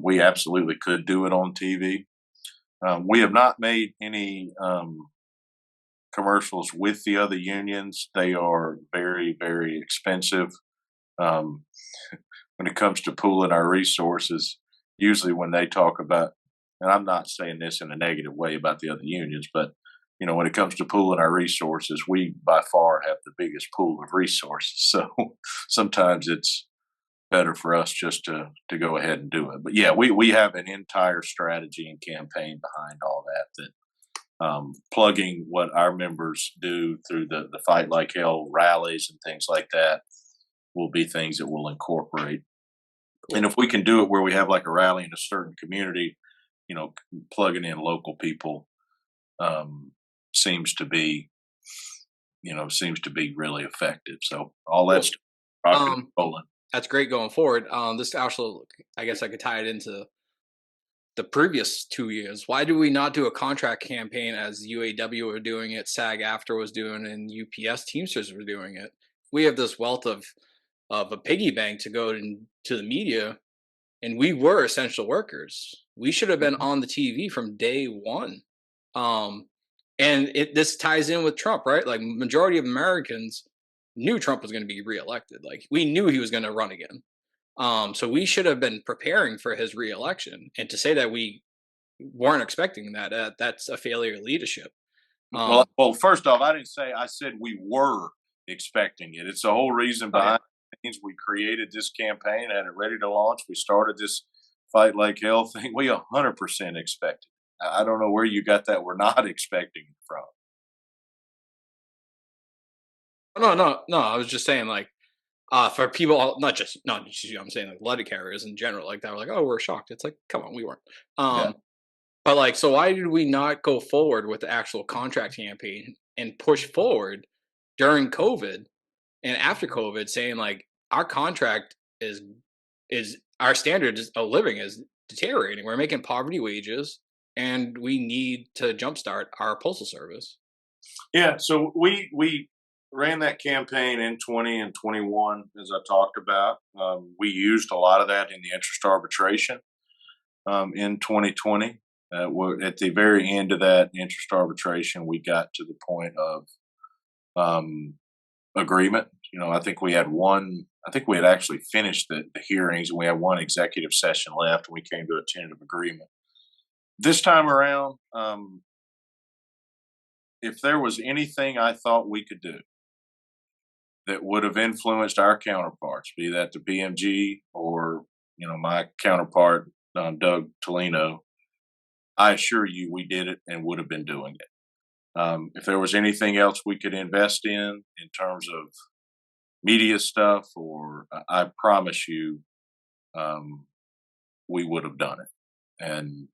We absolutely could do it on TV. We have not made any commercials with the other unions. They are very, very expensive. When it comes to pooling our resources, usually when they talk about, and I'm not saying this in a negative way about the other unions, but when it comes to pooling our resources, we by far have the biggest pool of resources. So sometimes it's better for us just to go ahead and do it. But yeah, we have an entire strategy and campaign behind all that plugging what our members do through the Fight Like Hell rallies and things like that will be things that we'll incorporate. And if we can do it where we have like a rally in a certain community, plugging in local people seems to be really effective. So all that's rolling. That's great going forward. This actually, I guess I could tie it into the previous 2 years. Why do we not do a contract campaign as UAW were doing it, SAG-AFTRA was doing it, and UPS Teamsters were doing it? We have this wealth of a piggy bank to go to the media, and we were essential workers. We should have been on the TV from day one. And this ties in with Trump, right? Like, majority of Americans knew Trump was going to be reelected. Like, we knew he was going to run again. So we should have been preparing for his reelection. And to say that we weren't expecting that, that's a failure of leadership. Well, first off, I said we were expecting it. It's the whole reason behind things. We created this campaign, had it ready to launch. We started this Fight Like Hell thing. We 100% expected it. I don't know where you got that we're not expecting it from. No. I was just saying, like, for people, not just you, I'm saying like letter carriers in general, like that were like, oh, we're shocked. It's like, come on, we weren't. But like, so why did we not go forward with the actual contract campaign and push forward during COVID and after COVID, saying like our contract is our standard of living is deteriorating. We're making poverty wages, and we need to jumpstart our postal service. Yeah, so we ran that campaign in 20 and 21, as I talked about. We used a lot of that in the interest arbitration in 2020. At the very end of that interest arbitration, we got to the point of agreement. I think we had actually finished the hearings, and we had one executive session left, and we came to a tentative agreement. This time around, if there was anything I thought we could do that would have influenced our counterparts, be that the BMG or, my counterpart, Doug Tolino, I assure you we did it and would have been doing it. If there was anything else we could invest in terms of media stuff, or I promise you, we would have done it. And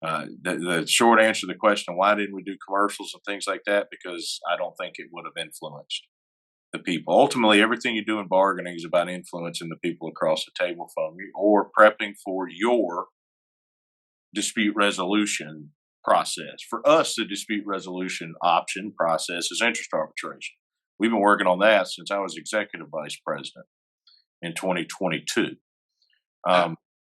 the short answer to the question, why didn't we do commercials and things like that? Because I don't think it would have influenced the people. Ultimately, everything you do in bargaining is about influencing the people across the table from you, or prepping for your dispute resolution process. For us, the dispute resolution option process is interest arbitration. We've been working on that since I was executive vice president in 2022.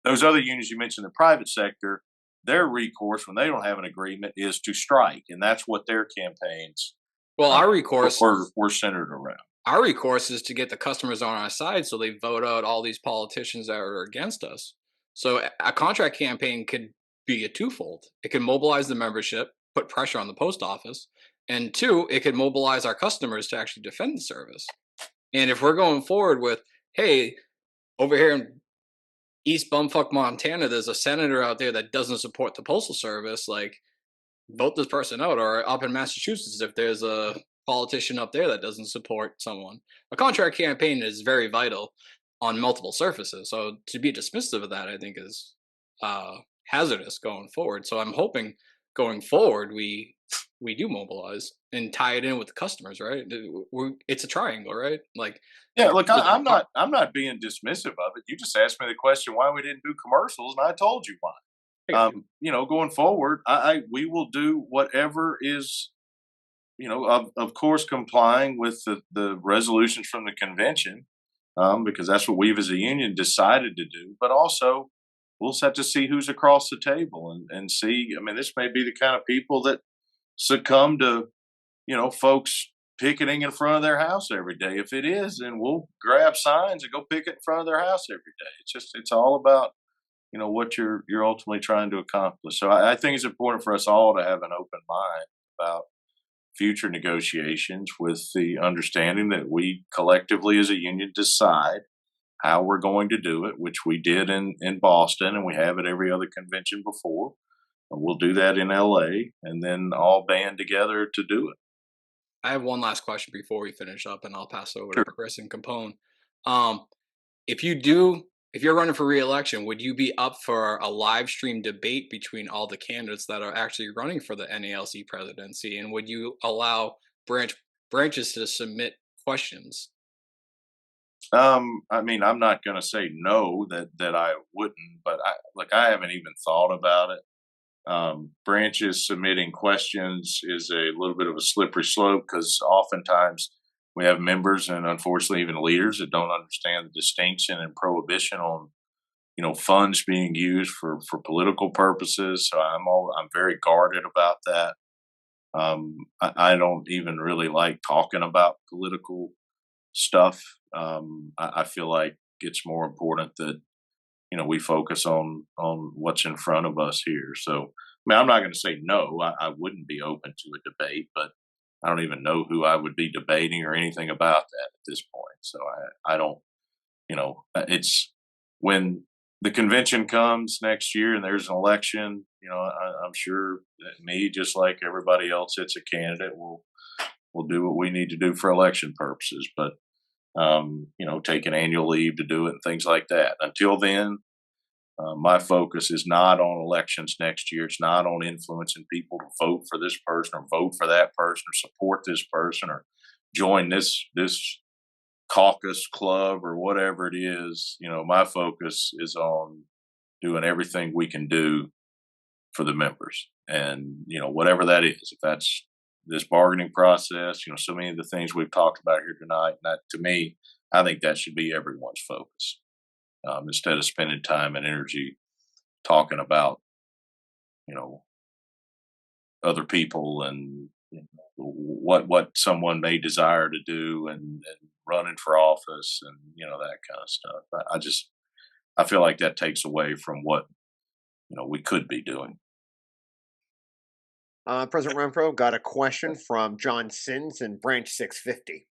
Those other unions you mentioned in the private sector, their recourse when they don't have an agreement is to strike, and that's what their campaigns our recourse were centered around. Our recourse is to get the customers on our side so they vote out all these politicians that are against us. So a contract campaign could be a twofold. It can mobilize the membership, put pressure on the post office, and two, it could mobilize our customers to actually defend the service. And if we're going forward with, hey, over here in East Bumfuck, Montana, there's a senator out there that doesn't support the postal service, like, vote this person out. Or up in Massachusetts, if there's a politician up there that doesn't support someone. A contract campaign is very vital on multiple surfaces. So to be dismissive of that, I think, is hazardous going forward. So I'm hoping going forward we do mobilize and tie it in with the customers, right? It's a triangle, right? Like, yeah, look, I'm not being dismissive of it. You just asked me the question why we didn't do commercials, and I told you why. Going forward, we will do whatever is, of course, complying with the resolutions from the convention, because that's what we've as a union decided to do. But also, we'll just have to see who's across the table and see. I mean, this may be the kind of people that succumb to, folks picketing in front of their house every day. If it is, then we'll grab signs and go picket in front of their house every day. It's all about, what you're ultimately trying to accomplish. So I think it's important for us all to have an open mind about future negotiations, with the understanding that we collectively as a union decide how we're going to do it, which we did in Boston, and we have at every other convention before. And we'll do that in LA, and then all band together to do it. I have one last question before we finish up, and I'll pass it over to Chris and Capone. If you're running for re-election, would you be up for a live stream debate between all the candidates that are actually running for the NALC presidency? And would you allow branches to submit questions? I mean, I'm not going to say no that I wouldn't, but I haven't even thought about it. Branches submitting questions is a little bit of a slippery slope, because oftentimes we have members, and unfortunately even leaders, that don't understand the distinction and prohibition on, funds being used for political purposes. So I'm very guarded about that. I don't even really like talking about political stuff. I feel like it's more important that, we focus on what's in front of us here. So, I mean, I'm not going to say no. I wouldn't be open to a debate, but I don't even know who I would be debating or anything about that at this point. So I don't, it's when the convention comes next year and there's an election, I'm sure that me, just like everybody else that's a candidate, will do what we need to do for election purposes. But, take an annual leave to do it and things like that. Until then, my focus is not on elections next year. It's not on influencing people to vote for this person or vote for that person or support this person or join this caucus club or whatever it is. My focus is on doing everything we can do for the members, and whatever that is. If that's this bargaining process, so many of the things we've talked about here tonight, that, to me, I think that should be everyone's focus. Instead of spending time and energy talking about, other people and what someone may desire to do and running for office and, that kind of stuff. I feel like that takes away from what, we could be doing. President Renfroe, got a question from John Sins in Branch 650.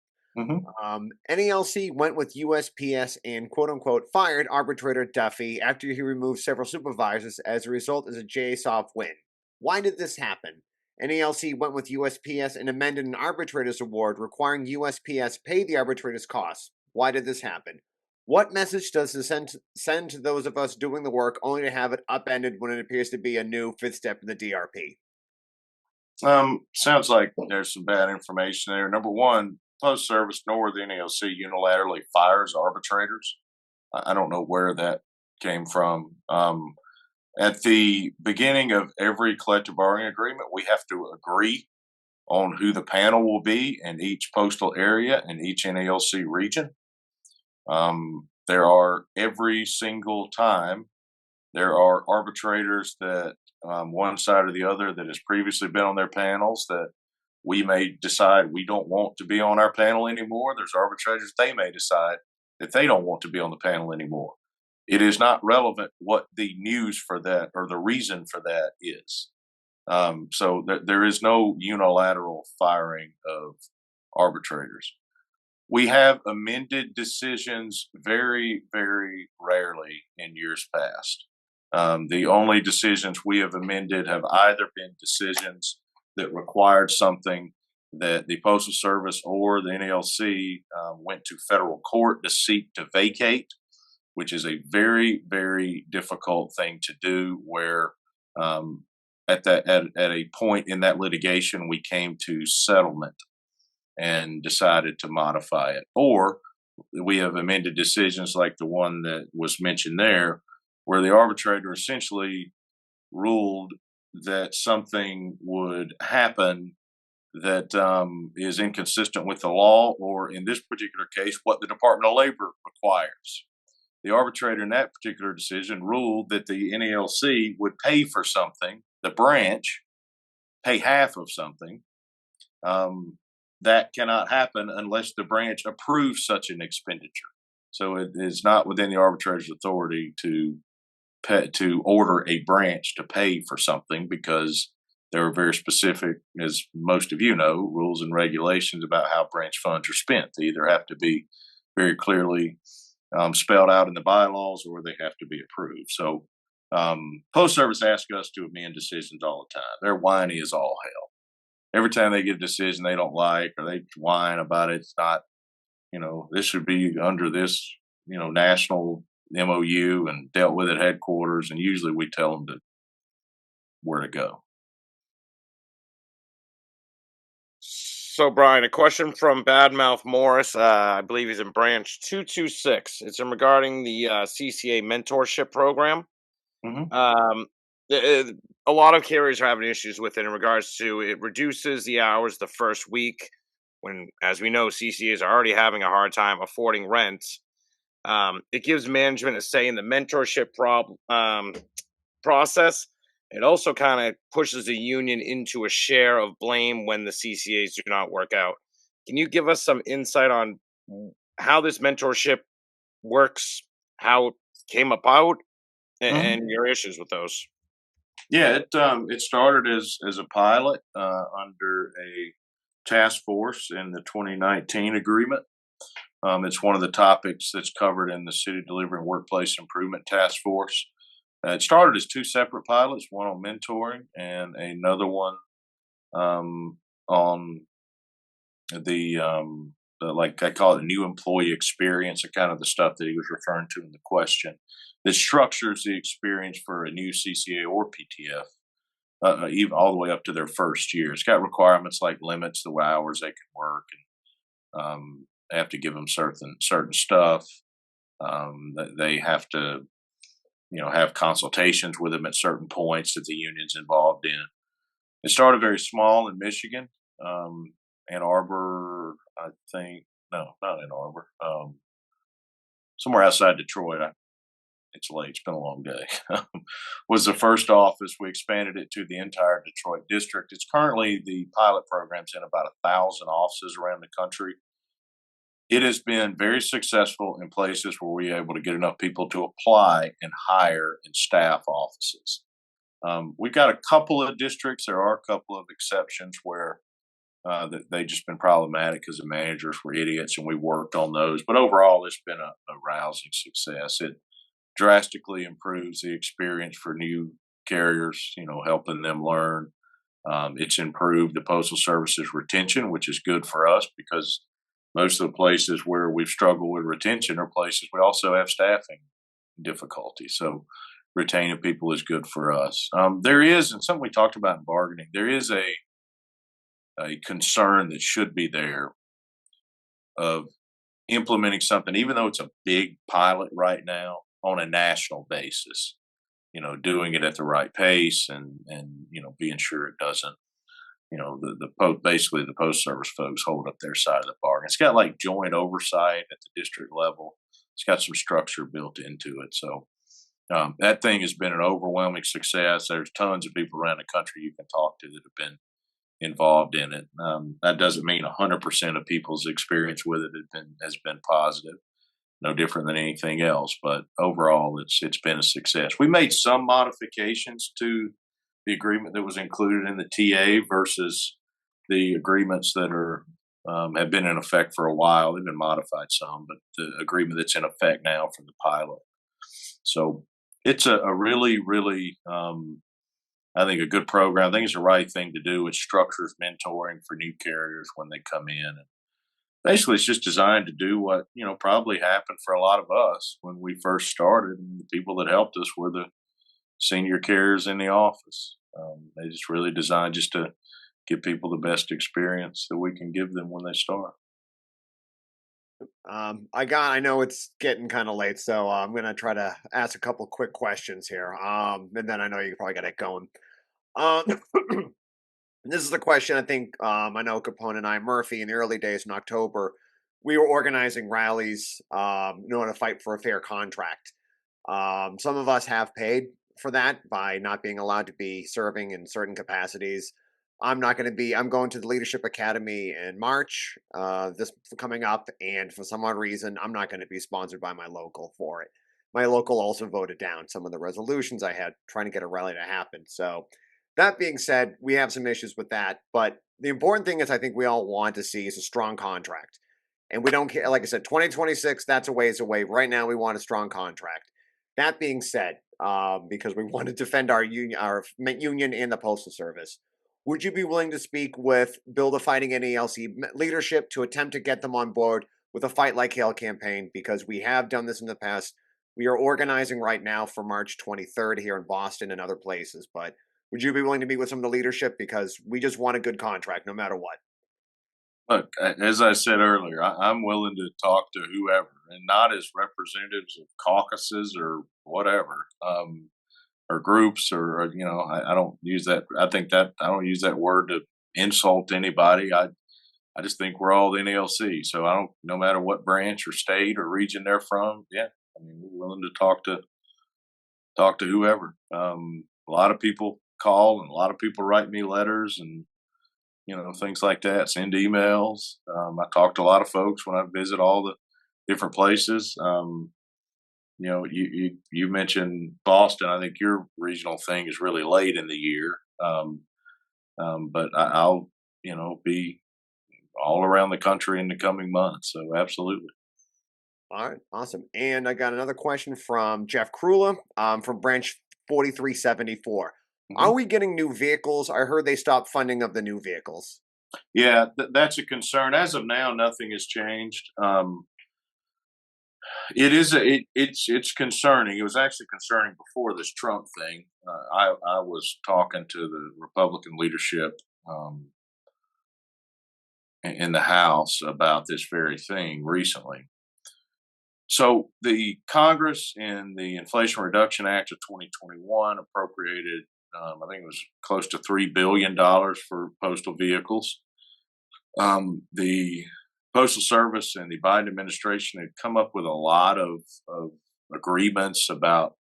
NALC went with USPS and quote-unquote fired Arbitrator Duffy after he removed several supervisors. As a result, is a JSOF win. Why did this happen? NALC went with USPS and amended an Arbitrators award requiring USPS pay the arbitrators' costs. Why did this happen? What message does this send to those of us doing the work, only to have it upended when it appears to be a new fifth step in the DRP? Sounds like there's some bad information there. Number one, Post Service nor the NALC unilaterally fires arbitrators. I don't know where that came from. At the beginning of every collective bargaining agreement, we have to agree on who the panel will be in each postal area in each NALC region. There are, every single time, there are arbitrators that one side or the other that has previously been on their panels that we may decide we don't want to be on our panel anymore. There's arbitrators, they may decide that they don't want to be on the panel anymore. It is not relevant what the news for that or the reason for that is. So there is no unilateral firing of arbitrators. We have amended decisions very, very rarely in years past. The only decisions we have amended have either been decisions that required something that the Postal Service or the NALC went to federal court to seek to vacate, which is a very, very difficult thing to do, where at a point in that litigation, we came to settlement and decided to modify it. Or we have amended decisions like the one that was mentioned there, where the arbitrator essentially ruled that something would happen that is inconsistent with the law, or in this particular case, what the Department of Labor requires. the arbitrator in that particular decision ruled that the NALC would pay for something, the branch pay half of something. That cannot happen unless the branch approves such an expenditure. So it is not within the arbitrator's authority to order a branch to pay for something, because there are very specific, as most of you know, rules and regulations about how branch funds are spent. They either have to be very clearly spelled out in the bylaws, or they have to be approved. So Post Service asks us to amend decisions all the time. They're whiny as all hell. Every time they get a decision they don't like, or they whine about it, it's not, this should be under this, national MOU and dealt with at headquarters. And usually we tell them where to go. So, Brian, a question from Badmouth Morris. I believe he's in branch 226. It's regarding the CCA mentorship program. A lot of carriers are having issues with it in regards to it reduces the hours the first week when, as we know, CCAs are already having a hard time affording rent. It gives management a say in the mentorship process. It also kind of pushes the union into a share of blame when the CCAs do not work out. Can you give us some insight on how this mentorship works, how it came about, and your issues with those? Yeah, it started as a pilot under a task force in the 2019 agreement. It's one of the topics that's covered in the City Delivery and Workplace Improvement Task Force. It started as two separate pilots, one on mentoring and another one on the like I call it new employee experience, or kind of the stuff that he was referring to in the question, that structures the experience for a new CCA or PTF, even all the way up to their first year. It's got requirements like limits the hours they can work, and they have to give them certain stuff. They have to, have consultations with them at certain points that the union's involved in. It started very small in Michigan, Ann Arbor, I think. No, not Ann Arbor. Somewhere outside Detroit. It's late. It's been a long day. Was the first office. We expanded it to the entire Detroit district. It's currently, the pilot program's in about 1,000 offices around the country. It has been very successful in places where we're able to get enough people to apply and hire and staff offices. We've got a couple of districts. There are a couple of exceptions where they've just been problematic because the managers were idiots, and we worked on those. But overall, it's been a rousing success. It drastically improves the experience for new carriers, helping them learn. It's improved the Postal Service's retention, which is good for us, because most of the places where we've struggled with retention are places we also have staffing difficulties. So retaining people is good for us. There is, and something we talked about in bargaining, there is a concern that should be there of implementing something, even though it's a big pilot right now, on a national basis, doing it at the right pace and being sure it doesn't, basically the Post Service folks hold up their side of the bargain. It's got like joint oversight at the district level. It's got some structure built into it. So that thing has been an overwhelming success. There's tons of people around the country you can talk to that have been involved in it. That doesn't mean 100% of people's experience with it has been positive. No different than anything else, but overall, it's been a success. We made some modifications to the agreement that was included in the TA versus the agreements that have been in effect for a while. They've been modified some, but the agreement that's in effect now for the pilot. So it's a really, really, I think, a good program. I think it's the right thing to do. It structures mentoring for new carriers when they come in. And basically, it's just designed to do what, probably happened for a lot of us when we first started. And the people that helped us were the senior carriers in the office. They just really designed just to give people the best experience that we can give them when they start. I know it's getting kind of late, so I'm going to try to ask a couple quick questions here. And then I know you probably got it going. This is a question I think I know Capone and I, Murphy, in the early days in October, we were organizing rallies in order to fight for a fair contract. Some of us have paid for that by not being allowed to be serving in certain capacities. I'm not going to be. I'm going to the Leadership Academy in March, this coming up, and for some odd reason, I'm not going to be sponsored by my local for it. My local also voted down some of the resolutions I had trying to get a rally to happen. So, that being said, we have some issues with that. But the important thing is, I think we all want to see is a strong contract, and we don't care. Like I said, 2026, that's a ways away. Right now, we want a strong contract. That being said, because we want to defend our union and the Postal Service. Would you be willing to speak with Build A Fighting NALC leadership to attempt to get them on board with a Fight Like Hell campaign? Because we have done this in the past. We are organizing right now for March 23rd here in Boston and other places. But would you be willing to meet with some of the leadership? Because we just want a good contract no matter what. Look, as I said earlier, I'm willing to talk to whoever, and not as representatives of caucuses or whatever. Or groups, or I don't use that. I don't use that word to insult anybody. I just think we're all the NALC. So no matter what branch or state or region they're from. Yeah, I mean, we're willing to talk to whoever. A lot of people call, and a lot of people write me letters, and things like that. Send emails. I talk to a lot of folks when I visit all the different places. You mentioned Boston. I think your regional thing is really late in the year. But I'll, be all around the country in the coming months. So absolutely. All right. Awesome. And I got another question from Jeff Krula, from branch 4374. Are we getting new vehicles? I heard they stopped funding of the new vehicles. Yeah, that's a concern. As of now, nothing has changed. It's concerning. It was actually concerning before this Trump thing. I was talking to the Republican leadership in the House about this very thing recently. So the Congress in the Inflation Reduction Act of 2021 appropriated, I think it was close to $3 billion for postal vehicles. The Postal Service and the Biden administration had come up with a lot of agreements about,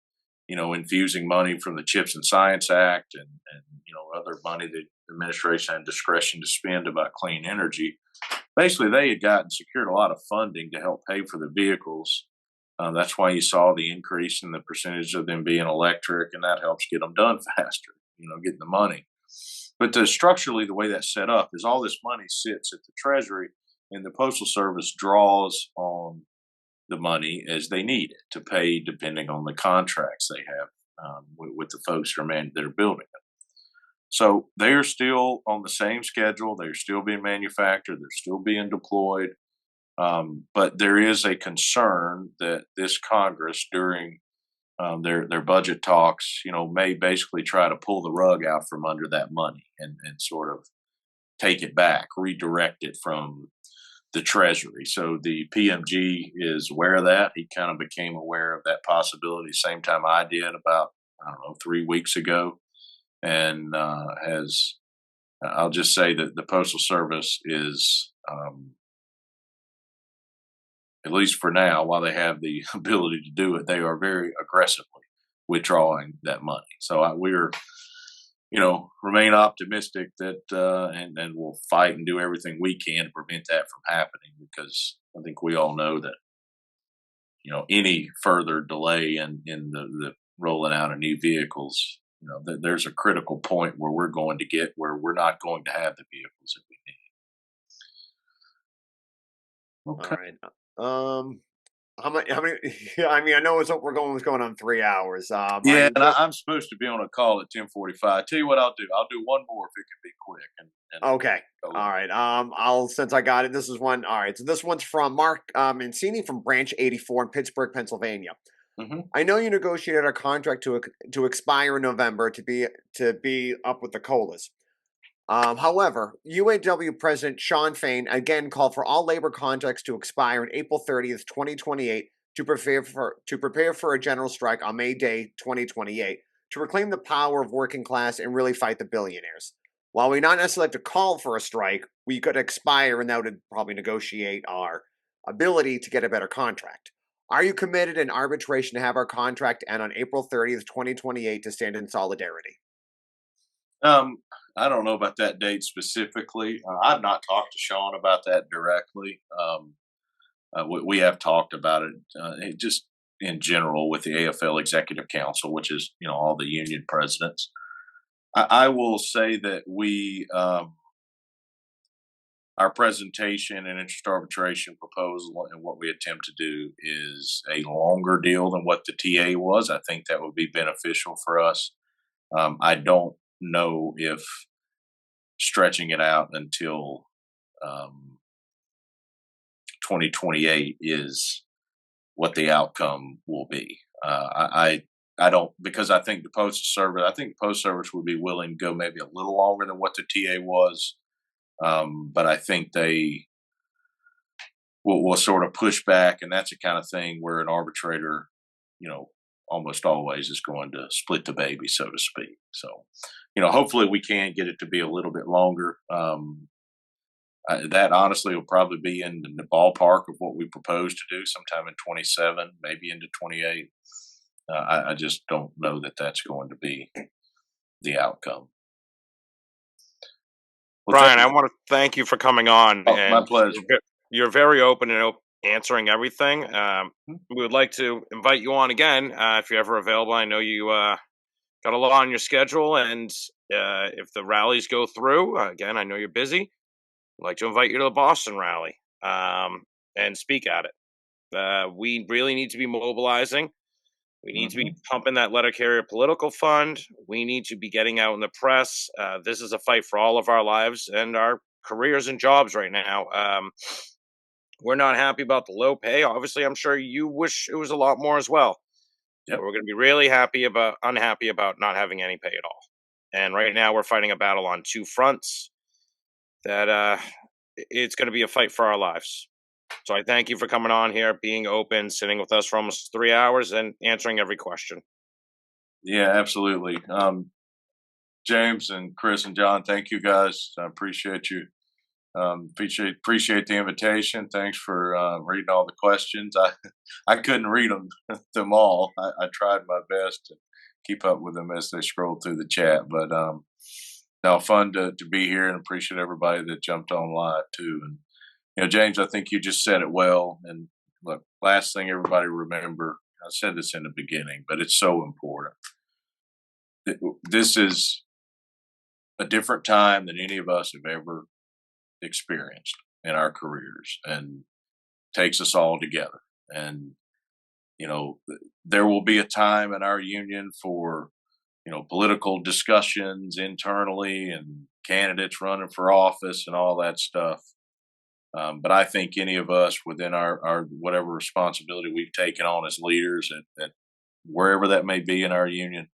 infusing money from the CHIPS and Science Act and other money that the administration had discretion to spend about clean energy. Basically, they had secured a lot of funding to help pay for the vehicles. That's why you saw the increase in the percentage of them being electric, and that helps get them done faster, getting the money. But structurally, the way that's set up is all this money sits at the Treasury, and the Postal Service draws on the money as they need it to pay, depending on the contracts they have with the folks that are building them. So they're still on the same schedule. They're still being manufactured. They're still being deployed. But there is a concern that this Congress, during their budget talks, may basically try to pull the rug out from under that money and sort of take it back, redirect it from the Treasury. So the PMG is aware of that. He kind of became aware of that possibility same time I did about, 3 weeks ago. And I'll just say that the Postal Service is, at least for now, while they have the ability to do it, they are very aggressively withdrawing that money. So we're, remain optimistic that, and we'll fight and do everything we can to prevent that from happening, because I think we all know that, any further delay in the rolling out of new vehicles, there's a critical point where we're going to get where we're not going to have the vehicles that we need. Okay. All right. How many? I mean, I know we're going on 3 hours. Yeah, and I'm supposed to be on a call at 10:45. Tell you what I'll do. I'll do one more if it can be quick. Okay. All right. Since I got it, this is one. All right. So this one's from Mark Mancini from Branch 84 in Pittsburgh, Pennsylvania. Mm-hmm. I know you negotiated a contract to expire in November to be up with the COLAs. However, UAW President Sean Fain again called for all labor contracts to expire on April 30th, 2028 to prepare for a general strike on May Day, 2028 to reclaim the power of working class and really fight the billionaires. While we not necessarily have to call for a strike, we could expire and that would probably negotiate our ability to get a better contract. Are you committed in arbitration to have our contract end on April 30th, 2028 to stand in solidarity? I don't know about that date specifically. I've not talked to Sean about that directly. We have talked about it just in general with the AFL Executive Council, which is, all the union presidents. I will say that our presentation and interest arbitration proposal and what we attempt to do is a longer deal than what the TA was. I think that would be beneficial for us. I don't know if stretching it out until 2028 is what the outcome will be. I don't, because I think the Postal Service would be willing to go maybe a little longer than what the TA was. But I think they will sort of push back, and that's the kind of thing where an arbitrator, almost always is going to split the baby, so to speak. So, hopefully we can get it to be a little bit longer. That honestly will probably be in the ballpark of what we propose to do sometime in 27, maybe into 28. I just don't know that that's going to be the outcome. Well, Brian, I want to thank you for coming on. Oh, my pleasure. You're very open and answering everything. We would like to invite you on again if you're ever available. I know you got a lot on your schedule, and if the rallies go through, again, I know you're busy. I'd like to invite you to the Boston rally and speak at it. We really need to be mobilizing. We need to be pumping that letter carrier political fund. We need to be getting out in the press. This is a fight for all of our lives and our careers and jobs right now. We're not happy about the low pay. Obviously, I'm sure you wish it was a lot more as well. Yep. We're going to be really unhappy about not having any pay at all. And right now we're fighting a battle on two fronts that it's going to be a fight for our lives. So I thank you for coming on here, being open, sitting with us for almost 3 hours and answering every question. Yeah, absolutely. James and Chris and John, thank you guys. I appreciate you. Appreciate the invitation. Thanks for reading all the questions. I couldn't read them all. I tried my best to keep up with them as they scrolled through the chat. But no, fun to be here, and appreciate everybody that jumped on live too. And James, I think you just said it well. And look, last thing everybody remember, I said this in the beginning, but it's so important. This is a different time than any of us have ever experienced in our careers, and takes us all together. And there will be a time in our union for political discussions internally and candidates running for office and all that stuff. But I think any of us within our whatever responsibility we've taken on as leaders at wherever that may be in our union,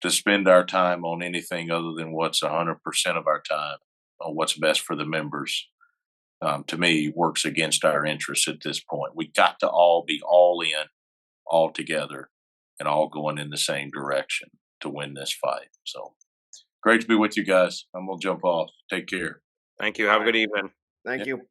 to spend our time on anything other than what's 100% of our time on what's best for the members, to me, works against our interests at this point. We got to all be all in, all together, and all going in the same direction to win this fight. So great to be with you guys. I'm going to jump off. Take care. Thank you. Have a good evening. Thank you.